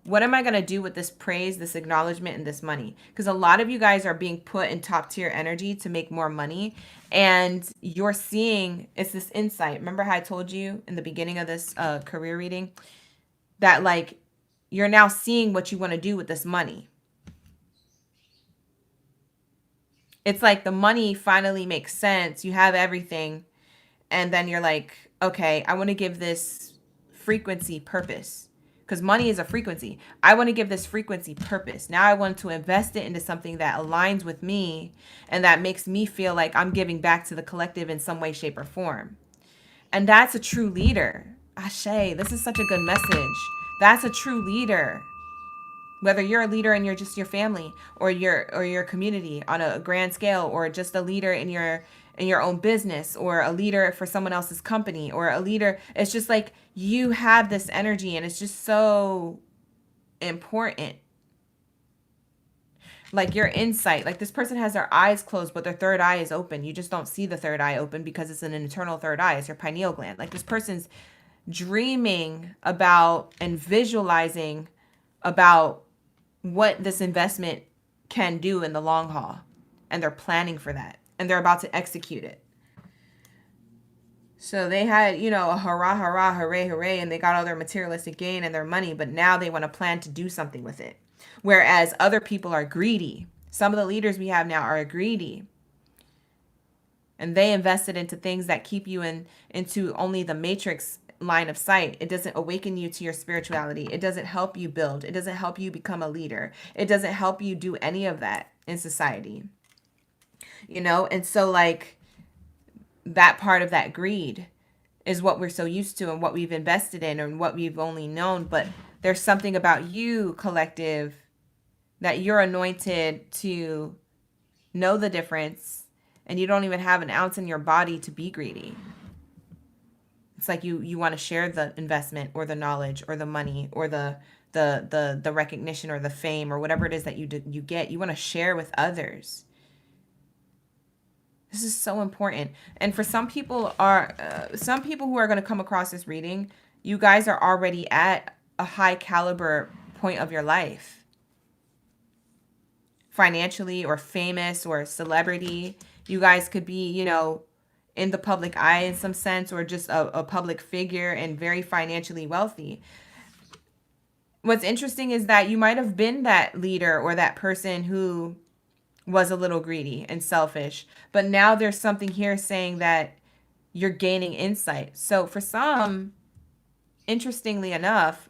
what am I going to do with this praise, this acknowledgement, and this money? Because a lot of you guys are being put in top tier energy to make more money. And you're seeing, it's this insight. Remember how I told you in the beginning of this career reading that like you're now seeing what you want to do with this money. It's like the money finally makes sense. You have everything. And then you're like, okay, I want to give this frequency purpose. Because money is a frequency. I want to give this frequency purpose. Now I want to invest it into something that aligns with me and that makes me feel like I'm giving back to the collective in some way, shape, or form. And that's a true leader. Ashe, this is such a good message. That's a true leader. Whether you're a leader in your family or your community on a grand scale, or just a leader in your own business, or a leader for someone else's company, or a leader, it's just like you have this energy and it's just so important. Like your insight, like this person has their eyes closed, but their third eye is open. You just don't see the third eye open because it's an internal third eye. It's your pineal gland. Like this person's dreaming about and visualizing about what this investment can do in the long haul. And they're planning for that. And they're about to execute it. So they had, a hurrah, hurrah, hooray, hooray, and they got all their materialistic gain and their money, but now they want to plan to do something with it. Whereas other people are greedy. Some of the leaders we have now are greedy. And they invested into things that keep you into only the matrix line of sight. It doesn't awaken you to your spirituality. It doesn't help you build. It doesn't help you become a leader. It doesn't help you do any of that in society. And so like that part of that greed is what we're so used to and what we've invested in and what we've only known. But there's something about you, collective, that you're anointed to know the difference, and you don't even have an ounce in your body to be greedy. It's like you want to share the investment or the knowledge or the money or the recognition or the fame or whatever it is that you get. You want to share with others. This is so important. And for some people who are going to come across this reading, you guys are already at a high caliber point of your life. Financially or famous or celebrity. You guys could be, in the public eye in some sense, or just a public figure and very financially wealthy. What's interesting is that you might have been that leader or that person who was a little greedy and selfish, but now there's something here saying that you're gaining insight. So for some, interestingly enough,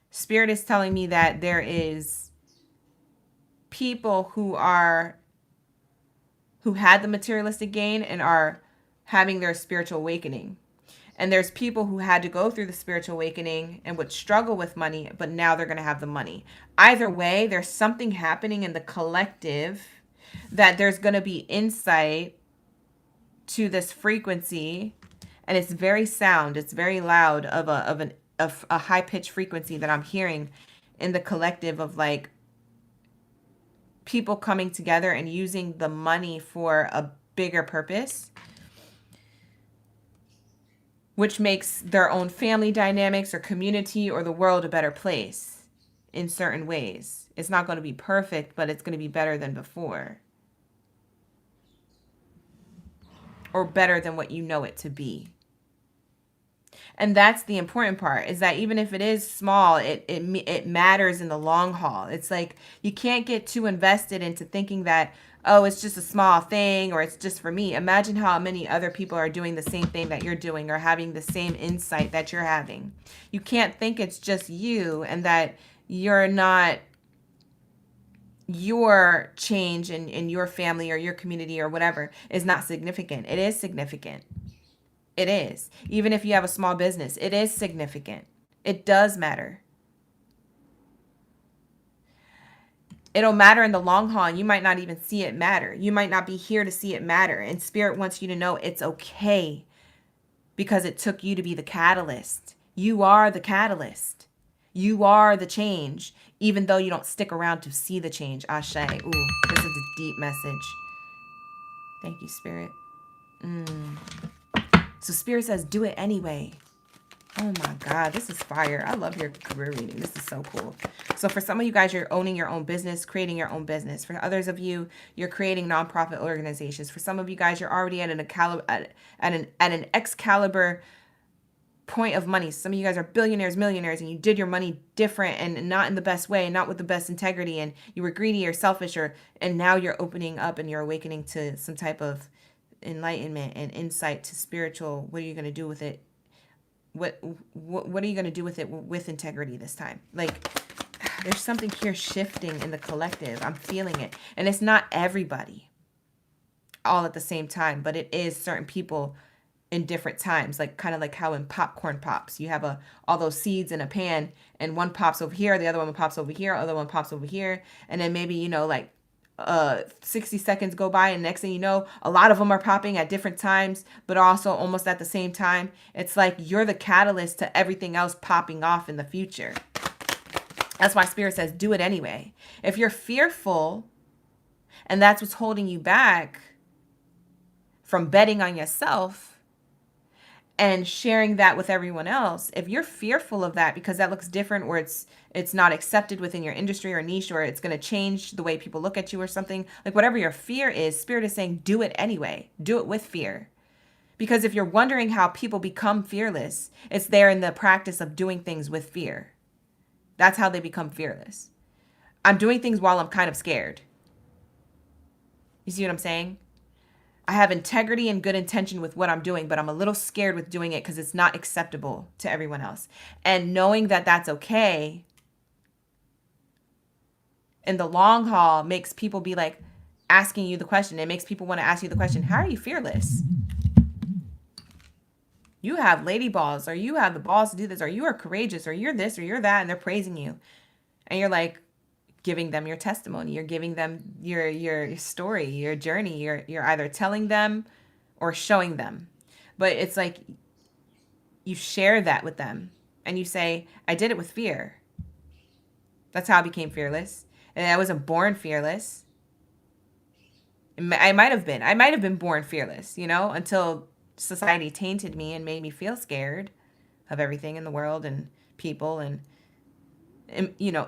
Spirit is telling me that there is people who had the materialistic gain and are having their spiritual awakening. And there's people who had to go through the spiritual awakening and would struggle with money, but now they're going to have the money. Either way, there's something happening in the collective that there's going to be insight to this frequency. And it's very sound. It's very loud of a high-pitched frequency that I'm hearing in the collective of like people coming together and using the money for a bigger purpose, which makes their own family dynamics or community or the world a better place in certain ways. It's not going to be perfect, but it's going to be better than before. Or better than what you know it to be. And that's the important part, is that even if it is small, it matters in the long haul. It's like you can't get too invested into thinking that, oh, it's just a small thing or it's just for me. Imagine how many other people are doing the same thing that you're doing or having the same insight that you're having. You can't think it's just you and that you're not, your change in your family or your community or whatever is not significant. It is significant. It is. Even if you have a small business, it is significant. It does matter. It'll matter in the long haul, and you might not even see it matter. You might not be here to see it matter. And Spirit wants you to know it's okay because it took you to be the catalyst. You are the catalyst. You are the change, even though you don't stick around to see the change. Ashe. Ooh, this is a deep message. Thank you, Spirit. So Spirit says, do it anyway. Oh my God, this is fire. I love your career reading. This is so cool. So for some of you guys, you're owning your own business, creating your own business. For others of you, you're creating nonprofit organizations. For some of you guys, you're already at an Excalibur point of money. Some of you guys are billionaires, millionaires, and you did your money different and not in the best way, and not with the best integrity, and you were greedy or selfish, and now you're opening up and you're awakening to some type of enlightenment and insight to spiritual. What are you going to do with it? What are you going to do with it with integrity this time? Like, there's something here shifting in the collective. I'm feeling it. And it's not everybody all at the same time, but it is certain people in different times, like kind of like how in popcorn pops, you have all those seeds in a pan, and one pops over here, the other one pops over here, other one pops over here, and then maybe, like 60 seconds go by, and next thing you know, a lot of them are popping at different times, but also almost at the same time. It's like you're the catalyst to everything else popping off in the future. That's why Spirit says, do it anyway. If you're fearful and that's what's holding you back from betting on yourself and sharing that with everyone else, if you're fearful of that because that looks different, or it's not accepted within your industry or niche, or it's going to change the way people look at you or something, like whatever your fear is, Spirit is saying, do it anyway. Do it with fear. Because if you're wondering how people become fearless, it's there in the practice of doing things with fear. That's how they become fearless. I'm doing things while I'm kind of scared. You see what I'm saying? I have integrity and good intention with what I'm doing, but I'm a little scared with doing it because it's not acceptable to everyone else. And knowing that that's okay in the long haul makes people be like asking you the question. It makes people want to ask you the question, how are you fearless? You have lady balls, or you have the balls to do this, or you are courageous, or you're this, or you're that, and they're praising you. And you're like, giving them your testimony, you're giving them your story, your journey, you're either telling them or showing them. But it's like you share that with them and you say, I did it with fear. That's how I became fearless. And I wasn't born fearless. I might have been born fearless, until society tainted me and made me feel scared of everything in the world and people, and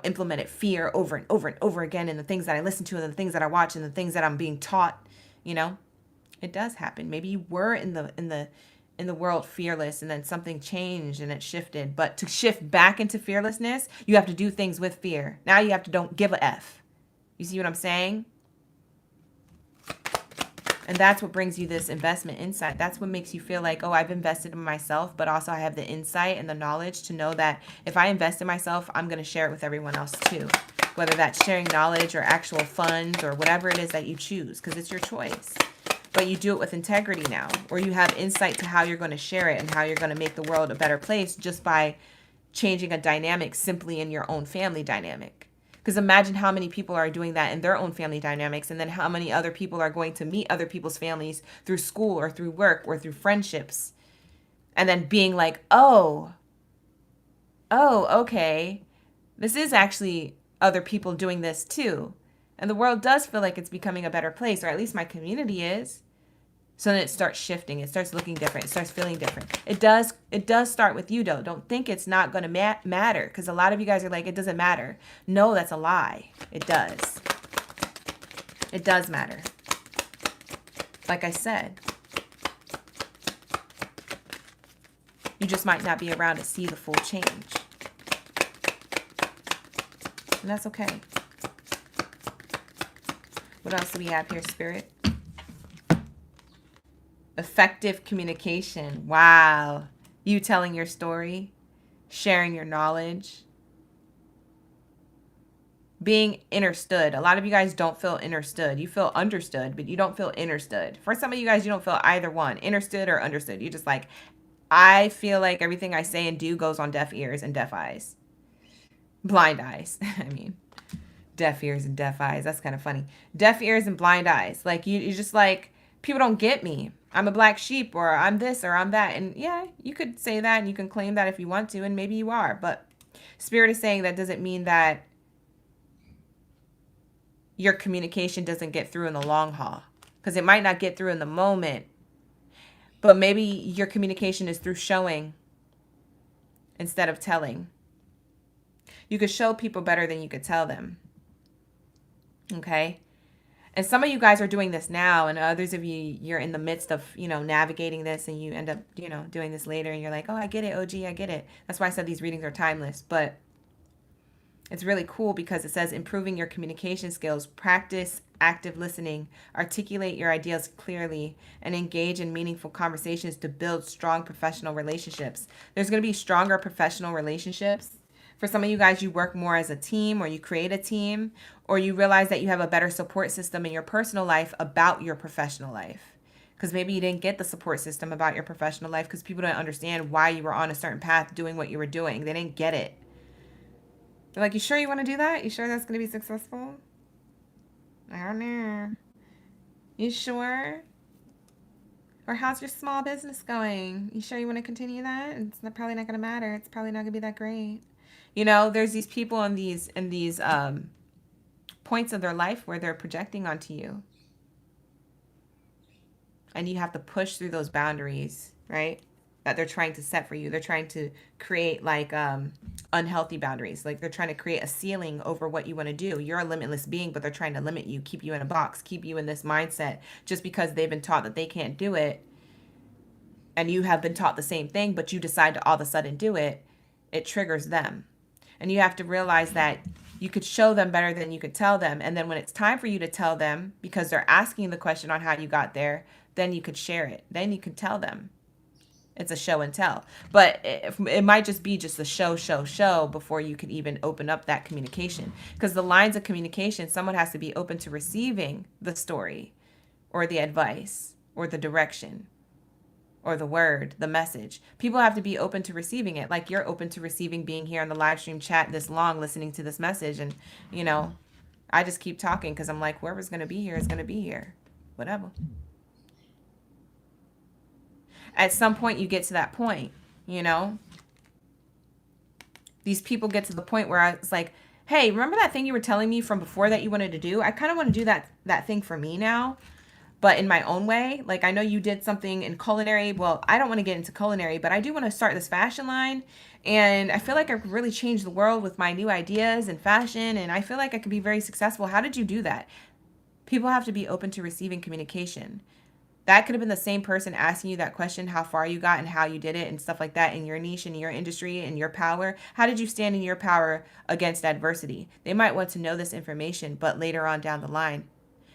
implemented fear over and over and over again in the things that I listen to and the things that I watch and the things that I'm being taught. It does happen. Maybe you were in the world fearless, and then something changed and it shifted. But to shift back into fearlessness, you have to do things with fear. Now you have to don't give a F. You see what I'm saying? And that's what brings you this investment insight. That's what makes you feel like, oh, I've invested in myself, but also I have the insight and the knowledge to know that if I invest in myself, I'm going to share it with everyone else too. Whether that's sharing knowledge or actual funds or whatever it is that you choose, because it's your choice. But you do it with integrity now, or you have insight to how you're going to share it and how you're going to make the world a better place just by changing a dynamic simply in your own family dynamic. Because imagine how many people are doing that in their own family dynamics, and then how many other people are going to meet other people's families through school or through work or through friendships. And then being like, oh, okay, this is actually other people doing this too. And the world does feel like it's becoming a better place, or at least my community is. So then it starts shifting. It starts looking different. It starts feeling different. It does start with you, though. Don't think it's not going to matter, because a lot of you guys are like, it doesn't matter. No, that's a lie. It does. It does matter. Like I said, you just might not be around to see the full change. And that's okay. What else do we have here, Spirit? Effective communication. Wow. You telling your story, sharing your knowledge, being understood. A lot of you guys don't feel understood. You feel understood, but you don't feel understood. For some of you guys, you don't feel either one, understood or understood. You just like, I feel like everything I say and do goes on deaf ears and deaf eyes. Blind eyes. I mean, deaf ears and deaf eyes. That's kind of funny. Deaf ears and blind eyes. Like, you just like, people don't get me. I'm a black sheep, or I'm this, or I'm that. And yeah, you could say that and you can claim that if you want to, and maybe you are. But Spirit is saying that doesn't mean that your communication doesn't get through in the long haul. Because it might not get through in the moment. But maybe your communication is through showing instead of telling. You could show people better than you could tell them. Okay? And some of you guys are doing this now, and others of you, you're in the midst of, navigating this, and you end up, doing this later, and you're like, oh, I get it, OG, I get it. That's why I said these readings are timeless. But it's really cool because it says improving your communication skills, practice active listening, articulate your ideas clearly, and engage in meaningful conversations to build strong professional relationships. There's going to be stronger professional relationships. For some of you guys, you work more as a team, or you create a team, or you realize that you have a better support system in your personal life about your professional life. Because maybe you didn't get the support system about your professional life because people didn't understand why you were on a certain path doing what you were doing. They didn't get it. They're like, you sure you want to do that? You sure that's going to be successful? I don't know. You sure? Or how's your small business going? You sure you want to continue that? It's probably not going to matter. It's probably not going to be that great. There's these people in these points of their life where they're projecting onto you. And you have to push through those boundaries, right? That they're trying to set for you. They're trying to create like unhealthy boundaries. Like they're trying to create a ceiling over what you want to do. You're a limitless being, but they're trying to limit you, keep you in a box, keep you in this mindset just because they've been taught that they can't do it. And you have been taught the same thing, but you decide to all of a sudden do it. It triggers them. And you have to realize that you could show them better than you could tell them. And then when it's time for you to tell them, because they're asking the question on how you got there, then you could share it. Then you could tell them. It's a show and tell. But it might just be just a show before you could even open up that communication. Because the lines of communication, someone has to be open to receiving the story or the advice or the direction or the word, the message. People have to be open to receiving it. Like you're open to receiving being here in the live stream chat this long, listening to this message. And, I just keep talking because I'm like, whoever's going to be here is going to be here. Whatever. At some point, you get to that point, These people get to the point where it's like, hey, remember that thing you were telling me from before that you wanted to do? I kind of want to do that thing for me now. But in my own way. Like, I know you did something in culinary. Well, I don't want to get into culinary, but I do want to start this fashion line. And I feel like I could really change the world with my new ideas and fashion. And I feel like I could be very successful. How did you do that? People have to be open to receiving communication. That could have been the same person asking you that question, how far you got and how you did it and stuff like that in your niche, in your industry, in your power. How did you stand in your power against adversity? They might want to know this information, but later on down the line.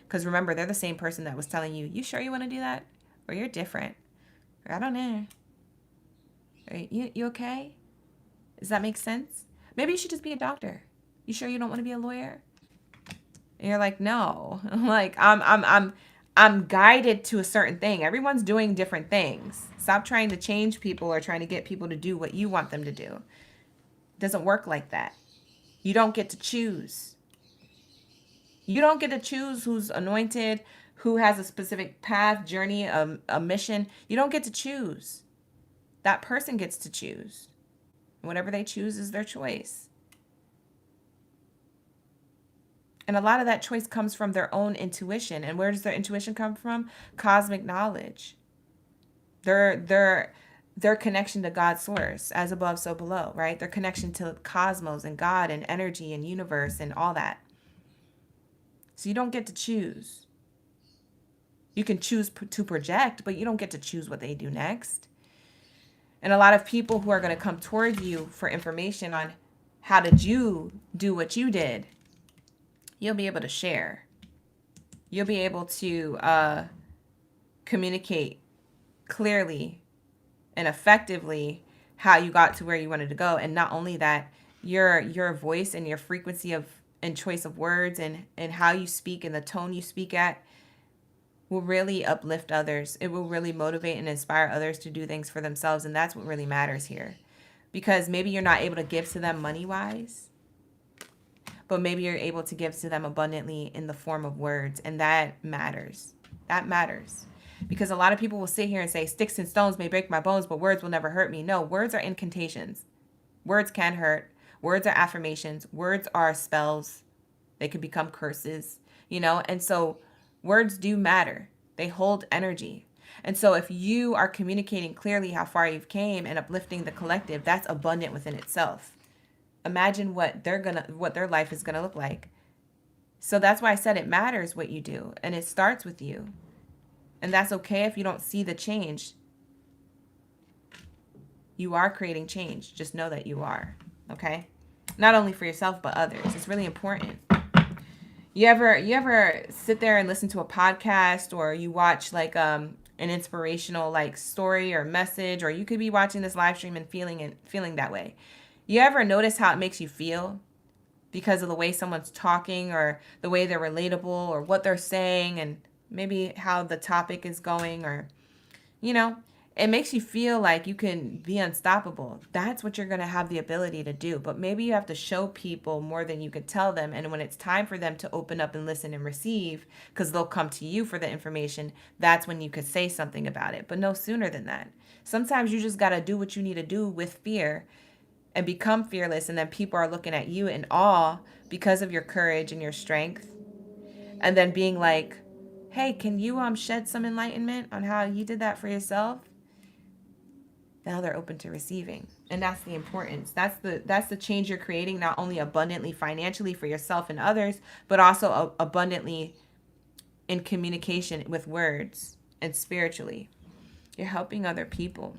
Because remember, they're the same person that was telling you, you sure you want to do that? Or you're different? Or I don't know. Or you okay? Does that make sense? Maybe you should just be a doctor. You sure you don't want to be a lawyer? And you're like, no. Like, I'm guided to a certain thing. Everyone's doing different things. Stop trying to change people or trying to get people to do what you want them to do. It doesn't work like that. You don't get to choose. You don't get to choose who's anointed, who has a specific path, journey, a mission. You don't get to choose. That person gets to choose. Whatever they choose is their choice. And a lot of that choice comes from their own intuition. And where does their intuition come from? Cosmic knowledge. Their connection to God's source, as above, so below, right? Their connection to cosmos and God and energy and universe and all that. So you don't get to choose. You can choose to project, but you don't get to choose what they do next. And a lot of people who are going to come towards you for information on how did you do what you did, you'll be able to share. You'll be able to communicate clearly and effectively how you got to where you wanted to go. And not only that, your voice and your frequency of and choice of words and how you speak and the tone you speak at will really uplift others. It will really motivate and inspire others to do things for themselves. And that's what really matters here. Because maybe you're not able to give to them money-wise, but maybe you're able to give to them abundantly in the form of words. And that matters. That matters. Because a lot of people will sit here and say, sticks and stones may break my bones, but words will never hurt me. No, words are incantations. Words can hurt. Words are affirmations. Words are spells. They can become curses, and so words do matter. They hold energy. And so if you are communicating clearly how far you've came and uplifting the collective, that's abundant within itself. Imagine what their life is going to look like. So that's why I said it matters what you do, and it starts with you. And that's okay if you don't see the change. You are creating change. Just know that you are, okay? Not only for yourself, but others. It's really important. You ever sit there and listen to a podcast, or you watch like an inspirational like story or message, or you could be watching this live stream and feeling that way. You ever notice how it makes you feel because of the way someone's talking, or the way they're relatable, or what they're saying, and maybe how the topic is going, or it makes you feel like you can be unstoppable. That's what you're going to have the ability to do. But maybe you have to show people more than you could tell them. And when it's time for them to open up and listen and receive, because they'll come to you for the information, that's when you could say something about it. But no sooner than that. Sometimes you just got to do what you need to do with fear and become fearless. And then people are looking at you in awe because of your courage and your strength. And then being like, hey, can you shed some enlightenment on how you did that for yourself? Now they're open to receiving. And that's the importance. That's the change you're creating, not only abundantly financially for yourself and others, but also abundantly in communication with words and spiritually. You're helping other people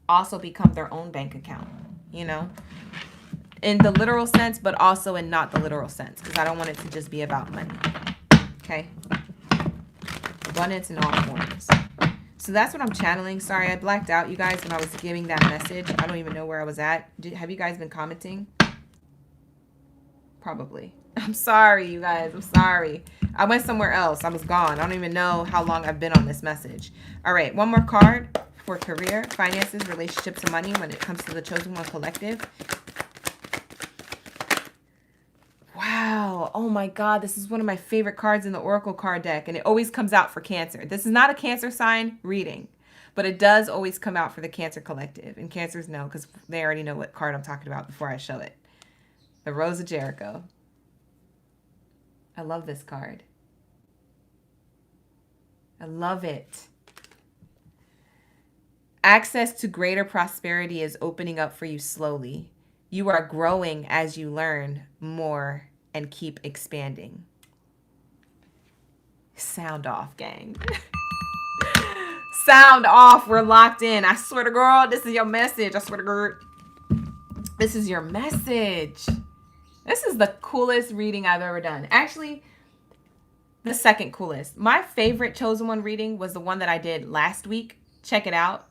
also become their own bank account, in the literal sense, but also in not the literal sense, because I don't want it to just be about money. Okay? Abundance in all forms. So that's what I'm channeling. Sorry, I blacked out, you guys, when I was giving that message. I don't even know where I was at. Have you guys been commenting? Probably. I'm sorry, you guys. I'm sorry. I went somewhere else. I was gone. I don't even know how long I've been on this message. All right, one more card for career, finances, relationships, and money when it comes to the Chosen One Collective. Wow. Oh my God. This is one of my favorite cards in the Oracle card deck. And it always comes out for Cancer. This is not a Cancer sign reading, but it does always come out for the Cancer collective. And Cancers know, because they already know what card I'm talking about before I show it. The Rose of Jericho. I love this card. I love it. Access to greater prosperity is opening up for you slowly. You are growing as you learn more and keep expanding. Sound off, gang. Sound off. We're locked in. I swear to God, this is your message. I swear to God. This is your message. This is the coolest reading I've ever done. Actually, the second coolest. My favorite Chosen One reading was the one that I did last week. Check it out.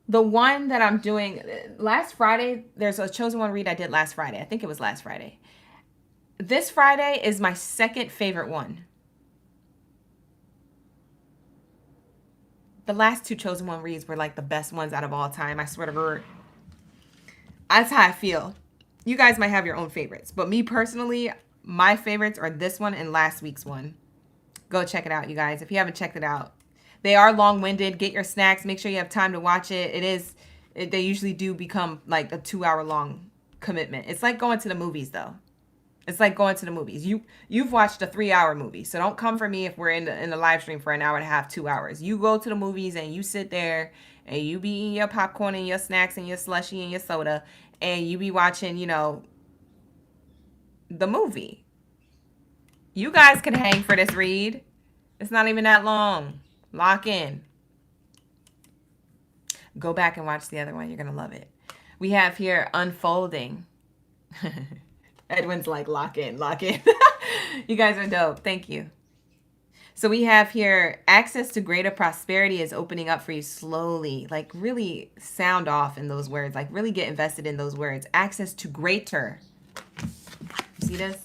The one that I'm doing last Friday, there's a Chosen One read I did last Friday. I think it was last Friday. This Friday is my second favorite one. The last two Chosen One reads were like the best ones out of all time. I swear to God. That's how I feel. You guys might have your own favorites, but me personally, my favorites are this one and last week's one. Go check it out, you guys, if you haven't checked it out. They are long-winded. Get your snacks. Make sure you have time to watch it. They usually do become like a 2-hour-long commitment. It's like going to the movies, though. It's like going to the movies. You've watched a 3-hour movie, so don't come for me if we're in the live stream for an hour and a half, 2 hours. You go to the movies and you sit there and you be eating your popcorn and your snacks and your slushie and your soda, and you be watching, the movie. You guys can hang for this read. It's not even that long. Lock in. Go back and watch the other one. You're going to love it. We have here unfolding. Edwin's like, lock in, lock in. You guys are dope. Thank you. So we have here access to greater prosperity is opening up for you slowly. Like really sound off in those words. Like really get invested in those words. Access to greater. See this?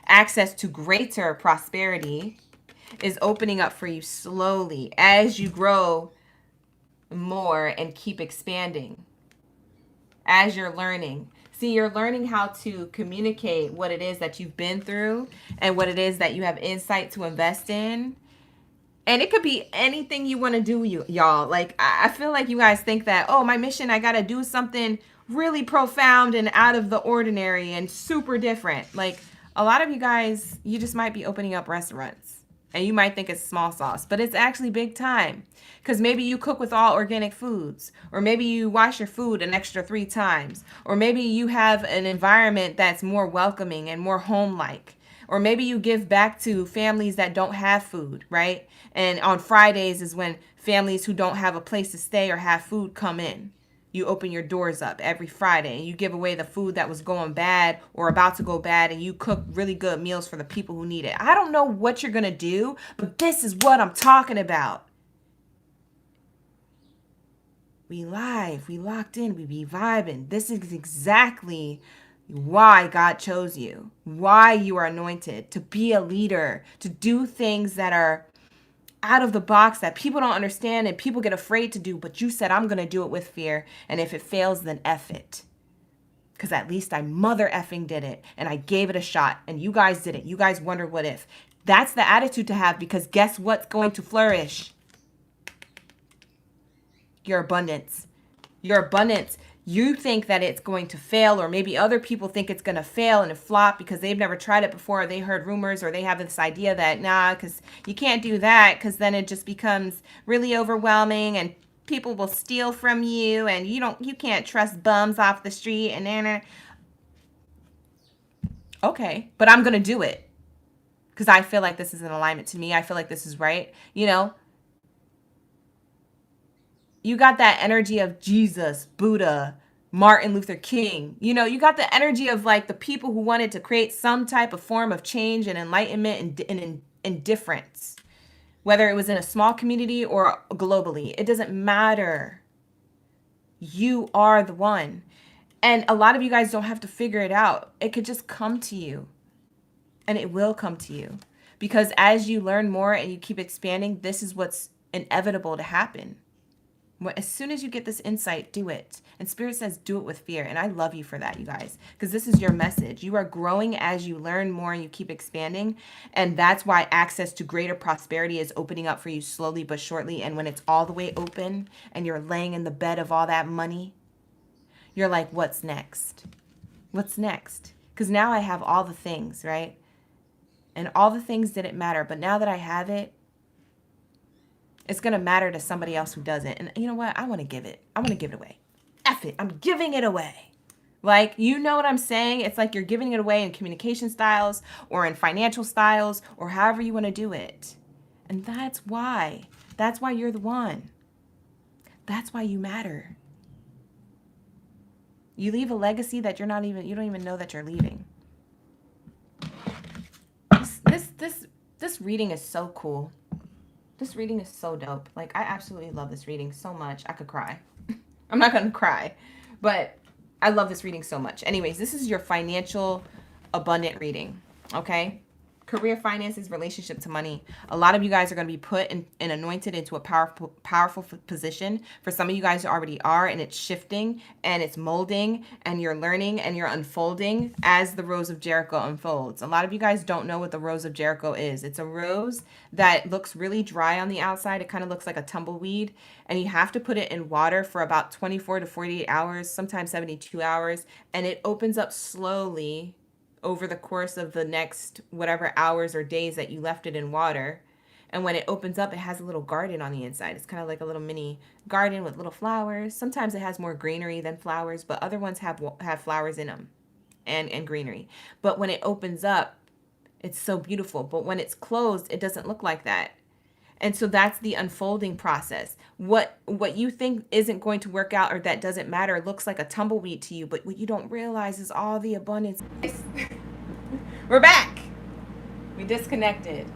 Access to greater prosperity is opening up for you slowly as you grow more and keep expanding. As you're learning. See, you're learning how to communicate what it is that you've been through and what it is that you have insight to invest in. And it could be anything you want to do, y'all. Like, I feel like you guys think that, oh, my mission, I got to do something really profound and out of the ordinary and super different. Like, a lot of you guys, you just might be opening up restaurants. And you might think it's small sauce, but it's actually big time. Because maybe you cook with all organic foods, or maybe you wash your food an extra 3 times, or maybe you have an environment that's more welcoming and more home-like, or maybe you give back to families that don't have food, right? And on Fridays is when families who don't have a place to stay or have food come in. You open your doors up every Friday and you give away the food that was going bad or about to go bad, and you cook really good meals for the people who need it. I don't know what you're going to do, but this is what I'm talking about. We live, we locked in, we be vibing. This is exactly why God chose you, why you are anointed to be a leader, to do things that are out of the box that people don't understand and people get afraid to do, but you said, I'm going to do it with fear. And if it fails, then F it. Because at least I mother effing did it and I gave it a shot and you guys did it. You guys wonder what if. That's the attitude to have, because guess what's going to flourish? Your abundance. Your abundance. You think that it's going to fail, or maybe other people think it's going to fail and flop because they've never tried it before, or they heard rumors, or they have this idea that, nah, because you can't do that because then it just becomes really overwhelming and people will steal from you and you can't trust bums off the street and then. Okay, but I'm going to do it because I feel like this is in alignment to me. I feel like this is right. You got that energy of Jesus, Buddha, Martin Luther King. You got the energy of like the people who wanted to create some type of form of change and enlightenment and difference. Whether it was in a small community or globally, it doesn't matter. You are the one. And a lot of you guys don't have to figure it out. It could just come to you. And it will come to you. Because as you learn more and you keep expanding, this is what's inevitable to happen. As soon as you get this insight, do it. And Spirit says, do it with fear. And I love you for that, you guys, because this is your message. You are growing as you learn more and you keep expanding. And that's why access to greater prosperity is opening up for you slowly but surely. And when it's all the way open and you're laying in the bed of all that money, you're like, what's next? What's next? Because now I have all the things, right? And all the things didn't matter. But now that I have it, it's going to matter to somebody else who doesn't. And you know what? I want to give it. I want to give it away. F it. I'm giving it away. Like, you know what I'm saying? It's like you're giving it away in communication styles or in financial styles or however you want to do it. And that's why. That's why you're the one. That's why you matter. You leave a legacy that you don't even know that you're leaving. This reading is so cool. This reading is so dope. Like, I absolutely love this reading so much. I could cry. I'm not going to cry, but I love this reading so much. Anyways, this is your financial abundant reading, okay? Career, finances, relationship to money. A lot of you guys are going to be put and anointed into a powerful position. For some of you guys already are, and it's shifting and it's molding and you're learning and you're unfolding as the Rose of Jericho unfolds. A lot of you guys don't know what the Rose of Jericho is. It's a rose that looks really dry on the outside. It kind of looks like a tumbleweed, and you have to put it in water for about 24 to 48 hours, sometimes 72 hours, and it opens up slowly over the course of the next whatever hours or days that you left it in water. And when it opens up, it has a little garden on the inside. It's kind of like a little mini garden with little flowers. Sometimes it has more greenery than flowers, but other ones have flowers in them and greenery. But when it opens up, it's so beautiful. But when it's closed, it doesn't look like that. And so that's the unfolding process. What you think isn't going to work out or that doesn't matter looks like a tumbleweed to you, but what you don't realize is all the abundance. We're back. We disconnected.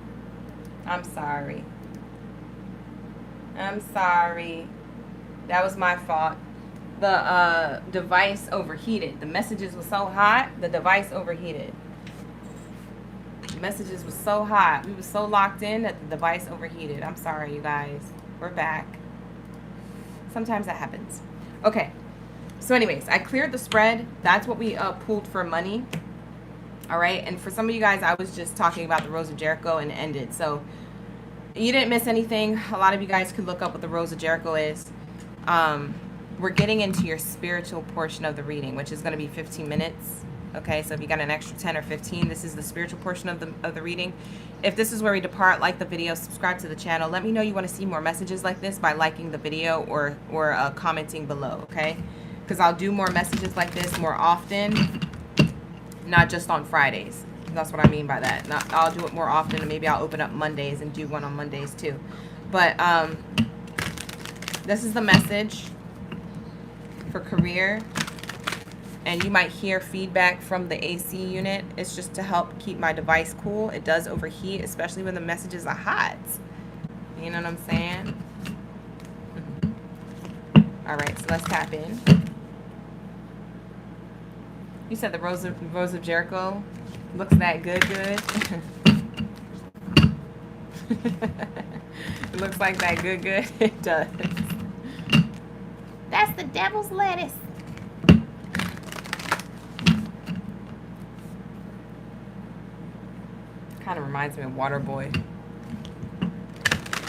I'm sorry. I'm sorry. That was my fault. The device overheated. The messages were so hot, the device overheated. The messages were so hot. We were so locked in that the device overheated. I'm sorry, you guys. We're back. Sometimes that happens. Okay. So anyways, I cleared the spread. That's what we pulled for money. All right. And for some of you guys, I was just talking about the Rose of Jericho and ended. So you didn't miss anything. A lot of you guys could look up what the Rose of Jericho is. We're getting into your spiritual portion of the reading, which is going to be 15 minutes. Okay, so if you got an extra 10 or 15, this is the spiritual portion of the reading. If this is where we depart, like the video, subscribe to the channel. Let me know you want to see more messages like this by liking the video or commenting below, okay? Because I'll do more messages like this more often, not just on Fridays. That's what I mean by that. I'll do it more often, and maybe I'll open up Mondays and do one on Mondays too. But this is the message for career, and you might hear feedback from the AC unit. It's just to help keep my device cool. It does overheat, especially when the messages are hot. You know what I'm saying? All right, so let's tap in. You said the Rose of Jericho looks that good. It looks like that good. It does. That's the devil's lettuce. Kind of reminds me of Waterboy.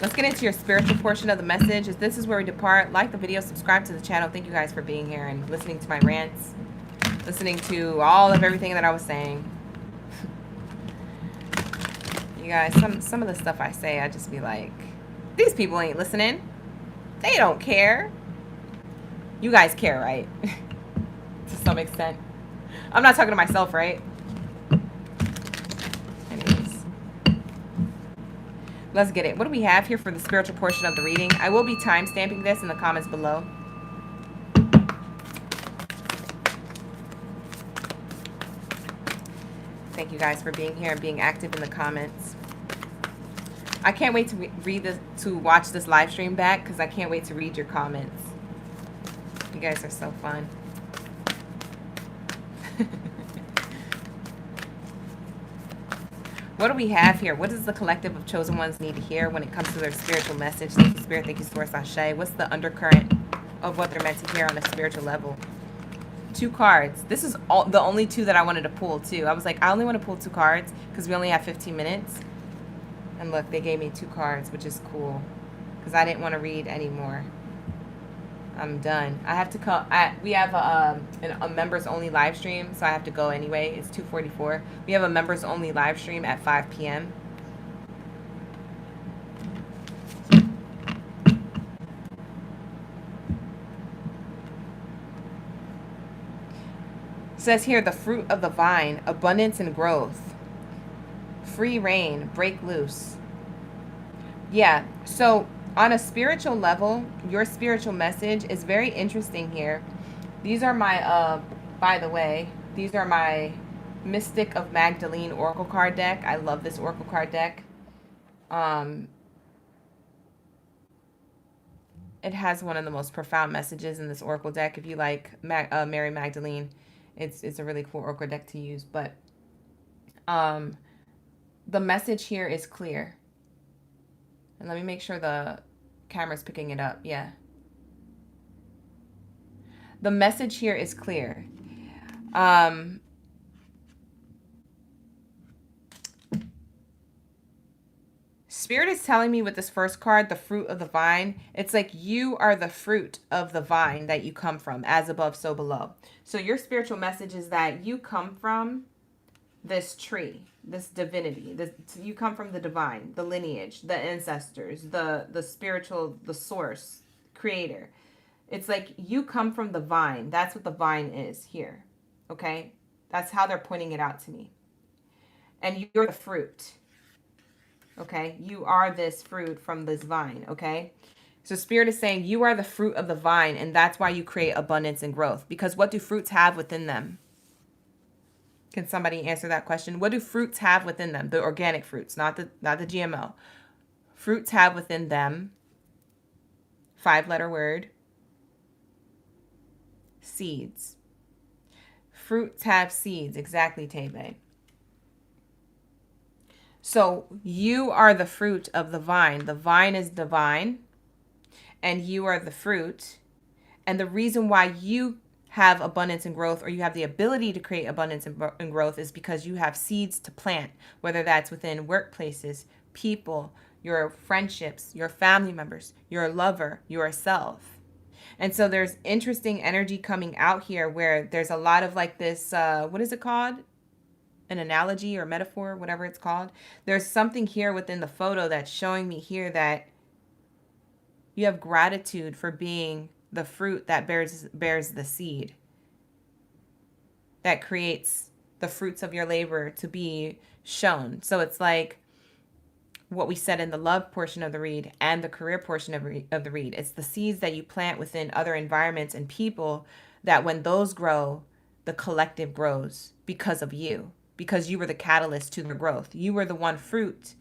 Let's get into your spiritual portion of the message. If this is where we depart, like the video, subscribe to the channel. Thank you guys for being here and listening to my rants, listening to all of everything that I was saying. You guys, some of the stuff I say, I just be like, these people ain't listening. They don't care. You guys care, right? To some extent. I'm not talking to myself, right? Anyways. Let's get it. What do we have here for the spiritual portion of the reading? I will be time-stamping this in the comments below. Thank you guys for being here and being active in the comments. I can't wait to watch this live stream back because I can't wait to read your comments. You guys are so fun. What do we have here? What does the collective of chosen ones need to hear when it comes to their spiritual message? Thank you, Spirit. Thank you, Source. Ashe. What's the undercurrent of what they're meant to hear on a spiritual level? 2 cards. This is the only 2 that I wanted to pull, too. I was like, I only want to pull 2 cards because we only have 15 minutes. And look, they gave me 2 cards, which is cool because I didn't want to read anymore. I'm done. I have to come. We have a members only live stream, so I have to go anyway. It's 2:44. We have a members only live stream at 5 p.m. It says here, the fruit of the vine, abundance and growth, free reign, break loose. Yeah, so on a spiritual level, your spiritual message is very interesting here. These are my, by the way, these are my Mystic of Magdalene Oracle card deck. I love this Oracle card deck. It has one of the most profound messages in this Oracle deck. If you like Mary Magdalene, it's a really cool Oracle deck to use. But the message here is clear. And let me make sure the camera's picking it up. Yeah. The message here is clear. Spirit is telling me with this first card, the fruit of the vine, it's like you are the fruit of the vine that you come from, as above, so below. So your spiritual message is that you come from this tree, this divinity. You come from the divine, the lineage, the ancestors, the spiritual, the source, creator. It's like you come from the vine. That's what the vine is here. Okay? That's how they're pointing it out to me. And you're the fruit. Okay, you are this fruit from this vine. Okay, so Spirit is saying you are the fruit of the vine, and that's why you create abundance and growth. Because what do fruits have within them? Can somebody answer that question? What do fruits have within them? The organic fruits, not the GMO. Fruits have within them, 5-letter word, seeds. Fruits have seeds. Exactly, Tebe. So you are the fruit of the vine. The vine is divine, and you are the fruit. And the reason why you have abundance and growth, or you have the ability to create abundance and growth, is because you have seeds to plant, whether that's within workplaces, people, your friendships, your family members, your lover, yourself. And so there's interesting energy coming out here where there's a lot of like this, what is it called? An analogy or metaphor, whatever it's called. There's something here within the photo that's showing me here that you have gratitude for being the fruit that bears the seed, that creates the fruits of your labor to be shown. So it's like what we said in the love portion of the read and the career portion of the read. It's the seeds that you plant within other environments and people that when those grow, the collective grows because of you, because you were the catalyst to their growth. You were the one fruit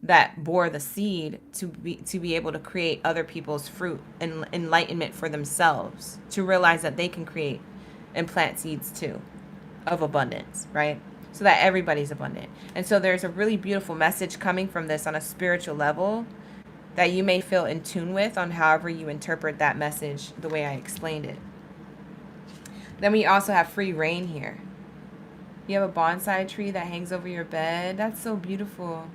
that bore the seed to be able to create other people's fruit and enlightenment for themselves, to realize that they can create and plant seeds too of abundance, right? So that everybody's abundant. And so there's a really beautiful message coming from this on a spiritual level that you may feel in tune with on however you interpret that message the way I explained it. Then we also have free reign here. You have a bonsai tree that hangs over your bed. That's so beautiful.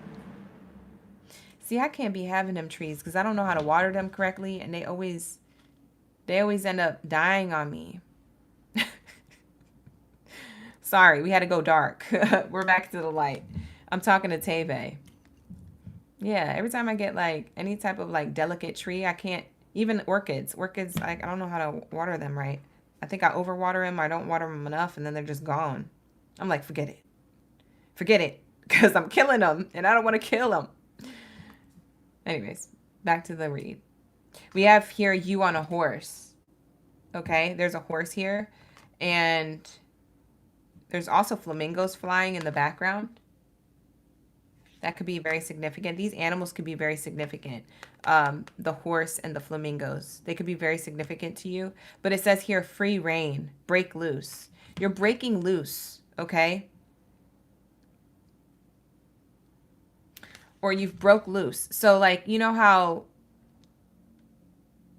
See, I can't be having them trees because I don't know how to water them correctly, and they always end up dying on me. Sorry, we had to go dark. We're back to the light. I'm talking to Teve. Yeah, every time I get like any type of like delicate tree, I can't, even orchids, like I don't know how to water them right. I think I overwater them, I don't water them enough, and then they're just gone. I'm like, forget it, because I'm killing them, and I don't want to kill them. Anyways, back to the read. We have here you on a horse. Okay, there's a horse here, and there's also flamingos flying in the background. That could be very significant. These animals could be very significant. The horse and the flamingos, they could be very significant to you. But it says here, free reign, break loose. You're breaking loose, okay? Or you've broke loose. So like, you know how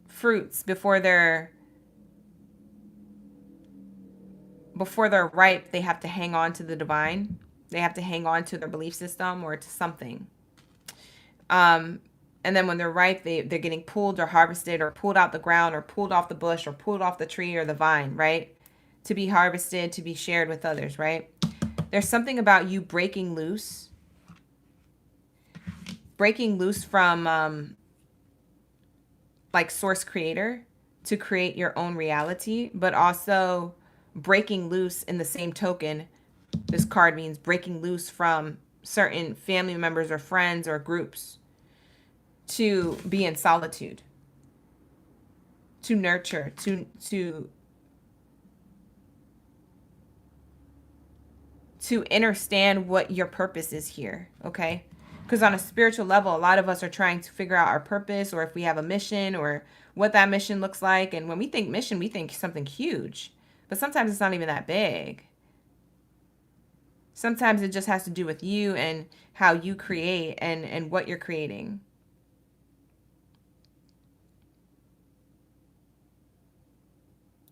fruits before they're ripe, they have to hang on to the divine. They have to hang on to their belief system or to something. And then when they're ripe, they're getting pulled or harvested or pulled out the ground or pulled off the bush or pulled off the tree or the vine, right? To be harvested, to be shared with others, right? There's something about you breaking loose from like source creator to create your own reality, but also breaking loose in the same token. This card means breaking loose from certain family members or friends or groups to be in solitude, to nurture, to understand what your purpose is here, okay? Because on a spiritual level, a lot of us are trying to figure out our purpose, or if we have a mission, or what that mission looks like. And when we think mission, we think something huge. But sometimes it's not even that big. Sometimes it just has to do with you and how you create and what you're creating.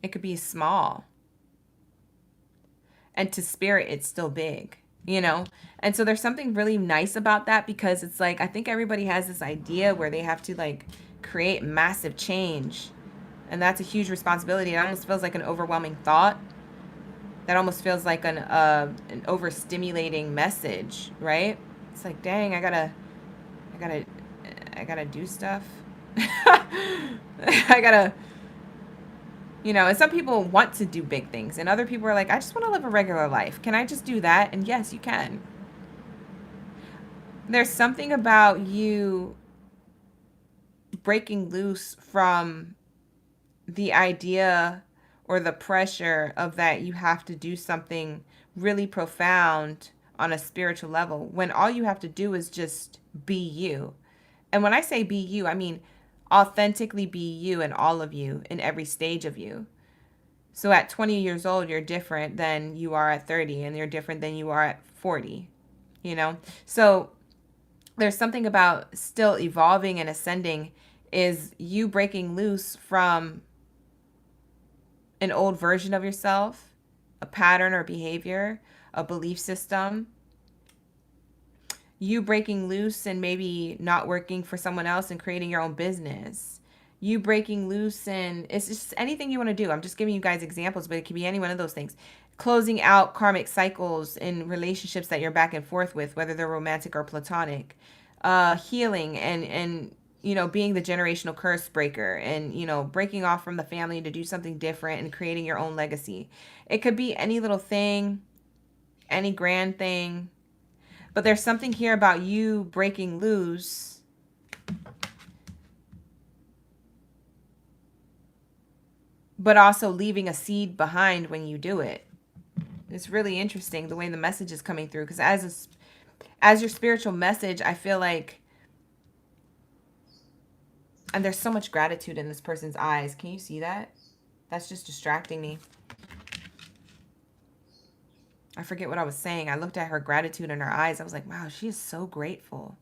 It could be small. And to spirit, it's still big, you know? And so there's something really nice about that, because it's like, I think everybody has this idea where they have to like create massive change. And that's a huge responsibility. It almost feels like an overwhelming thought. That almost feels like an overstimulating message, right? It's like, dang, I gotta do stuff. I gotta, you know, and some people want to do big things, and other people are like, I just want to live a regular life. Can I just do that? And yes, you can. There's something about you breaking loose from the idea or the pressure of that you have to do something really profound on a spiritual level when all you have to do is just be you. And when I say be you, I mean authentically be you and all of you in every stage of you. So at 20 years old, you're different than you are at 30, and you're different than you are at 40, you know? So there's something about still evolving and ascending is you breaking loose from an old version of yourself, a pattern or behavior, a belief system, you breaking loose and maybe not working for someone else and creating your own business. You breaking loose and it's just anything you want to do. I'm just giving you guys examples, but it could be any one of those things. Closing out karmic cycles in relationships that you're back and forth with, whether they're romantic or platonic. Healing and being the generational curse breaker and breaking off from the family to do something different and creating your own legacy. It could be any little thing, any grand thing, but there's something here about you breaking loose but also leaving a seed behind when you do it. It's really interesting the way the message is coming through, because as your spiritual message, I feel like, and there's so much gratitude in this person's eyes. Can you see that? That's just distracting me. I forget what I was saying. I looked at her gratitude in her eyes. I was like, wow, she is so grateful.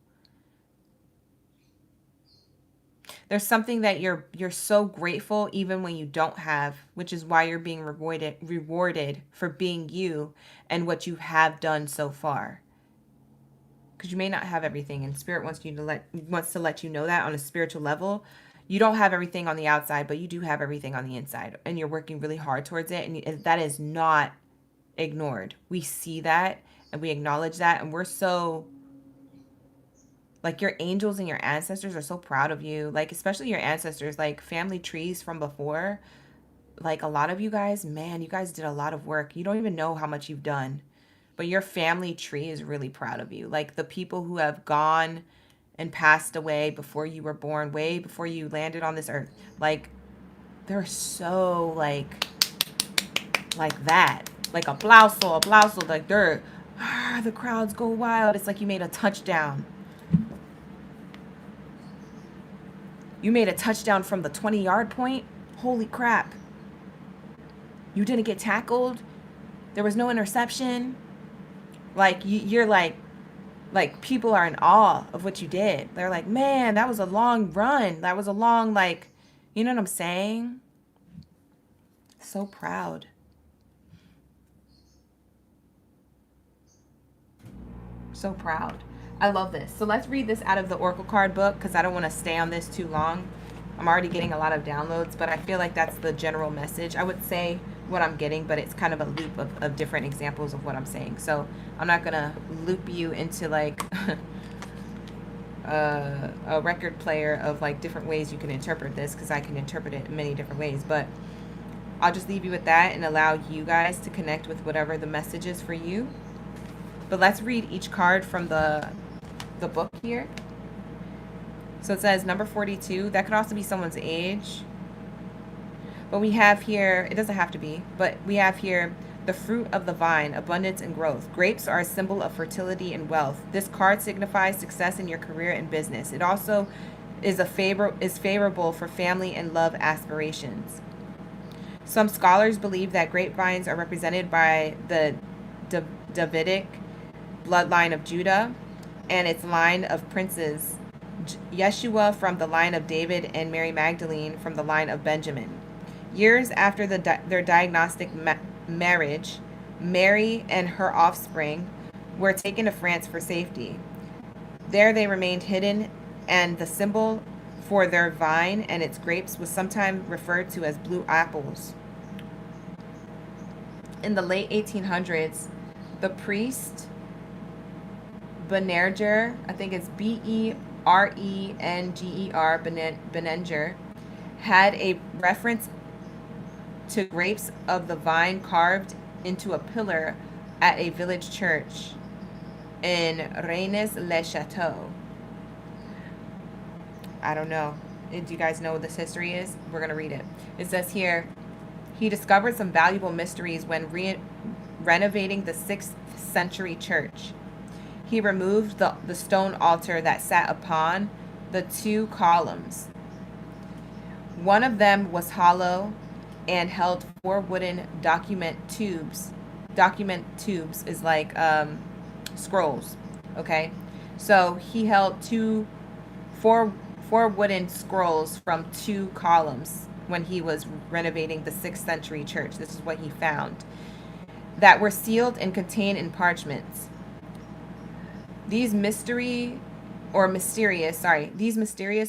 There's something that you're so grateful even when you don't have, which is why you're being rewarded for being you and what you have done so far. Because you may not have everything, and spirit wants to let you know that on a spiritual level. You don't have everything on the outside, but you do have everything on the inside, and you're working really hard towards it, and that is not ignored. We see that and we acknowledge that, and we're so, like, your angels and your ancestors are so proud of you, like, especially your ancestors, like family trees from before. Like, a lot of you guys, man, you guys did a lot of work. You don't even know how much you've done, but your family tree is really proud of you. Like, the people who have gone and passed away before you were born, way before you landed on this earth, like, they're so like that, like aplauso, like they're the crowds go wild. It's like you made a touchdown. You made a touchdown from the 20-yard point. Holy crap. You didn't get tackled. There was no interception. Like, you're like people are in awe of what you did. They're like, man, that was a long run. That was a long, like, you know what I'm saying? So proud. So proud. I love this. So let's read this out of the Oracle card book, because I don't want to stay on this too long. I'm already getting a lot of downloads, but I feel like that's the general message. I would say what I'm getting, but it's kind of a loop of different examples of what I'm saying. So I'm not going to loop you into like a record player of like different ways you can interpret this, because I can interpret it in many different ways. But I'll just leave you with that and allow you guys to connect with whatever the message is for you. But let's read each card from the book here. So it says number 42. That could also be someone's age. But we have here, it doesn't have to be, but we have here the fruit of the vine, abundance and growth. Grapes are a symbol of fertility and wealth. This card signifies success in your career and business. It also is favorable for family and love aspirations. Some scholars believe that grapevines are represented by the Davidic bloodline of Judah and its line of princes, Yeshua from the line of David and Mary Magdalene from the line of Benjamin. Years after their diagnostic marriage, Mary and her offspring were taken to France for safety. There they remained hidden, and the symbol for their vine and its grapes was sometimes referred to as blue apples. In the late 1800s, the priest Berenger, I think it's Berenger, Berenger, had a reference to grapes of the vine carved into a pillar at a village church. in Rennes le Chateau. I don't know. Do you guys know what this history is? We're going to read it. It says here, he discovered some valuable mysteries when renovating the 6th century church. He removed the stone altar that sat upon the 2 columns. One of them was hollow and held 4 wooden document tubes. Document tubes is like scrolls, okay? So he held four wooden scrolls from 2 columns when he was renovating the 6th century church. This is what he found. That were sealed and contained in parchments. These mysterious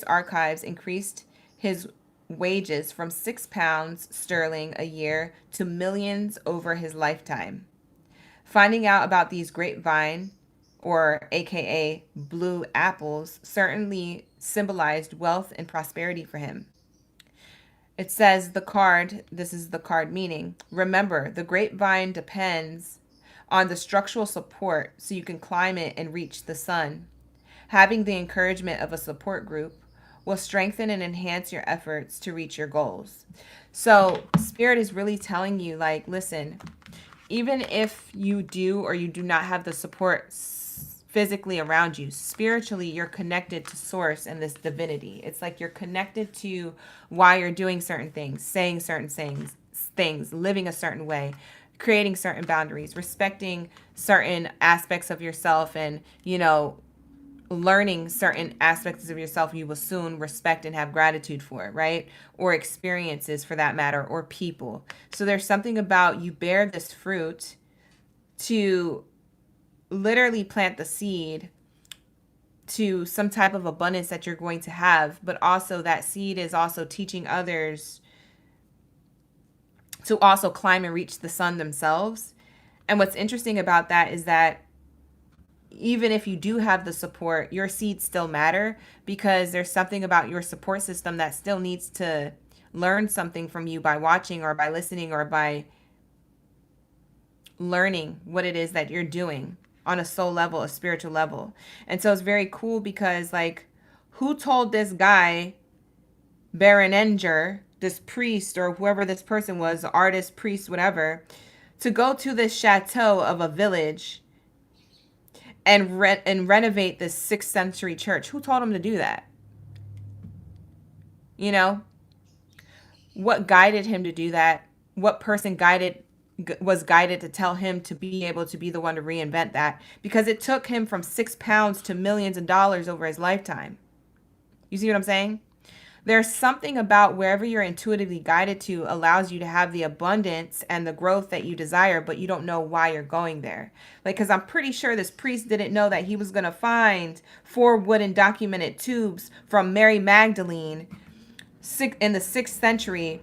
archives increased his wages from £6 sterling a year to millions over his lifetime. Finding out about these grapevine, or aka blue apples, certainly symbolized wealth and prosperity for him. It says this is the card meaning. Remember, the grapevine depends on the structural support so you can climb it and reach the sun. Having the encouragement of a support group will strengthen and enhance your efforts to reach your goals. So Spirit is really telling you, like, listen, even if you do or you do not have the support physically around you, spiritually, you're connected to source and this divinity. It's like you're connected to why you're doing certain things, saying certain things, living a certain way, creating certain boundaries, respecting certain aspects of yourself, and, learning certain aspects of yourself you will soon respect and have gratitude for, right? Or experiences for that matter, or people. So there's something about you bear this fruit to literally plant the seed to some type of abundance that you're going to have, but also that seed is also teaching others to also climb and reach the sun themselves. And what's interesting about that is that even if you do have the support, your seeds still matter, because there's something about your support system that still needs to learn something from you by watching or by listening or by learning what it is that you're doing on a soul level, a spiritual level. And so it's very cool because, like, who told this guy, Baronenger, this priest or whoever this person was, artist, priest, whatever, to go to this chateau of a village and renovate this 6th century church? Who told him to do that? What guided him to do that? What person was guided to tell him to be able to be the one to reinvent that? Because it took him from £6 to millions of dollars over his lifetime. You see what I'm saying? There's something about wherever you're intuitively guided to allows you to have the abundance and the growth that you desire, but you don't know why you're going there. Like, because I'm pretty sure this priest didn't know that he was going to find 4 wooden documented tubes from Mary Magdalene in the 6th century,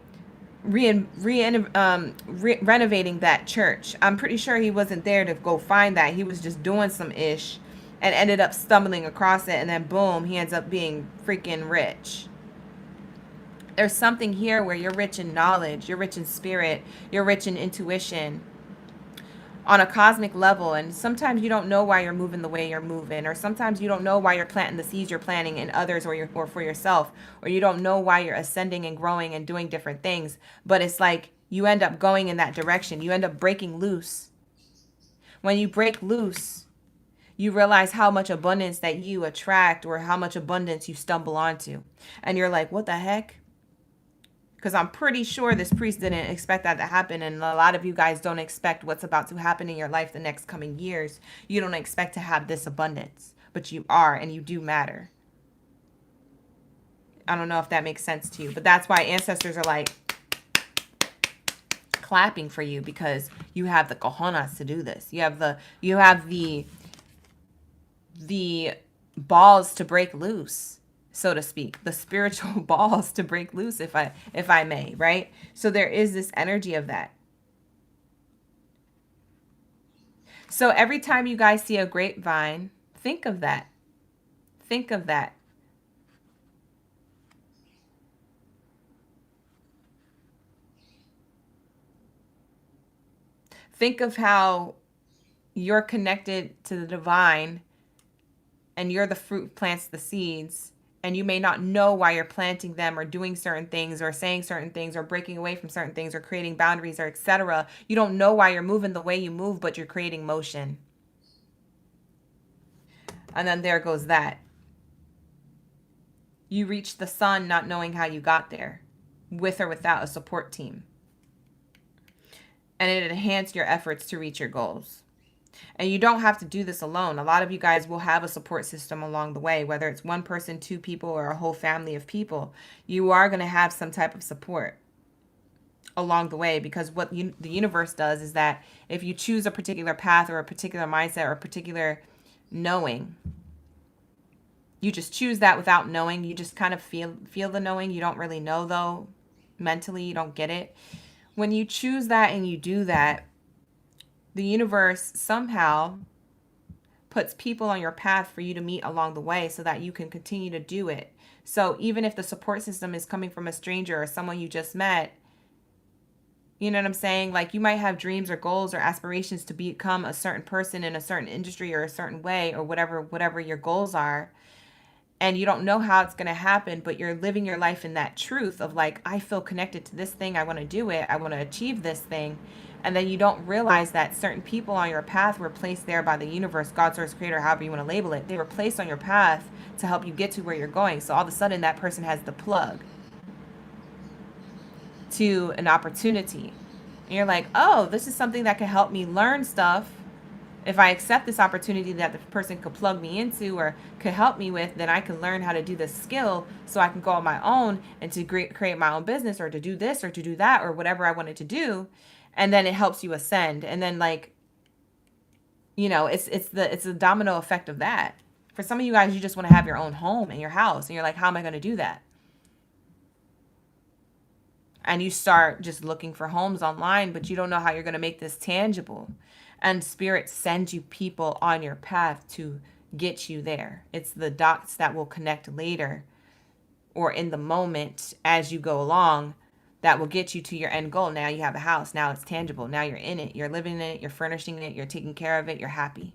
renovating that church. I'm pretty sure he wasn't there to go find that. He was just doing some ish and ended up stumbling across it, and then boom, he ends up being freaking rich. There's something here where you're rich in knowledge, you're rich in spirit, you're rich in intuition on a cosmic level. And sometimes you don't know why you're moving the way you're moving, or sometimes you don't know why you're planting the seeds you're planting in others or for yourself, or you don't know why you're ascending and growing and doing different things. But it's like you end up going in that direction. You end up breaking loose. When you break loose, you realize how much abundance that you attract or how much abundance you stumble onto. And you're like, what the heck? Because I'm pretty sure this priest didn't expect that to happen. And a lot of you guys don't expect what's about to happen in your life the next coming years. You don't expect to have this abundance. But you are, and you do matter. I don't know if that makes sense to you. But that's why ancestors are like clapping for you, because you have the cojones to do this. You have the balls to break loose, so to speak, the spiritual balls to break loose, if I may, right? So there is this energy of that. So every time you guys see a grapevine, think of that. Think of that. Think of how you're connected to the divine, and you're the fruit plants the seeds, and you may not know why you're planting them or doing certain things or saying certain things or breaking away from certain things or creating boundaries or etc. You don't know why you're moving the way you move, but you're creating motion. And then there goes that. You reach the sun not knowing how you got there, with or without a support team. And it enhanced your efforts to reach your goals. And you don't have to do this alone. A lot of you guys will have a support system along the way, whether it's one person, two people, or a whole family of people. You are going to have some type of support along the way, because what the universe does is that if you choose a particular path or a particular mindset or a particular knowing, you just choose that without knowing. You just kind of feel the knowing. You don't really know, though. Mentally, you don't get it. When you choose that and you do that, the universe somehow puts people on your path for you to meet along the way so that you can continue to do it. So even if the support system is coming from a stranger or someone you just met, you know what I'm saying? Like, you might have dreams or goals or aspirations to become a certain person in a certain industry or a certain way or whatever your goals are. And you don't know how it's going to happen, but you're living your life in that truth of like, I feel connected to this thing. I want to do it. I want to achieve this thing. And then you don't realize that certain people on your path were placed there by the universe, God, source, creator, however you want to label it. They were placed on your path to help you get to where you're going. So all of a sudden that person has the plug to an opportunity. And you're like, oh, this is something that can help me learn stuff. If I accept this opportunity that the person could plug me into or could help me with, then I can learn how to do this skill so I can go on my own and to create my own business or to do this or to do that or whatever I wanted to do. And then it helps you ascend. And then, like, you know, it's the domino effect of that. For some of you guys, you just want to have your own home and your house. And you're like, how am I going to do that? And you start just looking for homes online, but you don't know how you're going to make this tangible. And spirit sends you people on your path to get you there. It's the dots that will connect later or in the moment as you go along that will get you to your end goal. Now you have a house. Now it's tangible. Now you're in it. You're living in it. You're furnishing it. You're taking care of it. You're happy.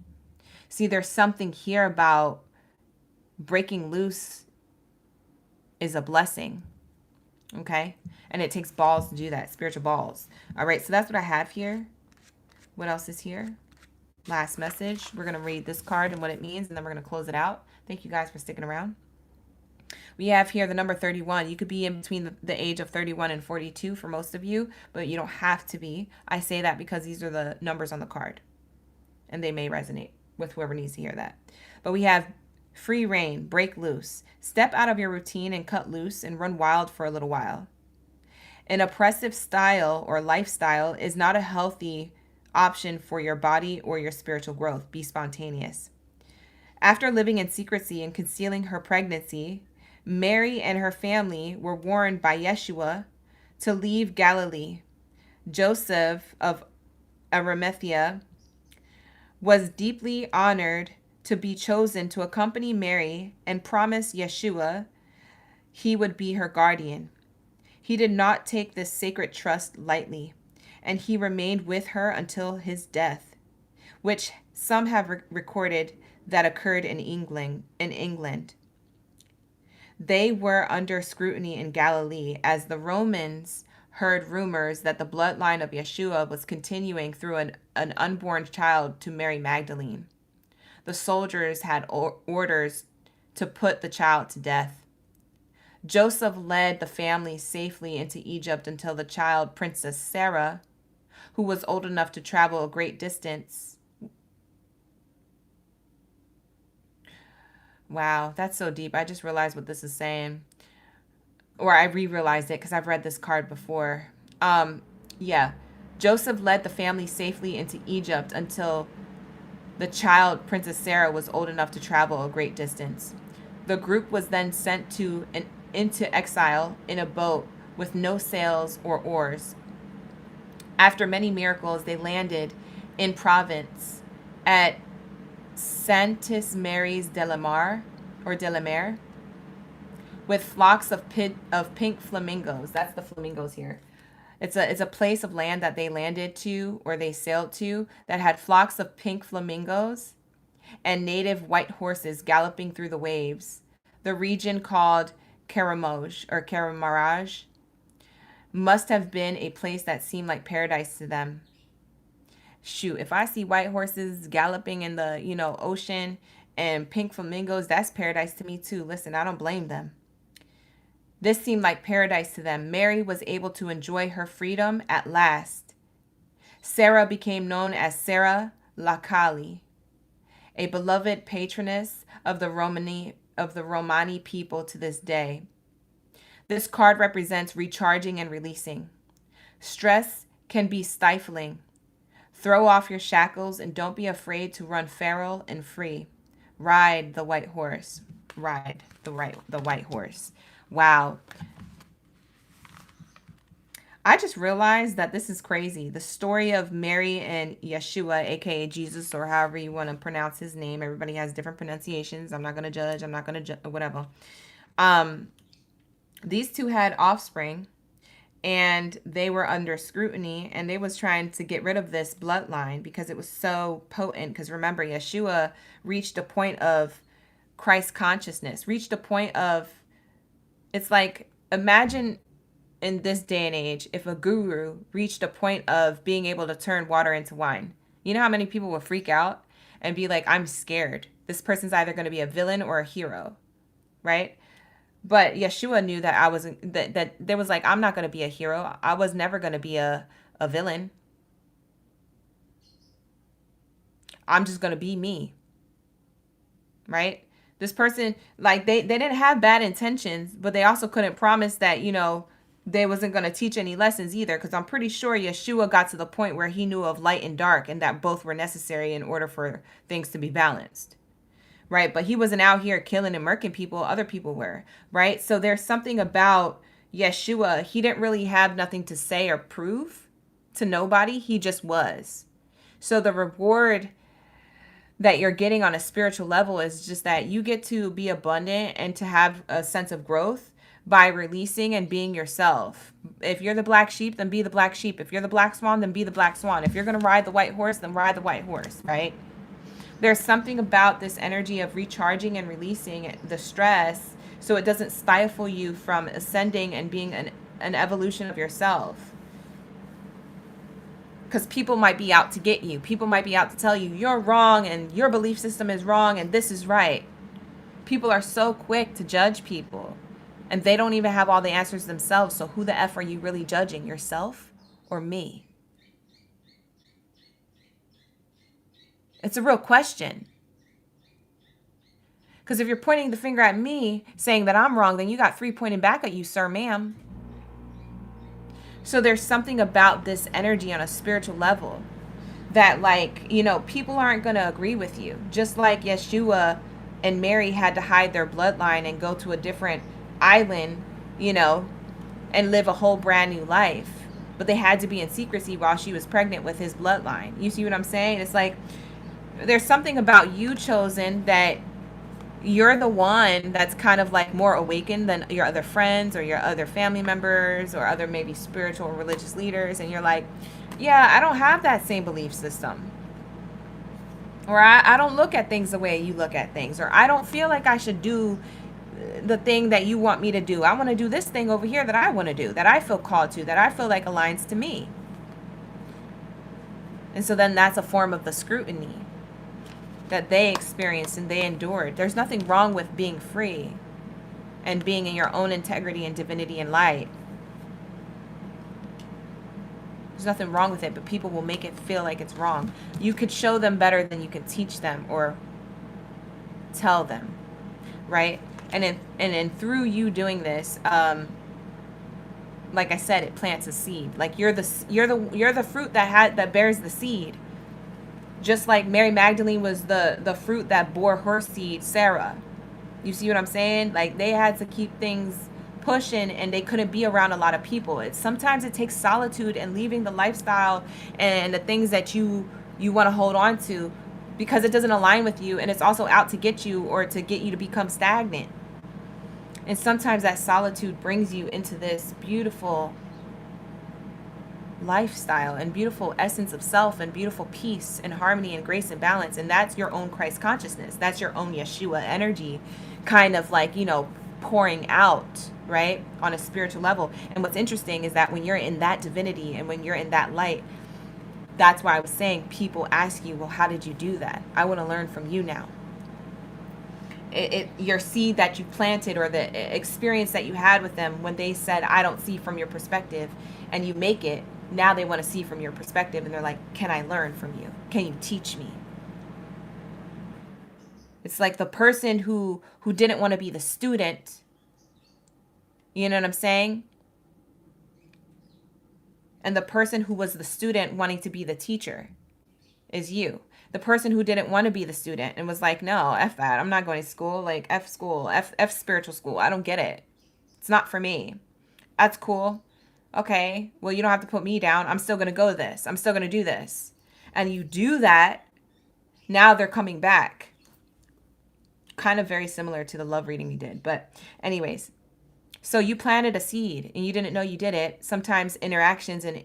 See, there's something here about breaking loose is a blessing. Okay? And it takes balls to do that. Spiritual balls. All right. So that's what I have here. What else is here? Last message. We're going to read this card and what it means, and then we're going to close it out. Thank you guys for sticking around. We have here the number 31. You could be in between the age of 31 and 42 for most of you, but you don't have to be. I say that because these are the numbers on the card, and they may resonate with whoever needs to hear that. But we have free reign, break loose. Step out of your routine and cut loose and run wild for a little while. An oppressive style or lifestyle is not a healthy option for your body or your spiritual growth. Be spontaneous. After living in secrecy and concealing her pregnancy, Mary and her family were warned by Yeshua to leave Galilee. Joseph of Arimathea was deeply honored to be chosen to accompany Mary and promised Yeshua he would be her guardian. He did not take this sacred trust lightly, and he remained with her until his death, which some have recorded that occurred in England. They were under scrutiny in Galilee as the Romans heard rumors that the bloodline of Yeshua was continuing through an unborn child to Mary Magdalene. The soldiers had orders to put the child to death. Joseph led the family safely into Egypt until the child, Princess Sarah, who was old enough to travel a great distance. Wow, that's so deep. I just realized what this is saying. Or I re-realized it because I've read this card before. Yeah. Joseph led the family safely into Egypt until the child, Princess Sarah, was old enough to travel a great distance. The group was then sent into exile in a boat with no sails or oars. After many miracles, they landed in Provence at Santis Maries de la Mar, with flocks of pink flamingos. That's the flamingos here. It's a place of land that they landed to or they sailed to that had flocks of pink flamingos and native white horses galloping through the waves. The region called Karamoj or Karamaraj must have been a place that seemed like paradise to them. Shoot, if I see white horses galloping in the, ocean and pink flamingos, that's paradise to me too. Listen, I don't blame them. This seemed like paradise to them. Mary was able to enjoy her freedom at last. Sarah became known as Sarah Lacali, a beloved patroness of the Romani people to this day. This card represents recharging and releasing. Stress can be stifling. Throw off your shackles and don't be afraid to run feral and free. Ride the white horse. Ride the white horse. Wow. I just realized that this is crazy. The story of Mary and Yeshua, aka Jesus, or however you want to pronounce his name. Everybody has different pronunciations. I'm not going to judge. I'm not going to whatever. These two had offspring, and they were under scrutiny, and they was trying to get rid of this bloodline because it was so potent. Because remember, Yeshua reached a point of Christ consciousness, reached a point of, it's like, imagine in this day and age, if a guru reached a point of being able to turn water into wine. You know how many people would freak out and be like, I'm scared. This person's either going to be a villain or a hero, right? But Yeshua knew that I wasn't, that there was like, I'm not going to be a hero. I was never going to be a villain. I'm just going to be me, right? This person, like, they didn't have bad intentions, but they also couldn't promise that, they wasn't going to teach any lessons either, because I'm pretty sure Yeshua got to the point where he knew of light and dark and that both were necessary in order for things to be balanced, right? But he wasn't out here killing and murking people. Other people were, right? So there's something about Yeshua. He didn't really have nothing to say or prove to nobody. He just was. So the reward that you're getting on a spiritual level is just that you get to be abundant and to have a sense of growth by releasing and being yourself. If you're the black sheep, then be the black sheep. If you're the black swan, then be the black swan. If you're going to ride the white horse, then ride the white horse, right? There's something about this energy of recharging and releasing the stress so it doesn't stifle you from ascending and being an evolution of yourself. Because people might be out to get you. People might be out to tell you you're wrong and your belief system is wrong and this is right. People are so quick to judge people. And they don't even have all the answers themselves. So who the F are you really judging? Yourself or me? It's a real question. Because if you're pointing the finger at me saying that I'm wrong, then you got 3 pointing back at you, sir, ma'am. So there's something about this energy on a spiritual level that, like, people aren't going to agree with you. Just like Yeshua and Mary had to hide their bloodline and go to a different island, and live a whole brand new life. But they had to be in secrecy while she was pregnant with his bloodline. You see what I'm saying? It's like there's something about you, chosen, that you're the one that's kind of like more awakened than your other friends or your other family members or other maybe spiritual or religious leaders. And you're like, yeah, I don't have that same belief system. Or I don't look at things the way you look at things. Or I don't feel like I should do the thing that you want me to do. I want to do this thing over here that I want to do, that I feel called to, that I feel like aligns to me. And so then that's a form of the scrutiny that they experienced and they endured. There's nothing wrong with being free and being in your own integrity and divinity and light. There's nothing wrong with it, but people will make it feel like it's wrong. You could show them better than you can teach them or tell them, right? And through you doing this, like I said, it plants a seed. Like you're the fruit that bears the seed. Just like Mary Magdalene was the fruit that bore her seed, Sarah. You see what I'm saying? Like they had to keep things pushing and they couldn't be around a lot of people. Sometimes it takes solitude and leaving the lifestyle and the things that you want to hold on to because it doesn't align with you, and it's also out to get you or to get you to become stagnant. And sometimes that solitude brings you into this beautiful lifestyle and beautiful essence of self and beautiful peace and harmony and grace and balance. And that's your own Christ consciousness. That's your own Yeshua energy, kind of like, you know, pouring out, right, on a spiritual level. And what's interesting is that when you're in that divinity and when you're in that light, that's why I was saying people ask you, well, how did you do that? I want to learn from you now. Your seed that you planted or the experience that you had with them when they said, I don't see from your perspective, and you make it, now they want to see from your perspective, and they're like, can I learn from you? Can you teach me? It's like the person who didn't want to be the student, you know what I'm saying? And the person who was the student wanting to be the teacher is you. The person who didn't want to be the student and was like, no, F that. I'm not going to school. Like, F school, F spiritual school. I don't get it. It's not for me. That's cool. Okay, well, you don't have to put me down. I'm still going to go to this. I'm still going to do this. And you do that, now they're coming back. Kind of very similar to the love reading we did. But anyways, so you planted a seed and you didn't know you did it. Sometimes interactions and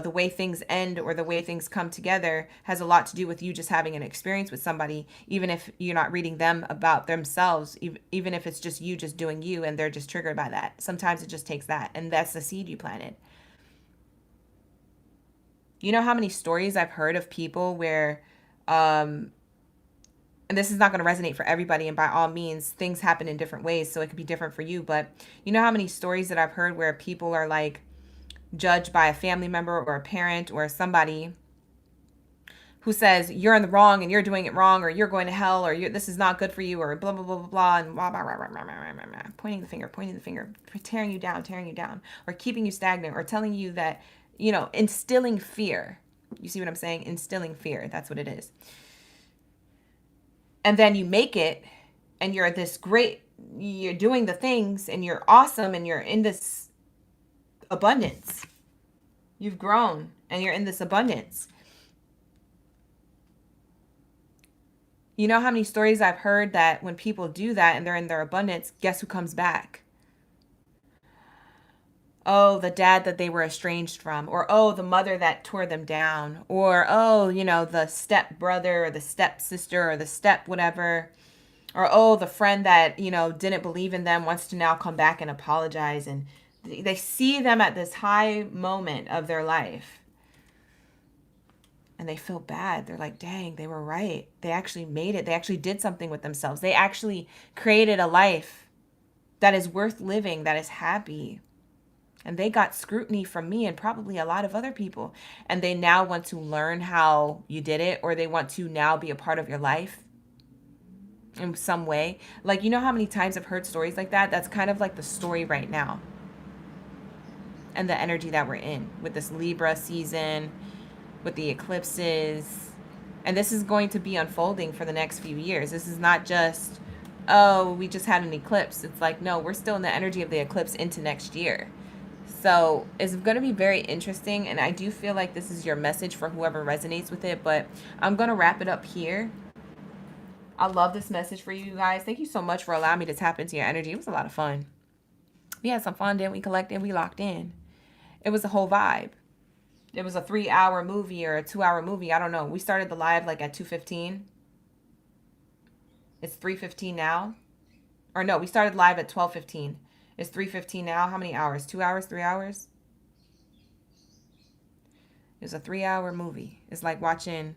the way things end or the way things come together has a lot to do with you just having an experience with somebody, even if you're not reading them about themselves, even if it's just you just doing you and they're just triggered by that. Sometimes it just takes that, and that's the seed you planted. You know how many stories I've heard of people where and this is not going to resonate for everybody, and by all means things happen in different ways, so it could be different for you, but you know how many stories that I've heard where people are like judged by a family member or a parent or somebody who says you're in the wrong and you're doing it wrong, or you're going to hell, or this is not good for you, or blah blah blah blah blah, and blah, blah, blah, blah, blah, blah, blah, pointing the finger, tearing you down, or keeping you stagnant, or telling you that, you know, instilling fear. You see what I'm saying? Instilling fear. That's what it is. And then you make it, and you're this great, you're doing the things, and you're awesome, and you're in this abundance. You've grown, and you're in this abundance. You know how many stories I've heard that when people do that and they're in their abundance, guess who comes back? Oh, the dad that they were estranged from, or oh, the mother that tore them down, or oh, you know, the step brother or the step sister or the step whatever, or oh, the friend that, you know, didn't believe in them wants to now come back and apologize, and they see them at this high moment of their life and they feel bad. They're like, dang, they were right. They actually made it. They actually did something with themselves. They actually created a life that is worth living, that is happy. And they got scrutiny from me and probably a lot of other people. And they now want to learn how you did it, or they want to now be a part of your life in some way. Like, you know how many times I've heard stories like that? That's kind of like the story right now. And the energy that we're in with this Libra season, with the eclipses. And this is going to be unfolding for the next few years. This is not just, oh, we just had an eclipse. It's like, no, we're still in the energy of the eclipse into next year. So it's going to be very interesting, and I do feel like this is your message for whoever resonates with it, but I'm going to wrap it up here. I love this message for you guys. Thank you so much for allowing me to tap into your energy. It was a lot of fun. We had some fun, didn't we? Collected, we locked in. It was a whole vibe. It was a 3-hour movie or a 2-hour movie. I don't know. We started the live like at 2:15. It's 3:15 now. Or no, we started live at 12:15. It's 3:15 now. How many hours? 2 hours? 3 hours? It was a 3-hour movie. It's like watching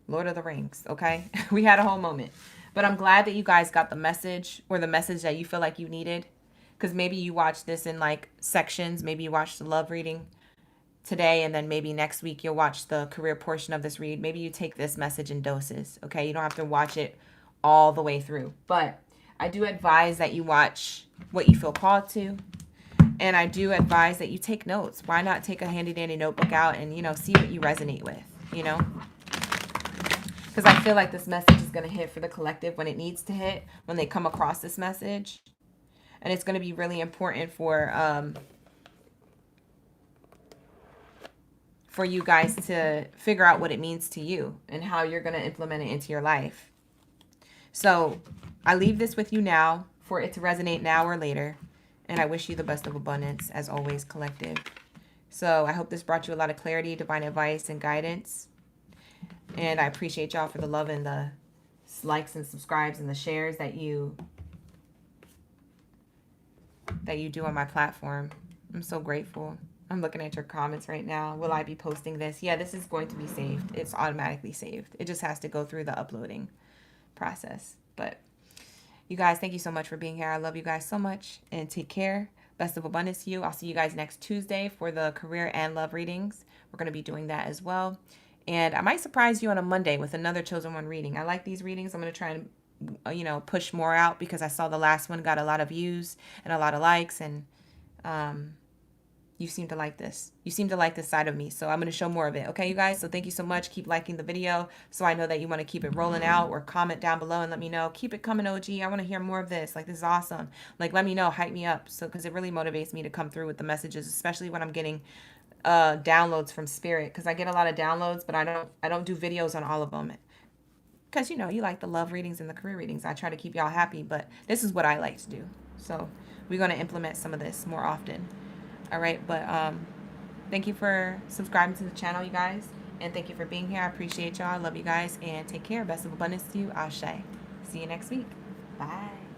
Lord of the Rings, okay? We had a whole moment. But I'm glad that you guys got the message, or the message that you feel like you needed. Because maybe you watched this in like sections. Maybe you watched the love reading today, and then maybe next week you'll watch the career portion of this read. Maybe you take this message in doses, okay? You don't have to watch it all the way through. But I do advise that you watch what you feel called to. And I do advise that you take notes. Why not take a handy dandy notebook out and, you know, see what you resonate with, you know? Because I feel like this message is going to hit for the collective when it needs to hit, when they come across this message. And it's going to be really important for you guys to figure out what it means to you and how you're going to implement it into your life. So I leave this with you now for it to resonate now or later. And I wish you the best of abundance, as always, collective. So So I hope this brought you a lot of clarity, divine advice, and guidance. And I appreciate y'all for the love and the likes and subscribes and the shares that you do on my platform. I'm so grateful. I'm looking at your comments right now. Will I be posting this? Yeah, this is going to be saved. It's automatically saved. It just has to go through the uploading process. But you guys, thank you so much for being here. I love you guys so much, and take care. Best of abundance to you. I'll see you guys next Tuesday for the career and love readings. We're going to be doing that as well. And I might surprise you on a Monday with another chosen one reading. I like these readings. I'm going to try and push more out, because I saw the last one got a lot of views and a lot of likes, and you seem to like this. You seem to like this side of me, so I'm going to show more of it. Okay, you guys? So thank you so much. Keep liking the video so I know that you want to keep it rolling out, or comment down below and let me know. Keep it coming, OG. I want to hear more of this. Like, this is awesome. Like, let me know. Hype me up, so because it really motivates me to come through with the messages, especially when I'm getting downloads from Spirit, because I get a lot of downloads, but I don't do videos on all of them, because you like the love readings and the career readings. I try to keep y'all happy, but this is what I like to do. So we're going to implement some of this more often. All right, but thank you for subscribing to the channel, you guys, and thank you for being here. I appreciate y'all. I love you guys, and take care. Best of abundance to you. Ashe. See you next week. Bye.